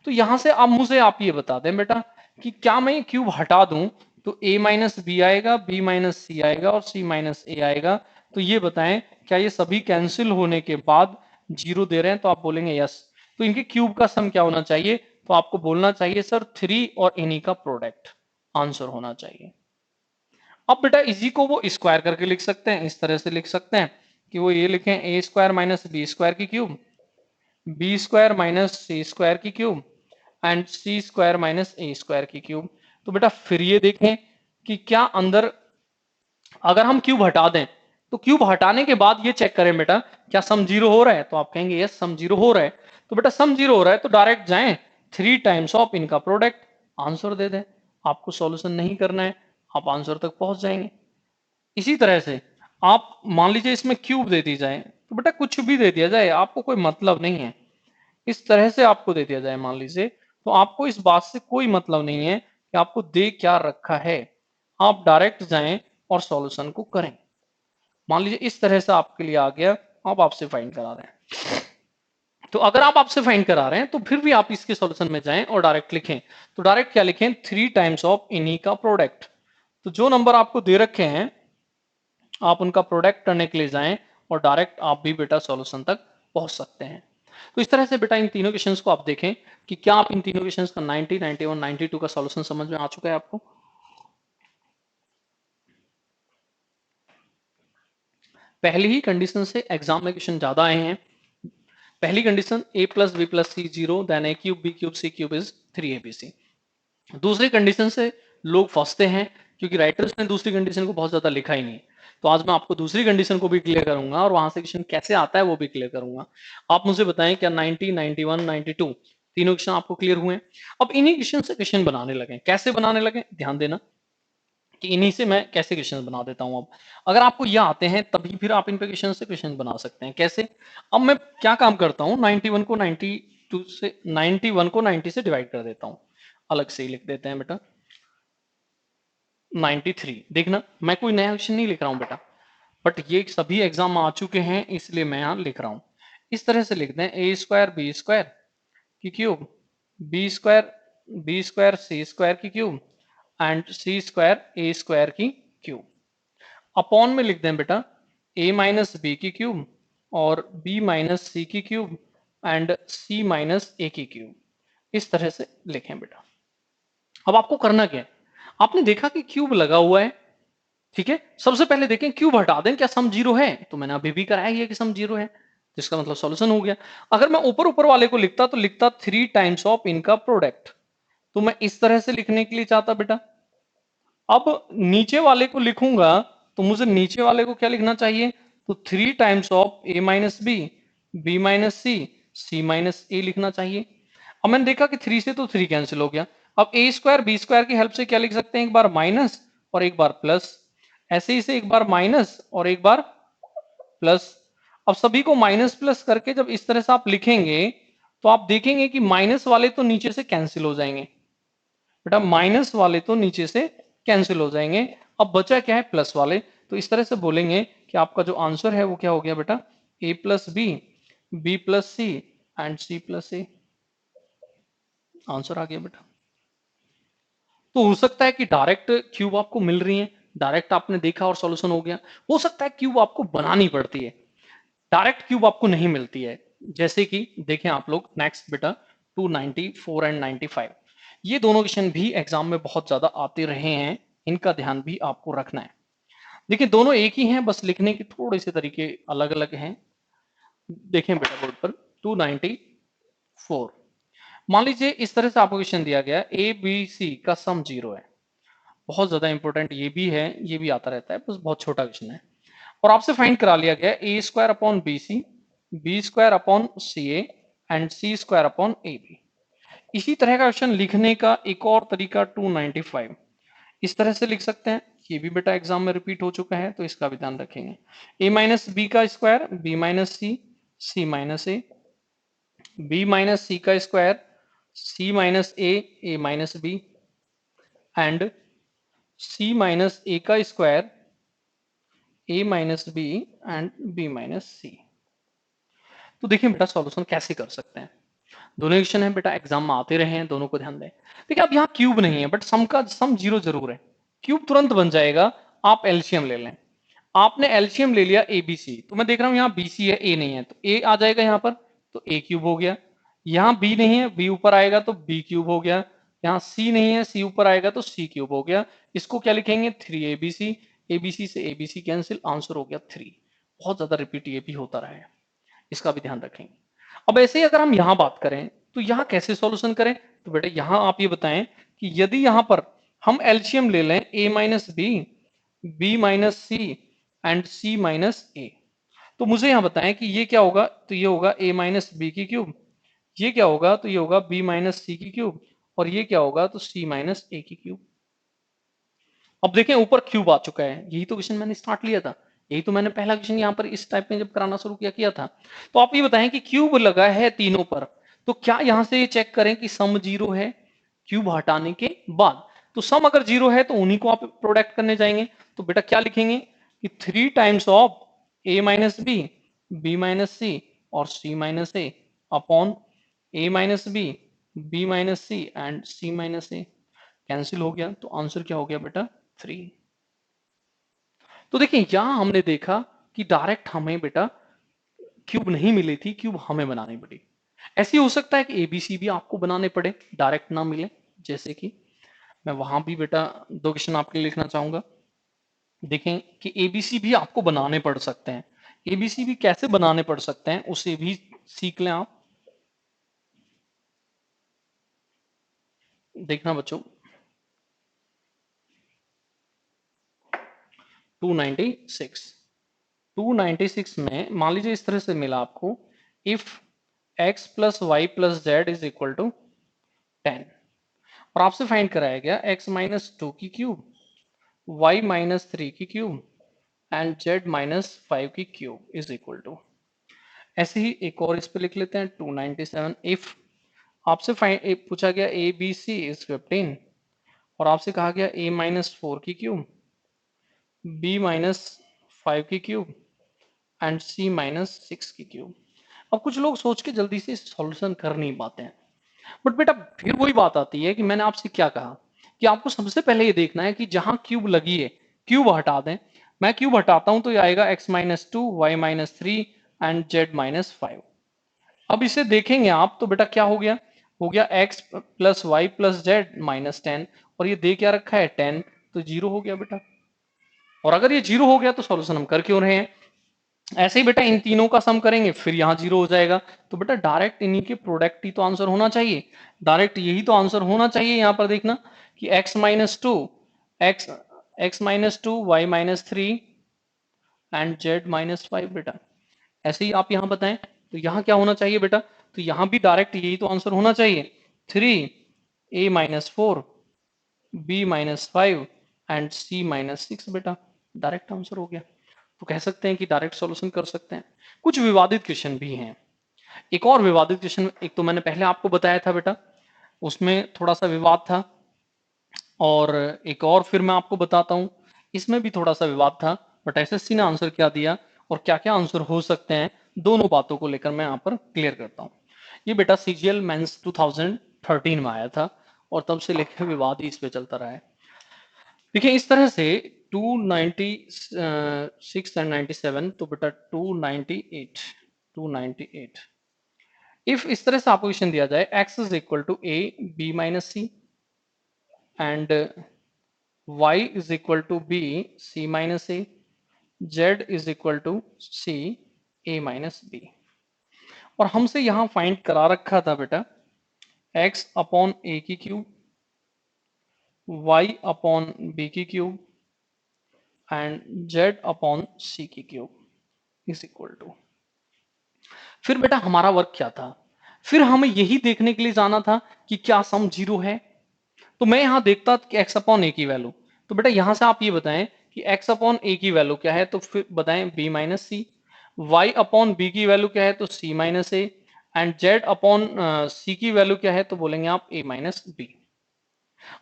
तो यहां से अब मुझे आप ये बता दें बेटा कि क्या मैं ये क्यूब हटा दूं तो a माइनस बी आएगा, b माइनस सी आएगा और c माइनस ए आएगा। तो ये बताएं क्या ये सभी कैंसिल होने के बाद जीरो दे रहे हैं, तो आप बोलेंगे यस। तो इनके क्यूब का सम क्या होना चाहिए, तो आपको बोलना चाहिए सर 3 और इन्हीं का प्रोडक्ट आंसर होना चाहिए। अब बेटा इसी को वो स्क्वायर करके लिख सकते हैं, इस तरह से लिख सकते हैं कि वो ये लिखें A square minus B square की cube, B square minus C square की cube and C square minus A square की क्यूब। तो बेटा फिर ये देखें कि क्या अंदर अगर हम क्यूब हटा दें तो क्यूब हटाने के बाद ये चेक करें बेटा क्या सम जीरो हो रहा है, तो आप कहेंगे यस सम जीरो हो रहा है। तो बेटा सम जीरो हो रहा है तो डायरेक्ट जाएं 3 टाइम्स ऑफ इनका प्रोडक्ट, आंसर दे दें। आपको सॉल्यूशन नहीं करना है, आप आंसर तक पहुंच जाएंगे। इसी तरह से आप मान लीजिए इसमें क्यूब दे दी जाए, तो बेटा कुछ भी दे दिया जाए आपको कोई मतलब नहीं है, इस तरह से आपको दे दिया जाए मान लीजिए, तो आपको इस बात से कोई मतलब नहीं है कि आपको दे क्या रखा है, आप डायरेक्ट जाएं और सॉल्यूशन को करें। मान लीजिए इस तरह से आपके लिए आ गया, आप आपसे फाइंड करा रहे हैं। तो अगर आप आपसे फाइंड करा रहे हैं तो फिर भी आप इसके सॉल्यूशन में जाएं और डायरेक्ट लिखें। तो डायरेक्ट क्या लिखें, 3 टाइम्स ऑफ इन्हीं का प्रोडक्ट। तो जो नंबर आपको दे रखे हैं आप उनका प्रोडक्ट करने के लिए जाएं और डायरेक्ट आप भी बेटा सॉल्यूशन तक पहुंच सकते हैं। तो इस तरह से बेटा इन तीनों क्वेश्चंस को आप देखें कि क्या आप इन तीनों क्वेश्चंस का 90, 91, 92 का सॉल्यूशन समझ में आ चुका है आपको। पहली ही कंडीशन से एग्जाम में क्वेश्चन ज्यादा आए हैं। पहली condition a plus B plus C zero, then a cube B cube C cube is 3abc। दूसरी कंडीशन से लोग फंसते हैं क्योंकि राइटर्स ने दूसरी कंडीशन को बहुत ज्यादा लिखा ही नहीं। तो आज मैं आपको दूसरी कंडीशन को भी क्लियर करूंगा और वहां से क्वेश्चन कैसे आता है वो भी क्लियर करूंगा। आप मुझे बताएं क्या 90, 91, 92 तीनों क्वेश्चन आपको क्लियर हुए हैं? अब इन्हीं क्वेश्चन से क्वेश्चन बनाने लगे। कैसे बनाने लगे ध्यान देना कि इन्हीं से मैं कैसे क्वेश्चन बना देता हूं। अब अगर आपको ये आते हैं तभी फिर आप इन पे क्वेश्चन से क्वेश्चन बना सकते हैं। कैसे? अब मैं क्या काम करता हूं, 91 को 92 से 91 को 90 से डिवाइड कर देता हूं। अलग से ही लिख देते हैं बेटा 93। देखना मैं कोई नया क्वेश्चन नहीं लिख रहा हूं बेटा, बट ये सभी एग्जाम आ चुके हैं इसलिए मैं यहां लिख रहा हूं। इस तरह से लिखते हैं ए स्क्वायर बी स्क्वायर की क्यूब, बी स्क्वायर सी स्क्वायर की cube and C square A square की क्यूब। अपॉन में लिख दें बेटा ए माइनस बी की क्यूब और बी माइनस सी की क्यूब एंड सी माइनस ए की क्यूब। इस तरह से लिखें बेटा। अब आपको करना क्या है, आपने देखा कि क्यूब लगा हुआ है, ठीक है। सबसे पहले देखें क्यूब हटा दें क्या सम जीरो है, तो मैंने अभी भी कराया है कि सम जीरो है, तो इसका मतलब सॉल्यूशन हो गया। अगर मैं ऊपर ऊपर वाले को लिखता तो लिखता 3 टाइम्स ऑफ इनका प्रोडक्ट, तो मैं इस तरह से लिखने के लिए चाहता बेटा। अब नीचे वाले को लिखूंगा तो मुझे नीचे वाले को क्या लिखना चाहिए, तो 3 times of A minus B minus c minus a लिखना चाहिए। अब मैंने देखा कि 3 से तो 3 कैंसिल हो गया। अब ए स्क्वायर बी स्क्वायर की हेल्प से क्या लिख सकते हैं, एक बार माइनस और एक बार प्लस, ऐसे ही से एक बार माइनस और एक बार प्लस। अब सभी को माइनस प्लस करके जब इस तरह से आप लिखेंगे तो आप देखेंगे कि माइनस वाले तो नीचे से कैंसिल हो जाएंगे बेटा, माइनस वाले तो नीचे से कैंसिल हो जाएंगे। अब बचा क्या है, प्लस वाले। तो इस तरह से बोलेंगे कि आपका जो आंसर है वो क्या हो गया बेटा, a plus B plus C and c plus a. Answer आ गया बेटा। तो हो सकता है कि डायरेक्ट क्यूब आपको मिल रही है, डायरेक्ट आपने देखा और सॉल्यूशन हो गया। हो सकता है क्यूब आपको बनानी पड़ती है, डायरेक्ट क्यूब आपको नहीं मिलती है। जैसे कि देखें आप लोग नेक्स्ट बेटा 294 एंड 95, ये दोनों क्वेश्चन भी एग्जाम में बहुत ज्यादा आते रहे हैं, इनका ध्यान भी आपको रखना है। देखिए दोनों एक ही हैं, बस लिखने के थोड़े से तरीके अलग अलग हैं। देखें बेटा बोर्ड पर 294, मान लीजिए इस तरह से आपको क्वेश्चन दिया गया ए बी सी का सम जीरो है। बहुत ज्यादा इंपॉर्टेंट ये भी है, ये भी आता रहता है, बस बहुत छोटा क्वेश्चन है। और आपसे फाइंड करा लिया गया a square upon b square upon c a and C square upon A b. इसी तरह का क्वेश्चन लिखने का एक और तरीका 295, इस तरह से लिख सकते हैं। ये भी बेटा एग्जाम में रिपीट हो चुका है तो इसका भी ध्यान रखेंगे। ए माइनस बी का square B minus c minus ए, बी माइनस सी का square c minus a minus b and C minus ए का square a minus b and b minus c. तो देखिए बेटा सॉल्यूशन कैसे कर सकते हैं। दोनों क्वेश्चन है बेटा, एग्जाम में आते रहे हैं, दोनों को ध्यान दें। देखिए अब यहाँ क्यूब नहीं है बट सम का सम जीरो जरूर है। क्यूब तुरंत बन जाएगा, आप एलसीएम ले लें। आपने एलसीएम ले लिया ए बी सी, तो मैं देख रहा हूं यहाँ बी सी है ए नहीं है, तो ए आ जाएगा यहाँ पर, तो ए क्यूब हो गया। यहाँ बी नहीं है, बी ऊपर आएगा तो बी क्यूब हो गया। यहाँ सी नहीं है, सी ऊपर आएगा तो सी क्यूब हो गया। इसको क्या लिखेंगे, 3 एबीसी से एबीसी कैंसिल, आंसर हो गया 3। बहुत ज्यादा रिपीट ये भी होता रहा है, इसका भी ध्यान रखेंगे। अब ऐसे ही अगर हम यहां बात करें तो यहां कैसे सॉल्यूशन करें, तो बेटा यहां आप ये बताएं कि यदि यहां पर हम एलसीएम ले लें a minus B minus C and C minus a, तो मुझे यहां बताएं कि ये क्या होगा, तो ये होगा ए माइनस बी की क्यूब, ये क्या होगा, तो ये होगा बी माइनस सी की क्यूब, और ये क्या होगा, तो सी माइनस ए की क्यूब। अब देखें ऊपर क्यूब आ चुका है, यही तो क्वेश्चन मैंने स्टार्ट लिया था, यही तो मैंने पहला क्वेश्चन यहाँ पर इस टाइप में जब कराना शुरू किया था। तो आप ये बताएं कि क्यूब लगा है तीनों पर, तो क्या यहां से ये चेक करें कि सम जीरो है क्यूब हटाने के बाद। तो सम अगर जीरो है तो उन्हीं को आप प्रोडक्ट करने जाएंगे। तो बेटा क्या लिखेंगे कि 3 times of A minus B minus c और c minus a upon a minus B minus C and C minus a. Cancel हो गया तो आंसर क्या हो गया बेटा 3। तो देखिए यहां हमने देखा कि डायरेक्ट हमें बेटा क्यूब नहीं मिली थी, क्यूब हमें बनानी पड़ी। ऐसे ही हो सकता है कि एबीसी भी आपको बनाने पड़े, डायरेक्ट ना मिले। जैसे कि मैं वहां भी बेटा दो क्वेश्चन आपके लिए लिखना चाहूंगा। देखें कि एबीसी भी आपको बनाने पड़ सकते हैं, एबीसी भी कैसे बनाने पड़ सकते हैं उसे भी सीख लें आप। देखना बच्चों 296। 296 में मान लीजिए इस तरह से मिला आपको, if x plus Y plus Z is equal to 10, और आपसे फाइंड कराया गया x माइनस टू की क्यूब, y माइनस थ्री की क्यूब एंड z माइनस 5 की क्यूब इज इक्वल टू, ऐसे ही एक और इस पे लिख लेते हैं 297। इफ आपसे पूछा गया ए बी सी इज 15, और आपसे कहा गया a माइनस फोर की क्यूब, b माइनस 5 की क्यूब एंड c माइनस 6 की क्यूब। अब कुछ लोग सोच के जल्दी से सॉल्यूशन कर नहीं पाते हैं, बट बेटा फिर वही बात आती है कि मैंने आपसे क्या कहा कि आपको सबसे पहले ये देखना है कि जहां क्यूब लगी है क्यूब हटा दें। मैं क्यूब हटाता हूं तो ये आएगा x minus two, Y minus three and Z minus 5। अब इसे देखेंगे आप तो बेटा क्या हो गया x plus Y plus Z minus 10, और ये दे क्या रखा है 10, तो जीरो हो गया बेटा। और अगर ये जीरो हो गया तो सॉल्यूशन हम कर क्यों रहे हैं। ऐसे ही बेटा इन तीनों का सम करेंगे फिर यहाँ जीरो हो जाएगा, तो बेटा डायरेक्ट इन्हीं के प्रोडक्ट ही तो आंसर होना चाहिए, डायरेक्ट यही तो आंसर होना चाहिए। यहाँ पर देखना कि x minus two, X X minus two, Y minus three and Z minus 5 बेटा। ऐसे ही आप यहाँ बताएं तो यहाँ क्या होना चाहिए बेटा, तो यहाँ भी डायरेक्ट यही तो आंसर होना चाहिए, 3 a minus four, B minus 5 and C minus 6 बेटा, डायरेक्ट आंसर हो गया। तो कह सकते हैं कि डायरेक्ट सॉल्यूशन कर सकते हैं। कुछ विवादित क्वेश्चन भी हैं। एक और विवादित क्वेश्चन, एक तो मैंने पहले आपको बताया था बेटा, उसमें थोड़ा सा विवाद था, और एक और फिर मैं आपको बताता हूं, इसमें भी थोड़ा सा विवाद था, बट एसएससी ने आंसर क्या दिया और क्या क्या आंसर हो सकते हैं, दोनों बातों को लेकर मैं यहाँ पर क्लियर करता हूँ। ये बेटा सीजीएल मेंस 2013 में आया था, और तब से लेकर विवाद ही इस पे चलता रहा है। देखिए इस तरह से 296 एंड 97, तो बेटा 298 इफ इस तरह से आपको क्वेश्चन दिया जाए x is equal to a b minus C and y is equal to b c minus a, z is equal to c a minus b, और हमसे यहां फाइंड करा रखा था बेटा x अपॉन a की क्यूब, y अपॉन b की cube and z upon c की क्यूब इज इक्वल टू, फिर बेटा हमारा वर्क क्या था, फिर हमें यही देखने के लिए जाना था कि क्या सम जीरो है। तो मैं यहां देखता कि x अपॉन ए की वैल्यू, तो बेटा यहां से आप ये बताएं कि x अपॉन ए की वैल्यू क्या है, तो फिर बताएं b माइनस सी, वाई अपॉन बी की वैल्यू क्या है तो c minus A, and z upon c की वैल्यू क्या है तो बोलेंगे आप a माइनस बी।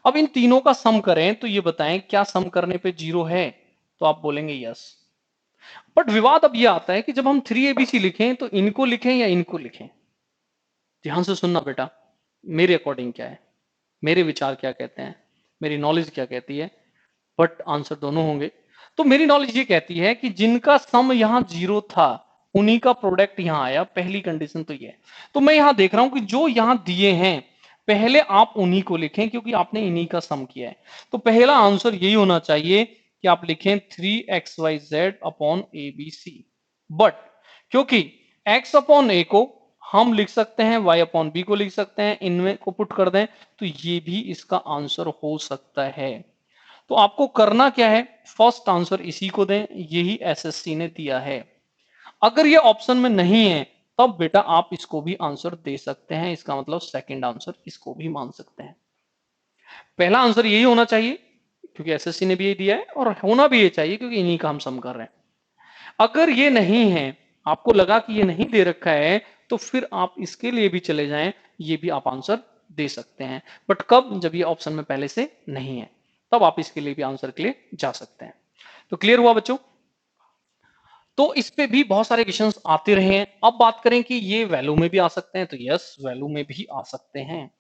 अब इन तीनों का सम करें तो ये बताएं क्या सम करने पे जीरो है, तो आप बोलेंगे यस। बट विवाद अब ये आता है कि जब हम 3abc लिखें तो इनको लिखें या इनको लिखें। ध्यान से सुनना बेटा, मेरे अकॉर्डिंग क्या है, मेरे विचार क्या कहते हैं, मेरी नॉलेज क्या कहती है, बट आंसर दोनों होंगे। तो मेरी नॉलेज ये कहती है कि जिनका सम यहां जीरो था उन्हीं का प्रोडक्ट यहां आया, पहली कंडीशन तो ये है। तो मैं यहां देख रहा हूं कि जो यहां दिए हैं पहले आप उन्हीं को लिखें क्योंकि आपने इन्हीं का सम किया है। तो पहला आंसर यही होना चाहिए कि आप लिखें 3xyz upon A B C, but क्योंकि x अपॉन ए को हम लिख सकते हैं, y अपॉन बी को लिख सकते हैं, इनमें को पुट कर दें तो ये भी इसका आंसर हो सकता है। तो आपको करना क्या है, फर्स्ट आंसर इसी को दें, यही एसएससी ने दिया है। अगर ये ऑप्शन में नहीं है तब बेटा आप इसको भी आंसर दे सकते हैं, इसका मतलब सेकंड आंसर इसको भी मान सकते हैं। पहला आंसर यही होना चाहिए क्योंकि एसएससी ने भी ये दिया है, और होना भी ये चाहिए क्योंकि इन्हीं का हम सम कर रहे हैं। अगर ये नहीं है, आपको लगा कि ये नहीं दे रखा है, तो फिर आप इसके लिए भी चले जाएं, ये भी आप आंसर दे सकते हैं। बट कब, जब ये ऑप्शन में पहले से नहीं है, तब आप इसके लिए भी आंसर के लिए जा सकते हैं। तो क्लियर हुआ बच्चों। तो इस पे भी बहुत सारे क्वेश्चंस आते रहे हैं। अब बात करें कि ये वैल्यू में भी आ सकते हैं, तो यस वैल्यू में भी आ सकते हैं।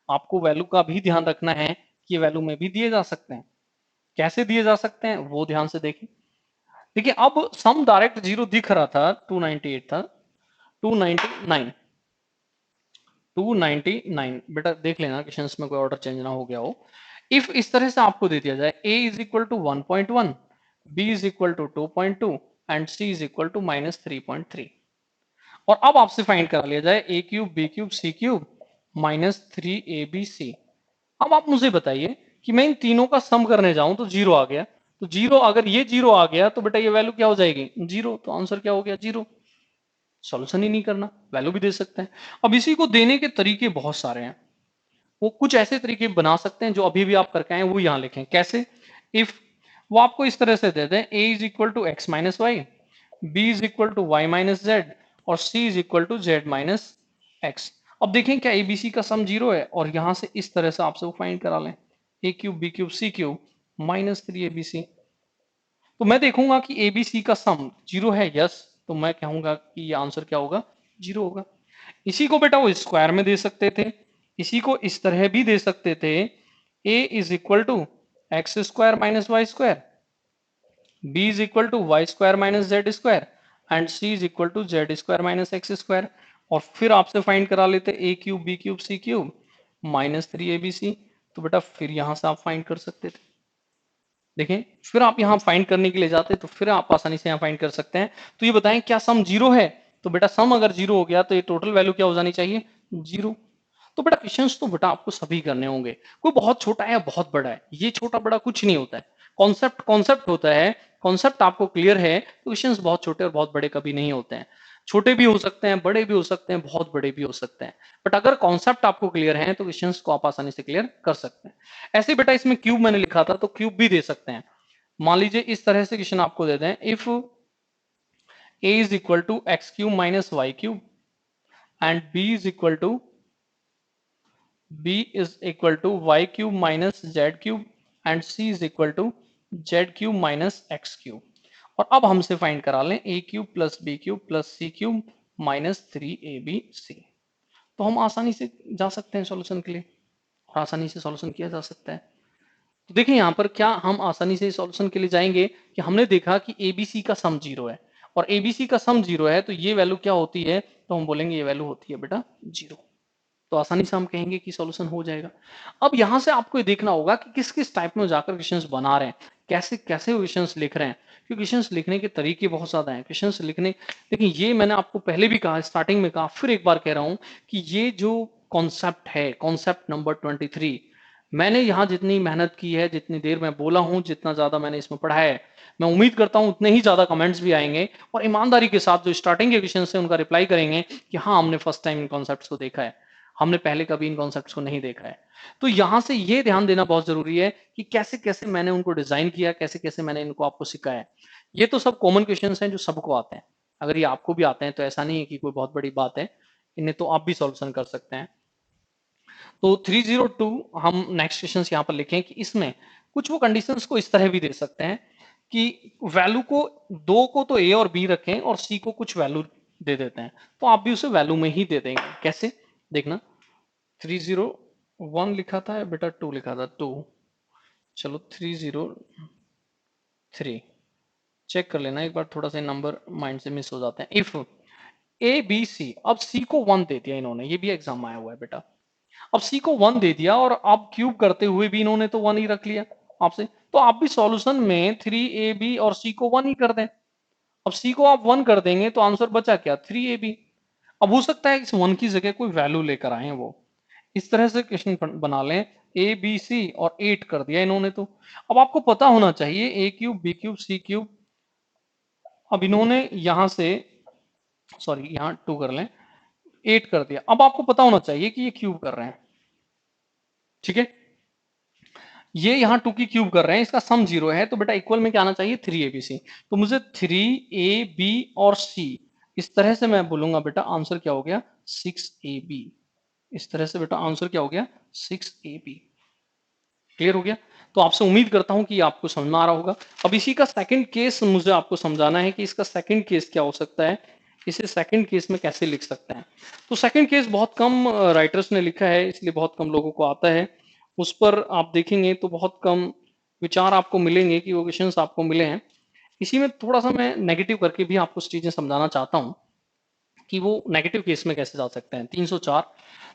आपको वैल्यू का भी ध्यान रखना है कि ये वैल्यू में भी दिए जा सकते हैं। कैसे दिए जा सकते हैं वो ध्यान से देखिए। देखिए अब सम डायरेक्ट जीरो दिख रहा था, 298 था, 299 299 बेटा देख लेना क्वेश्चंस में कोई ऑर्डर चेंज ना हो गया हो। इफ इस तरह से आपको दे दिया जाए a is equal to 1.1, b is equal to 2.2 and c is equal to minus 3.3, और अब आपसे फाइंड करा लिया जाए a cube b cube c cube minus 3abc। अब आप मुझे बताइए कि मैं इन तीनों का सम करने जाऊं तो जीरो आ गया, तो जीरो, अगर ये जीरो आ गया तो बेटा ये वैल्यू क्या हो जाएगी, जीरो। तो आंसर क्या हो गया, जीरो। सॉल्यूशन ही नहीं करना, वैल्यू भी दे सकते हैं। अब इसी को देने के तरीके बहुत सारे हैं। वो कुछ ऐसे तरीके बना सकते हैं जो अभी भी आप करके आए वो यहां लिखें। कैसे? इफ वो आपको इस तरह से दे दें, a is equal to X minus Y, B is equal to Y minus Z और c is equal to Z minus X. अब देखें क्या एबीसी का सम जीरो है, और यहां से इस तरह से आपसे वो फाइंड करा लें, a cube B cube C cube minus 3abc। तो मैं देखूंगा कि एबीसी का सम जीरो है, यस, तो मैं कहूंगा कि ये आंसर क्या होगा, जीरो होगा। इसी को बेटा वो स्क्वायर में दे सकते थे, इसी को इस तरह भी दे सकते थे, a is equal to X square minus Y square, b is equal to Y square minus Z square and c is equal to Z square minus X square. और फिर आपसे फाइंड करा लेते a cube B cube C cube minus 3abc। तो बेटा फिर यहां से आप फाइंड कर सकते थे। देखें, फिर आप यहां फाइंड करने के लिए जाते तो फिर आप आसानी से यहां फाइंड कर सकते हैं। तो ये बताएं क्या सम जीरो है? तो बेटा सम अगर जीरो हो गया तो ये टोटल वैल्यू क्या हो जानी चाहिए, जीरो। तो बेटा क्वेश्चंस तो बेटा आपको सभी करने होंगे, कोई बहुत छोटा है या बहुत बड़ा है, ये छोटा बड़ा कुछ नहीं होता है। कॉन्सेप्ट कॉन्सेप्ट होता है, कॉन्सेप्ट आपको क्लियर है तो क्वेश्चंस बहुत छोटे और बहुत बड़े कभी नहीं होते हैं। छोटे भी हो सकते हैं, बड़े भी हो सकते हैं, बहुत बड़े भी हो सकते हैं, बट अगर कॉन्सेप्ट आपको क्लियर है तो क्वेश्चंस को आप आसानी से क्लियर कर सकते हैं। ऐसे बेटा इसमें क्यूब मैंने लिखा था तो क्यूब भी दे सकते हैं। मान लीजिए इस तरह से क्वेश्चन आपको दे दें, if a is equal to X cube minus Y cube and b is equal to Y cube minus Z cube and c is equal to Z cube minus X cube. और अब हमसे find करा लें a cube plus B cube plus C cube minus 3abc। तो हम आसानी से जा सकते हैं सॉल्यूशन के लिए, और आसानी से सॉल्यूशन किया जा सकता है। तो देखिए यहाँ पर क्या हम आसानी से सॉल्यूशन के लिए जाएंगे कि हमने देखा कि एबीसी का सम जीरो है, और एबीसी का सम जीरो है तो ये वैल्यू क्या होती है, तो हम बोलेंगे ये वैल्यू होती है बेटा जीरो। तो आसानी से हम कहेंगे कि सॉल्यूशन हो जाएगा। अब यहां से आपको ये देखना होगा कि किस किस टाइप में जाकर क्वेश्चंस बना रहे हैं, कैसे कैसे क्वेश्चंस लिख रहे हैं, क्योंकि क्वेश्चंस लिखने के तरीके बहुत ज्यादा हैं। क्वेश्चंस लिखने, देखिए ये मैंने आपको पहले भी कहा, स्टार्टिंग में कहा, फिर एक बार कह रहा हूं कि ये जो कॉन्सेप्ट है, कॉन्सेप्ट नंबर 23, मैंने यहाँ जितनी मेहनत की है, जितनी देर मैं बोला हूँ, जितना ज्यादा मैंने इसमें पढ़ा है, मैं उम्मीद करता हूँ उतने ही ज्यादा कमेंट्स भी आएंगे, और ईमानदारी के साथ जो स्टार्टिंग के क्वेश्चन है उनका रिप्लाई करेंगे कि हाँ हमने फर्स्ट टाइम इन कॉन्सेप्ट्स को देखा है, हमने पहले कभी इन कॉन्सेप्ट्स को नहीं देखा है। तो यहां से ये ध्यान देना बहुत जरूरी है कि कैसे कैसे मैंने उनको डिजाइन किया, कैसे कैसे मैंने इनको आपको सिखाया। ये तो सब कॉमन क्वेश्चंस हैं जो सबको आते हैं, अगर ये आपको भी आते हैं तो ऐसा नहीं है कि कोई बहुत बड़ी बात है, इन्हें तो आप भी सॉल्यूशन कर सकते हैं। तो 302 हम नेक्स्ट क्वेश्चन यहाँ पर लिखें कि इसमें कुछ वो कंडीशंस को इस तरह भी दे सकते हैं कि वैल्यू को, दो को तो ए और बी रखें और सी को कुछ वैल्यू दे देते हैं, तो आप भी उसे वैल्यू में ही दे देंगे। कैसे देखना, 301 लिखा था या बेटा 2 लिखा था, 2, चलो 303 चेक कर लेना एक बार, थोड़ा सा नंबर माइंड से मिस हो जाते हैं। इफ ए बी सी, अब सी को 1 दे दिया इन्होंने, ये भी एग्जाम में आया हुआ है बेटा, अब सी को 1 दे दिया और अब क्यूब करते हुए भी इन्होंने तो 1 ही रख लिया आपसे, तो आप भी सॉल्यूशन में 3ab और सी को 1 ही कर दें। अब सी को आप 1 कर देंगे तो आंसर बचा क्या, 3ab। अब हो सकता है इस 1 की जगह कोई वैल्यू लेकर आए वो, इस तरह से क्वेश्चन बना लें, ए बी सी और 8 कर दिया इन्होंने। तो अब आपको पता होना चाहिए ए क्यूब बी क्यूब सी क्यूब, अब इन्होंने यहां से, सॉरी यहां 2 कर लें, 8 कर दिया, अब आपको पता होना चाहिए कि ये क्यूब कर रहे हैं, ठीक है, ये यहाँ 2 की क्यूब कर रहे हैं, इसका सम जीरो है, तो बेटा इक्वल में क्या आना चाहिए, 3abc। तो मुझे 3ab और c, इस तरह से मैं बोलूंगा बेटा आंसर क्या हो गया, 6ab। इस तरह से बेटा आंसर क्या हो गया, 6ab। क्लियर हो गया? तो आपसे उम्मीद करता हूं कि आपको समझ में आ रहा होगा। अब इसी का सेकंड केस मुझे आपको समझाना है कि इसका सेकंड केस क्या हो सकता है, इसे सेकंड केस में कैसे लिख सकते हैं। तो सेकंड केस बहुत कम राइटर्स ने लिखा है, इसलिए बहुत कम लोगों को आता है। उस पर आप देखेंगे तो बहुत कम विचार आपको मिलेंगे कि वो क्वेश्चंस आपको मिले हैं। इसी में थोड़ा सा मैं नेगेटिव करके भी आपको चीजें समझाना चाहता हूँ कि वो नेगेटिव केस में कैसे जा सकते हैं। 304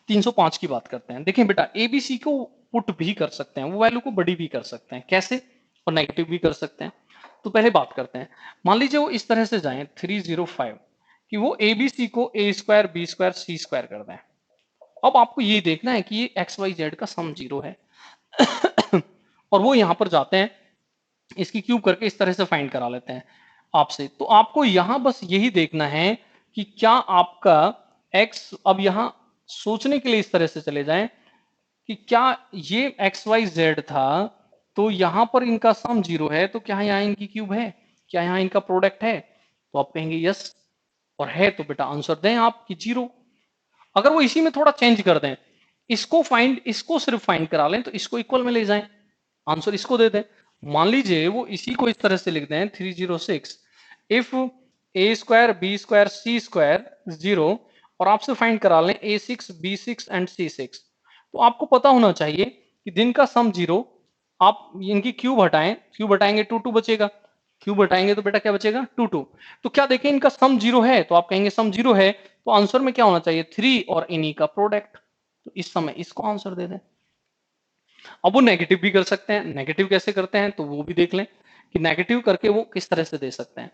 305 की बात करते हैं। देखिए बेटा एबीसी को पुट भी कर सकते हैं, वो वैल्यू को बड़ी भी कर सकते हैं, कैसे, और नेगेटिव भी कर सकते हैं। तो पहले बात करते हैं, मान लीजिए वो इस तरह से जाएं 305 कि वो एबीसी को ए स्क्वायर बी स्क्वायर सी स्क्वायर कर दें। अब आपको ये देखना है कि ये एक्स वाई जेड का सम जीरो है और वो यहां पर जाते हैं इसकी क्यूब करके इस तरह से फाइंड करा लेते हैं आपसे। तो आपको यहां बस यही देखना है कि क्या आपका x, अब यहां सोचने के लिए इस तरह से चले जाएं कि क्या ये एक्स वाई जेड था, तो यहां पर इनका सम 0 है, तो क्या यहां इनकी क्यूब है, क्या यहां इनका प्रोडक्ट है? तो आप कहेंगे यस, और है तो बेटा आंसर दें आप कि 0। अगर वो इसी में थोड़ा चेंज कर दें, इसको सिर्फ फाइंड करा लें, तो इसको इक्वल में ले जाएं, आंसर इसको दे दें। मान लीजिए वो इसी को इस तरह से लिख दें 306 if A square B square C square 0, और आपसे फाइंड करा लें a6 b6 एंड c6। तो आपको पता होना चाहिए कि दिन का सम 0, आप इनकी क्यूब हटाएं, क्यूब हटाएंगे 2 2 बचेगा, क्यूब हटाएंगे तो बेटा क्या बचेगा 2 2। तो क्या देखें इनका सम 0 है, तो आप कहेंगे सम 0 है, तो आंसर में क्या होना चाहिए 3 और इन्हीं का प्रोडक्ट। तो इस समय इसको आंसर दे दें। अब वो नेगेटिव भी कर सकते हैं, नेगेटिव कैसे करते हैं तो वो भी देख लें कि नेगेटिव करके वो किस तरह से दे सकते हैं।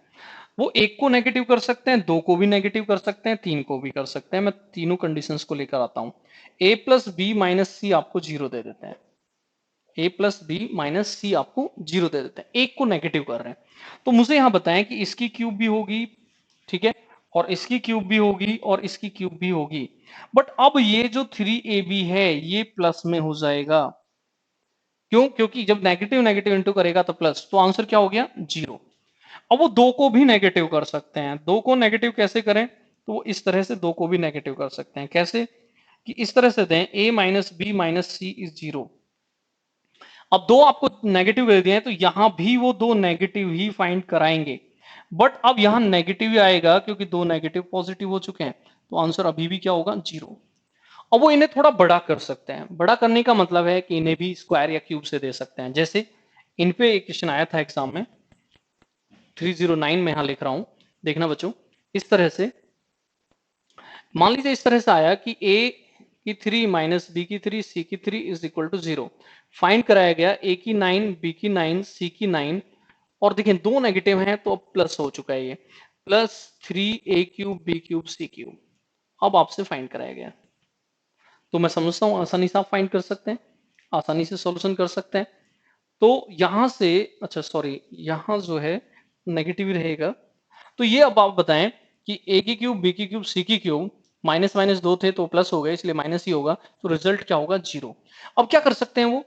वो एक को नेगेटिव कर सकते हैं, दो को भी नेगेटिव कर सकते हैं, तीन को भी कर सकते हैं। मैं तीनों कंडीशंस को लेकर आता हूं। a प्लस बी माइनस सी आपको 0 दे देते हैं, a प्लस बी माइनस सी आपको 0 दे देते हैं, एक को नेगेटिव कर रहे हैं। तो मुझे यहां बताएं कि इसकी क्यूब भी होगी, ठीक है, और इसकी क्यूब भी होगी और इसकी क्यूब भी होगी। बट अब ये जो 3ab है ये प्लस में हो जाएगा, क्यों? क्योंकि जब नेगेटिव नेगेटिव इंटू करेगा तो प्लस, तो आंसर क्या हो गया 0। अब वो दो को भी नेगेटिव कर सकते हैं, दो को नेगेटिव कैसे करें, तो वो इस तरह से दो को भी नेगेटिव कर सकते हैं। कैसे? कि इस तरह से दें a minus B minus C is 0। अब दो आपको नेगेटिव दे दिए हैं, तो यहां भी वो दो नेगेटिव ही फाइंड कराएंगे, बट अब यहां नेगेटिव ही आएगा क्योंकि दो नेगेटिव पॉजिटिव हो चुके हैं, तो आंसर अभी भी क्या होगा 0। अब वो इन्हें थोड़ा बड़ा कर सकते हैं, बड़ा करने का मतलब है कि इन्हें भी स्क्वायर या क्यूब से दे सकते हैं। जैसे इन पे एक क्वेश्चन आया था एग्जाम में 309 में, यहां लिख रहा हूं, देखना बच्चों। इस तरह से मान लीजिए इस तरह से आया कि a की 3 माइनस बी की 3 सी की 3 इज इक्वल टू 0। फाइंड कराया गया a की 9 b की 9 c की 9, और देखिए दो नेगेटिव हैं तो अब प्लस हो चुका है, ये plus 3 a cube B cube C cube. अब आपसे फाइंड कराया गया, तो मैं समझता हूं आसानी से आप फाइंड कर सकते हैं, आसानी से सॉल्यूशन कर सकते हैं। तो यहां से, अच्छा सॉरी, यहां जो है नेगेटिव रहेगा। तो ये अब आप बताएं कि ए की क्यूब बी की क्यूब सी की क्यूब, माइनस माइनस दो थे तो प्लस हो गए, इसलिए माइनस ही होगा, तो रिजल्ट क्या होगा 0। अब क्या कर सकते हैं वो,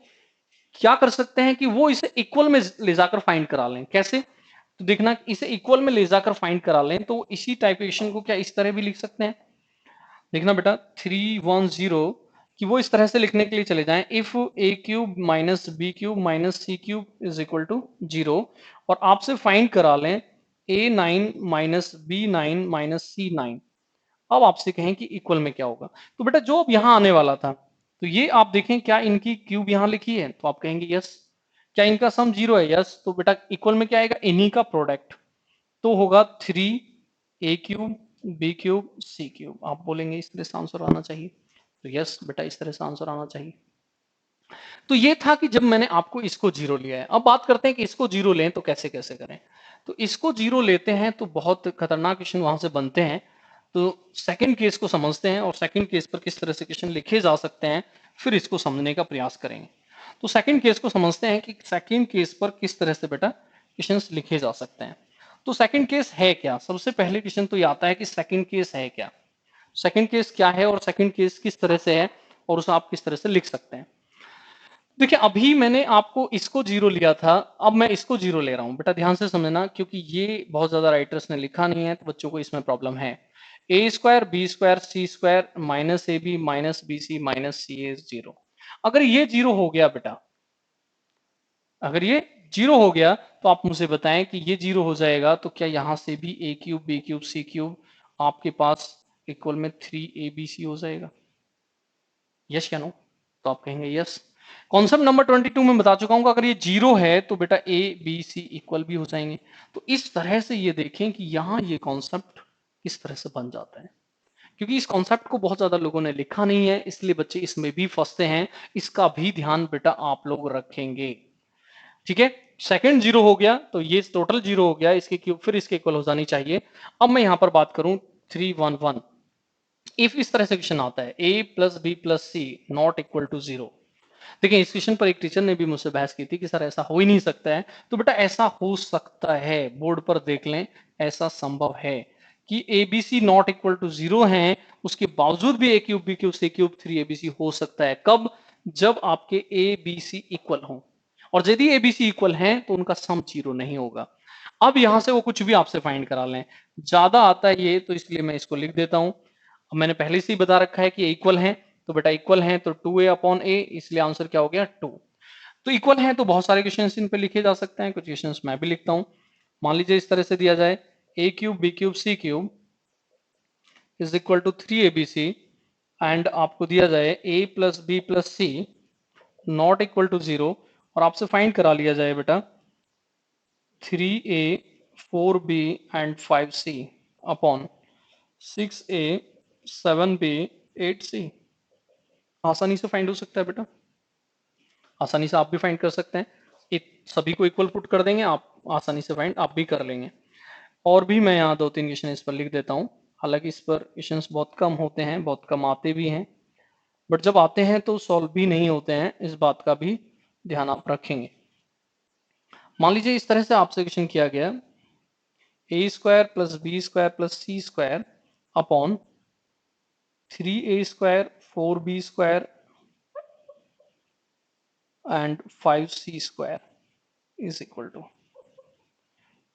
क्या कर सकते हैं कि वो इसे इक्वल में ले जाकर फाइंड करा लें। कैसे? तो देखना, इसे इक्वल में ले जाकर फाइंड करा लें, तो इसी टाइप इक्वेशन को क्या इस तरह भी लिख सकते हैं। देखना बेटा 310 कि वो इस तरह से लिखने के लिए चले जाएं, if A cube minus B cube minus C cube is equal to 0, और आपसे फाइंड करा लें a9 minus b9 minus c9। अब आपसे कहें कि इक्वल में क्या होगा, तो बेटा जो अब यहां आने वाला था, तो ये आप देखें क्या इनकी क्यूब यहां लिखी है, तो आप कहेंगे यस। क्या इनका सम 0 है? यस। तो बेटा इक्वल में क्या आएगा, इन्हीं का प्रोडक्ट, तो होगा 3 a cube B cube C cube. आप बोलेंगे इस तरह से आंसर आना चाहिए, तो यस बेटा इस तरह से आंसर आना चाहिए। तो ये था कि जब मैंने आपको इसको 0 लिया है। अब बात करते हैं कि इसको 0 लें तो कैसे कैसे करें। तो इसको 0 लेते हैं तो बहुत खतरनाक क्वेश्चन वहां से बनते हैं। तो सेकंड केस को समझते हैं और सेकंड केस पर किस तरह से क्वेश्चन लिखे जा सकते हैं, फिर इसको समझने का प्रयास करेंगे। तो सेकंड केस को समझते हैं कि सेकंड केस पर किस तरह से बेटा क्वेश्चंस लिखे जा सकते हैं। तो सेकंड केस है क्या, सबसे पहले क्वेश्चन तो ये आता है कि सेकंड केस है क्या, सेकंड केस क्या है और सेकंड केस किस तरह से है, और उसे आप किस तरह से लिख सकते हैं। देखिए अभी मैंने आपको इसको 0 लिया था, अब मैं इसको 0 ले रहा हूं, बेटा ध्यान से समझना, क्योंकि ये बहुत ज्यादा राइटर्स ने लिखा नहीं है तो बच्चों को इसमें प्रॉब्लम है। A square B square C square minus A B minus B C minus C is 0। अगर ये 0 हो गया बेटा, अगर ये 0 हो गया, तो आप मुझे बताएं कि ये 0 हो जाएगा, तो क्या यहां से भी ए क्यूब बी क्यूब सी क्यूब आपके पास इक्वल में 3abc हो जाएगा? यस या नो? तो आप कहेंगे यस। कॉन्सेप्ट नंबर 22 में बता चुका हूं कि अगर ये 0 है तो बेटा ए बी सी इक्वल भी हो जाएंगे। तो इस तरह से ये देखें कि यहां ये कॉन्सेप्ट किस तरह से बन जाता है, क्योंकि इस कॉन्सेप्ट को बहुत ज्यादा लोगों ने लिखा नहीं है, इसलिए बच्चे इसमें भी फंसते हैं। इसका भी ध्यान बेटा आप लोग रखेंगे, ठीक है। सेकंड 0 हो गया तो ये टोटल 0 हो गया, इसके क्यूब फिर इसके इक्वल हो जानी चाहिए। अब मैं यहां पर बात करूं 311, इफ इस तरह से क्वेश्चन आता है a plus B plus C not equal to 0, देखिए इस क्वेश्चन पर एक टीचर ने भी मुझसे बहस की थी कि सर ऐसा हो ही नहीं सकता है। तो बेटा ऐसा हो सकता है, बोर्ड पर देख लें, ऐसा संभव है कि एबीसी नॉट इक्वल टू 0 है, उसके बावजूद भी ए क्यूब बी क्यूब सी क्यूब 3 एबीसी हो सकता है। कब? जब आपके ए बी सी इक्वल हो, और यदि एबीसी इक्वल हैं तो उनका सम 0 नहीं होगा। अब यहां से वो कुछ भी आपसे फाइंड करा लें, ज्यादा आता है ये, तो इसलिए मैं इसको लिख देता हूं। मैंने पहले से ही बता रखा है कि इक्वल है, तो बेटा इक्वल है तो 2a अपॉन ए, इसलिए आंसर क्या हो गया 2। तो इक्वल है तो बहुत सारे क्वेश्चंस इन पे लिखे जा सकते हैं, कुछ क्वेश्चंस मैं भी लिखता हूं। मान लीजिए इस तरह से दिया जाए a cube B cube C cube is equal to 3abc, and आपको दिया जाए a plus B plus C not equal to 0, और आपसे फाइंड करा लिया जाए बेटा 3a 4b and 5c upon 6a 7b 8c। आसानी से फाइंड हो सकता है बेटा, आसानी से आप भी फाइंड कर सकते हैं। सभी को इक्वल पुट कर देंगे, आप आसानी से फाइंड आप भी कर लेंगे। और भी मैं यहाँ 2-3 क्वेश्चन इस पर लिख देता हूँ। हालांकि इस पर क्वेश्चंस बहुत कम होते हैं, बहुत कम आते भी हैं, बट जब आते हैं तो सॉल्व भी नहीं होते हैं, इस बात का भी ध्यान आप रखेंगे। मान लीजिए इस तरह से आपसे क्वेश्चन किया गया, a square plus B square plus C square upon 3a square 4b square and 5c square is equal to.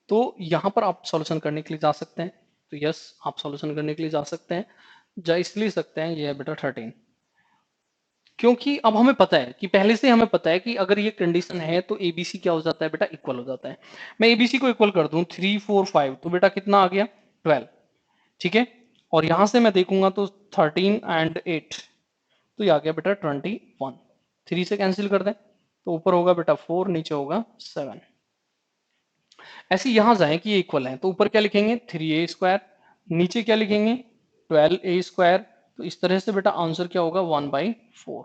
तो यहां पर आप सॉल्यूशन करने के लिए जा सकते हैं, तो यस आप सॉल्यूशन करने के लिए जा सकते हैं, जा इसलिए सकते हैं, ये है बेटा 13। क्योंकि अब हमें पता है कि पहले से हमें पता है कि अगर ये कंडीशन है तो एबीसी क्या हो जाता है बेटा, इक्वल हो जाता है। मैं एबीसी को इक्वल कर दूं 3 4 5, तो बेटा कितना आ गया 12, ठीक है। और यहां से मैं देखूंगा तो 13 एंड 8, तो ये आ गया बेटा 21। 3 से कैंसिल कर दें तो ऊपर होगा बेटा 4, नीचे होगा 7। ऐसे यहां जाए कि ये इक्वल है, तो ऊपर क्या लिखेंगे 3a स्क्वायर, नीचे क्या लिखेंगे 12a स्क्वायर। तो इस तरह से बेटा आंसर क्या होगा 1/4।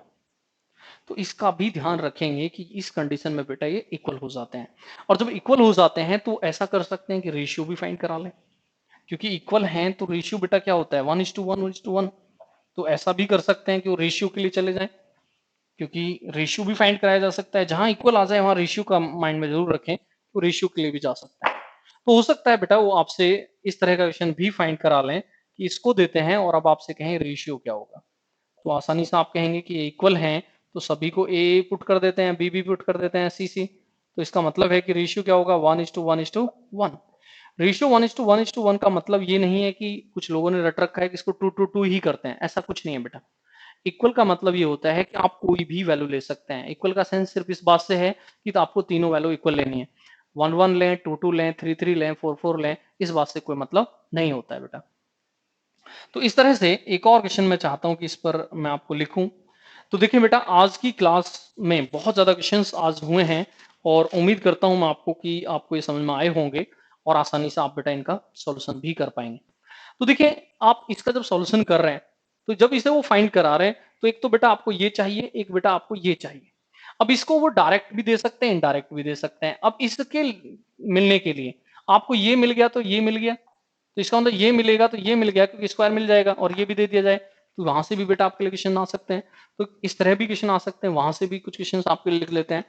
तो इसका भी ध्यान रखेंगे कि इस कंडीशन में बेटा ये इक्वल हो जाते हैं। और जब इक्वल हो जाते हैं तो ऐसा कर सकते हैं कि रेशियो भी फाइंड करा लें, क्योंकि इक्वल हैं तो रेशियो बेटा क्या होता है 1:1:1। तो ऐसा भी कर सकते हैं कि वो रेशियो के लिए चले जाएं, क्योंकि रेशियो भी फाइंड कराया जा सकता है। जहां इक्वल आ जाए वहां रेशियो का माइंड में जरूर रखें, तो रेशियो के लिए भी जा सकता है। तो हो सकता है बेटा वो आपसे इस तरह का क्वेश्चन भी फाइंड करा लें कि इसको देते हैं और अब आपसे कहें रेशियो क्या होगा, तो आसानी से आप कहेंगे कि ये इक्वल हैं, तो सभी को ए पुट कर देते हैं, बी बी पुट कर देते हैं, सी सी। तो इसका मतलब है कि रेशियो क्या होगा 1:1:1। रेशियो 1:1:1 का मतलब ये नहीं है कि कुछ लोगों ने रट रखा है कि इसको 2:2 ही करते हैं, ऐसा कुछ नहीं है बेटा। इक्वल का मतलब ये होता है कि आप कोई भी वैल्यू ले सकते हैं। इक्वल का सेंस सिर्फ इस बात से है कि तो आपको तीनों वैल्यू इक्वल लेनी है, 1:1 लें, 2:2 लें, 3:3 लें, 4:4 लें, इस बात से कोई मतलब नहीं होता है बेटा। तो इस तरह से एक और क्वेश्चन मैं चाहता हूं कि इस पर मैं आपको लिखूं। तो देखिए बेटा आज की क्लास में बहुत ज्यादा क्वेश्चंस आज हुए हैं, और उम्मीद करता हूं मैं आपको कि आपको ये समझ में आए होंगे और आसानी से आप बेटा इनका सॉल्यूशन भी कर पाएंगे। तो देखिए आप इसका जब सॉल्यूशन कर रहे हैं, तो जब इसे वो फाइंड करा रहे हैं, तो एक तो बेटा आपको ये चाहिए, एक बेटा आपको ये चाहिए। अब इसको वो डायरेक्ट भी दे सकते हैं, इनडायरेक्ट भी दे सकते हैं। अब इसके मिलने के लिए आपको ये मिल गया तो ये मिल गया, तो इसका मतलब ये मिलेगा तो ये मिल गया, क्योंकि स्क्वायर मिल जाएगा, और ये भी दे दिया जाए, तो वहां से भी बेटा आपके लिए क्वेश्चन आ सकते हैं। तो इस तरह भी क्वेश्चन आ सकते हैं, वहां से भी कुछ क्वेश्चन आपके लिए लिख लेते हैं।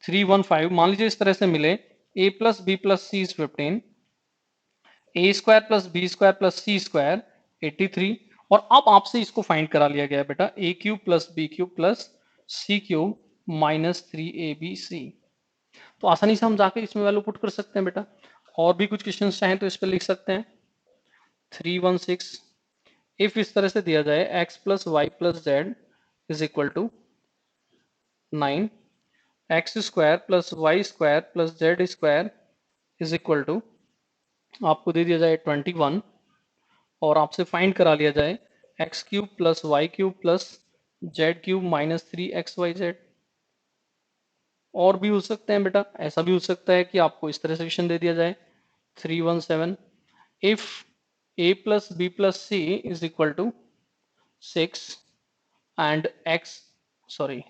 315 मान लीजिए इस तरह से मिले, a plus B plus C is 15, A square plus B square plus C square 83। और अब आपसे इसको फाइंड करा लिया गया है बेटा ए cube plus B cube plus सी क्यूब -3abc। तो आसानी से हम जाके इसमें वैल्यू पुट कर सकते हैं बेटा। और भी कुछ क्वेश्चन चाहें तो इस पर लिख सकते हैं 316। इफ इस तरह से दिया जाए x plus Y plus Z is equal to 9, X square plus Y square plus Z square is equal to, आपको दे दिया जाए 21, और आपसे फाइंड करा लिया जाए X cube plus Y cube plus Z cube -3xyz। और भी हो सकते हैं बेटा, ऐसा भी हो सकता है कि आपको इस तरह से क्वेश्चन दे दिया जाए 317, if a plus B plus C is equal to 6 and x, sorry,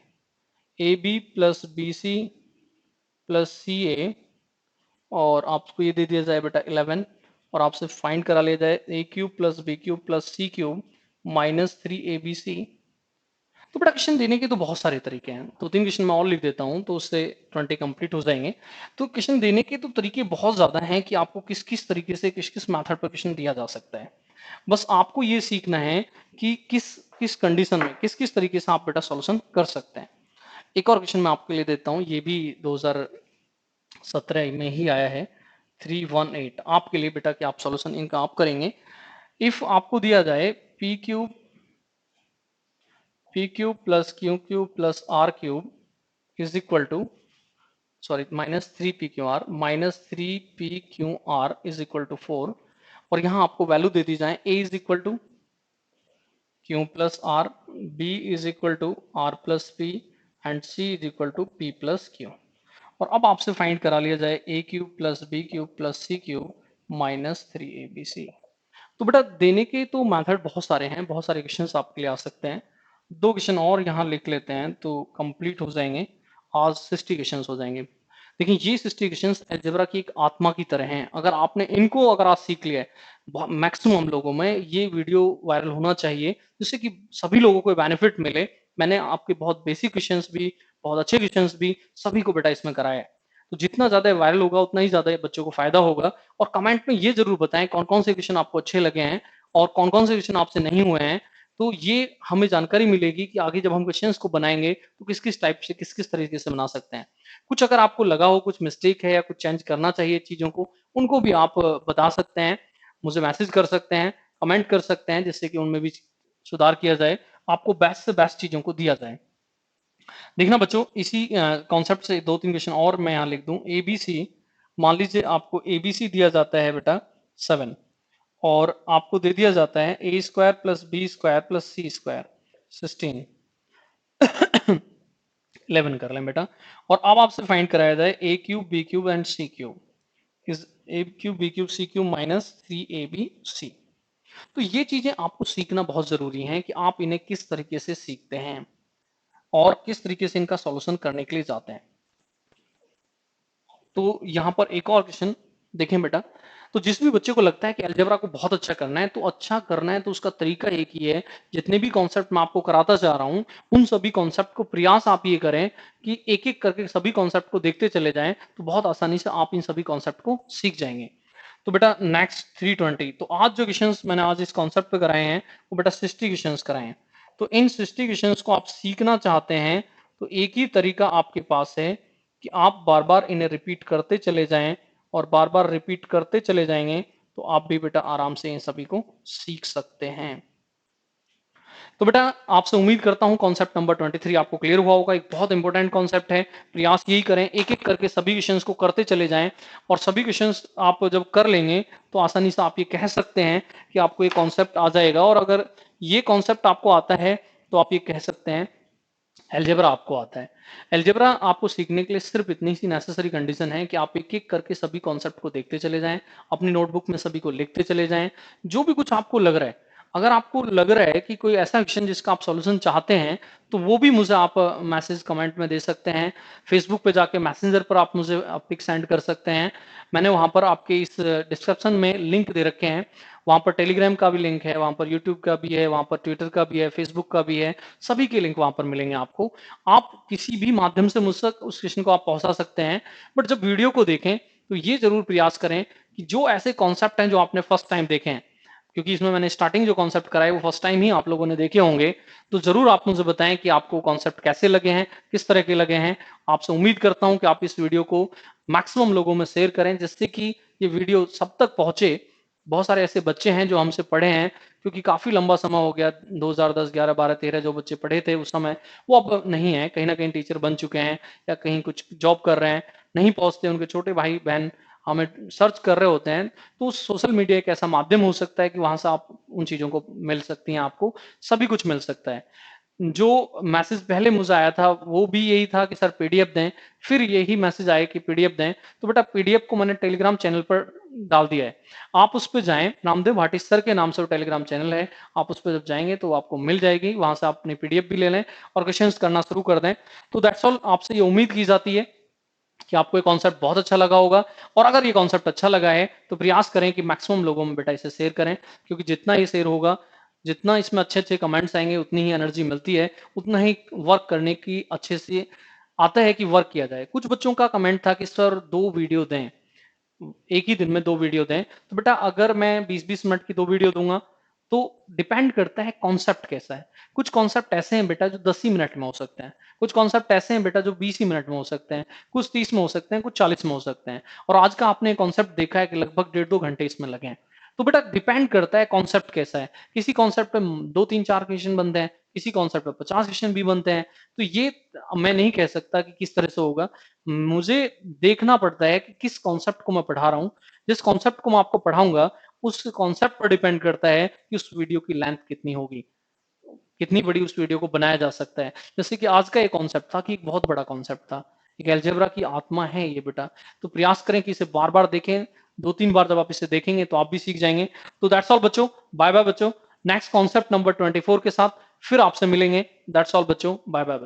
a b plus b c plus C a, और आपको ये दे दिया जाए बेटा 11, और आपसे फाइंड करा लिया जाए a cube plus B cube plus C cube -3abc। तो बेटा क्वेश्चन देने के तो बहुत सारे तरीके हैं, 2-3 क्वेश्चन मैं और लिख देता हूँ तो उससे 20 कंप्लीट हो जाएंगे। तो क्वेश्चन देने के तो तरीके बहुत ज्यादा हैं कि आपको किस किस तरीके से किस किस मैथड पर क्वेश्चन दिया जा सकता है। बस आपको ये सीखना है कि किस किस कंडीशन में किस किस तरीके से आप बेटा सॉल्यूशन कर सकते हैं। एक और क्वेश्चन मैं आपके लिए देता हूँ, ये भी 2017 में ही आया है, 318 आपके लिए बेटा कि आप सॉल्यूशन इनका आप करेंगे। इफ आपको दिया जाए P cube plus Q cube plus R cube is equal to sorry -3 pqr is equal to 4, और यहां आपको वैल्यू दे दी जाए a is equal to Q plus R, b is equal to R plus P and c is equal to p plus Q. और अब आपसे find करा लिया जाए a cube plus B cube plus C cube -3abc। तो बेटा देने के तो मेथड बहुत सारे हैं, बहुत सारे क्वेश्चंस आपके लिए आ सकते हैं। 2 क्वेश्चन और यहाँ लिख लेते हैं तो कंप्लीट हो जाएंगे, आज 60 क्वेश्चंस हो जाएंगे। देखिए ये 60 क्वेश्चंस अलजेब्रा की एक आत्मा की तरह हैं, अगर आपने इनको अगर आज सीख लिया है, मैक्सिमम लोगों में ये वीडियो वायरल होना चाहिए जिससे कि सभी लोगों को बेनिफिट मिले। मैंने आपके बहुत बेसिक क्वेश्चंस भी, बहुत अच्छे क्वेश्चंस भी सभी को बेटा इसमें कराया है। तो जितना ज्यादा वायरल होगा उतना ही ज्यादा बच्चों को फायदा होगा। और कमेंट में ये जरूर बताएं कौन कौन से क्वेश्चन आपको अच्छे लगे हैं और कौन कौन से क्वेश्चन आपसे नहीं हुए हैं। तो ये हमें जानकारी मिलेगी कि आगे जब हम क्वेश्चंस को बनाएंगे तो किस किस टाइप से किस किस तरीके से बना सकते हैं। कुछ अगर आपको लगा हो कुछ मिस्टेक है या कुछ चेंज करना चाहिए चीजों को, उनको भी आप बता सकते हैं, मुझे मैसेज कर सकते हैं, कमेंट कर सकते हैं, जिससे कि उनमें भी सुधार किया जाए, आपको बेस्ट से बेस्ट चीजों को दिया जाए। देखना बच्चों इसी कॉन्सेप्ट से 2-3 क्वेश्चन और मैं यहाँ लिख दूं। एबीसी, मान लीजिए आपको एबीसी दिया जाता है बेटा 7, और आपको दे दिया जाता है a square plus B square plus C square 16 11 कर लें बेटा। और अब आपसे फाइंड कराया जाए a cube B cube and c cube is a cube B cube C cube -3abc। तो ये चीजें आपको सीखना बहुत जरूरी है कि आप इन्हें किस तरीके से सीखते हैं और किस तरीके से इनका सॉल्यूशन करने के लिए जाते हैं। तो यहाँ पर एक और क्वेश्चन देखें बेटा, तो जिस भी बच्चे को लगता है कि अलजेब्रा को बहुत अच्छा करना है तो अच्छा करना है तो उसका तरीका एक ही है, जितने भी कॉन्सेप्ट मैं आपको कराता जा रहा हूं उन सभी कॉन्सेप्ट को प्रयास आप ये करें कि एक एक करके सभी कॉन्सेप्ट को देखते चले जाएं, तो बहुत आसानी से आप इन सभी कॉन्सेप्ट को सीख जाएंगे। तो बेटा नेक्स्ट 320, तो आज जो क्वेश्चंस मैंने आज इस कॉन्सेप्ट पे कराए हैं वो बेटा 60 क्वेश्चंस कराए हैं। तो इन 60 क्वेश्चंस को आप सीखना चाहते हैं तो एक ही तरीका आपके पास है कि आप बार बार इन्हें रिपीट करते चले जाएं, और बार बार रिपीट करते चले जाएंगे तो आप भी बेटा आराम से इन सभी को सीख सकते हैं। तो बेटा आपसे उम्मीद करता हूं कॉन्सेप्ट नंबर 23 आपको क्लियर हुआ होगा। एक बहुत इंपॉर्टेंट कॉन्सेप्ट है, प्रयास यही करें एक एक करके सभी क्वेश्चंस को करते चले जाएं, और सभी क्वेश्चंस आप जब कर लेंगे तो आसानी से आप ये कह सकते हैं कि आपको ये कॉन्सेप्ट आ जाएगा। और अगर ये कॉन्सेप्ट आपको आता है तो आप ये कह सकते हैं अलजेब्रा आपको आता है। अलजेब्रा आपको सीखने के लिए सिर्फ इतनी सी नेसेसरी कंडीशन है कि आप एक एक करके सभी कॉन्सेप्ट को देखते चले जाएं, अपनी नोटबुक में सभी को लिखते चले जाएं। जो भी कुछ आपको लग रहा है, अगर आपको लग रहा है कि कोई ऐसा क्वेश्चन जिसका आप सॉल्यूशन चाहते हैं तो वो भी मुझे आप मैसेज कमेंट में दे सकते हैं। फेसबुक पे जाके मैसेंजर पर आप मुझे पिक सेंड कर सकते हैं, मैंने वहां पर आपके इस डिस्क्रिप्शन में लिंक दे रखे हैं। वहां पर टेलीग्राम का भी लिंक है, वहां पर यूट्यूब का भी है, वहां पर ट्विटर का भी है, फेसबुक का भी है, सभी के लिंक वहां पर मिलेंगे आपको। आप किसी भी माध्यम से मुझ तक उस क्वेश्चन को आप पहुंचा सकते हैं। बट जब वीडियो को देखें तो ये जरूर प्रयास करें कि जो ऐसे कॉन्सेप्ट हैं जो आपने फर्स्ट टाइम देखे हैं, क्योंकि इसमें मैंने स्टार्टिंग जो कॉन्सेप्ट कराए वो फर्स्ट टाइम ही आप लोगों ने देखे होंगे, तो जरूर आप मुझे बताएं कि आपको कॉन्सेप्ट कैसे लगे हैं, किस तरह के लगे हैं। आपसे उम्मीद करता हूं कि आप इस वीडियो को मैक्सिमम लोगों में शेयर करें जिससे कि ये वीडियो सब तक पहुंचे। बहुत सारे ऐसे बच्चे हैं जो हमसे पढ़े हैं, क्योंकि काफी लंबा समय हो गया, 2010 11 12 13 जो बच्चे पढ़े थे उस समय वो अब नहीं है, कहीं ना कहीं टीचर बन चुके हैं या कहीं कुछ जॉब कर रहे हैं, नहीं पहुंचते, उनके छोटे भाई बहन हमें सर्च कर रहे होते हैं। तो सोशल मीडिया एक ऐसा माध्यम हो सकता है कि वहां से आप उन चीजों को मिल सकती हैं, आपको सभी कुछ मिल सकता है। जो मैसेज पहले मुझे आया था वो भी यही था कि सर पीडीएफ दें, फिर यही मैसेज आया कि पीडीएफ दें, तो बेटा पीडीएफ को मैंने टेलीग्राम चैनल पर डाल दिया है। आप उस पर जाएं, रामदेव भाटी सर के नाम से वो टेलीग्राम चैनल है, आप उस पर जब जाएंगे तो आपको मिल जाएगी, वहां से आप अपनी पीडीएफ भी ले लें और क्वेश्चंस करना शुरू कर दें। तो दैट्स ऑल, आपसे ये उम्मीद की जाती है कि आपको ये कॉन्सेप्ट बहुत अच्छा लगा होगा। और अगर ये कॉन्सेप्ट अच्छा लगा है तो प्रयास करें कि मैक्सिमम लोगों में बेटा इसे शेयर करें, क्योंकि जितना ये शेयर होगा जितना इसमें अच्छे-अच्छे कमेंट्स आएँगे, उतनी ही एनर्जी मिलती है, उतना ही वर्क करने की अच्छे से आता है कि वर्क किया जाए। कुछ बच्चों का कमेंट था कि सर 2 वीडियो दें, एक ही दिन में 2 वीडियो दें। तो बेटा अगर मैं 20-20 मिनट की 2 वीडियो दूँगा, तो डिपेंड करता है कॉन्सेप्ट कैसा है। कुछ कॉन्सेप्ट ऐसे हैं बेटा जो 10 ही मिनट में हो सकते हैं। कुछ कॉन्सेप्ट ऐसे हैं बेटा जो 20 ही मिनट में हो सकते हैं, कुछ 30 में हो सकते हैं, कुछ 40 में हो सकते हैं। और आज का आपने कॉन्सेप्ट देखा है कि लगभग डेढ़ 2 घंटे इसमें लगे हैं। तो बेटा डिपेंड करता है कॉन्सेप्ट कैसा है। किसी कॉन्सेप्ट पे 2, 3, 4 क्वेश्चन बनते हैं, किसी कॉन्सेप्ट पे 50 क्वेश्चन भी बनते हैं। तो ये मैं नहीं कह सकता कि किस तरह से होगा। मुझे देखना पड़ता है कि किस कॉन्सेप्ट को मैं पढ़ा रहा हूँ। जिस कॉन्सेप्ट को मैं आपको पढ़ाऊँगा, उस कॉन्सेप्ट पर डिपेंड करता है कि उस वीडियो की लेंथ कितनी होगी, कितनी बड़ी उस वीडियो को बनाया जा सकता है। जैसे कि आज का एक कॉन्सेप्ट था कि एक बहुत बड़ा कॉन्सेप्ट था। एक अलजेब्रा की आत्मा है ये बेटा, तो प्रयास करें कि इसे बार-बार देखें, 2-3 बार जब आप इसे देखेंगे तो आप भी सीख जाएँगे। तो दैट्स ऑल बच्चों, बाय-बाय बच्चों। नेक्स्ट कॉन्सेप्ट नंबर 24 के साथ फिर आपसे मिलेंगे। दैट्स ऑल बच्चों, बाय-बाय।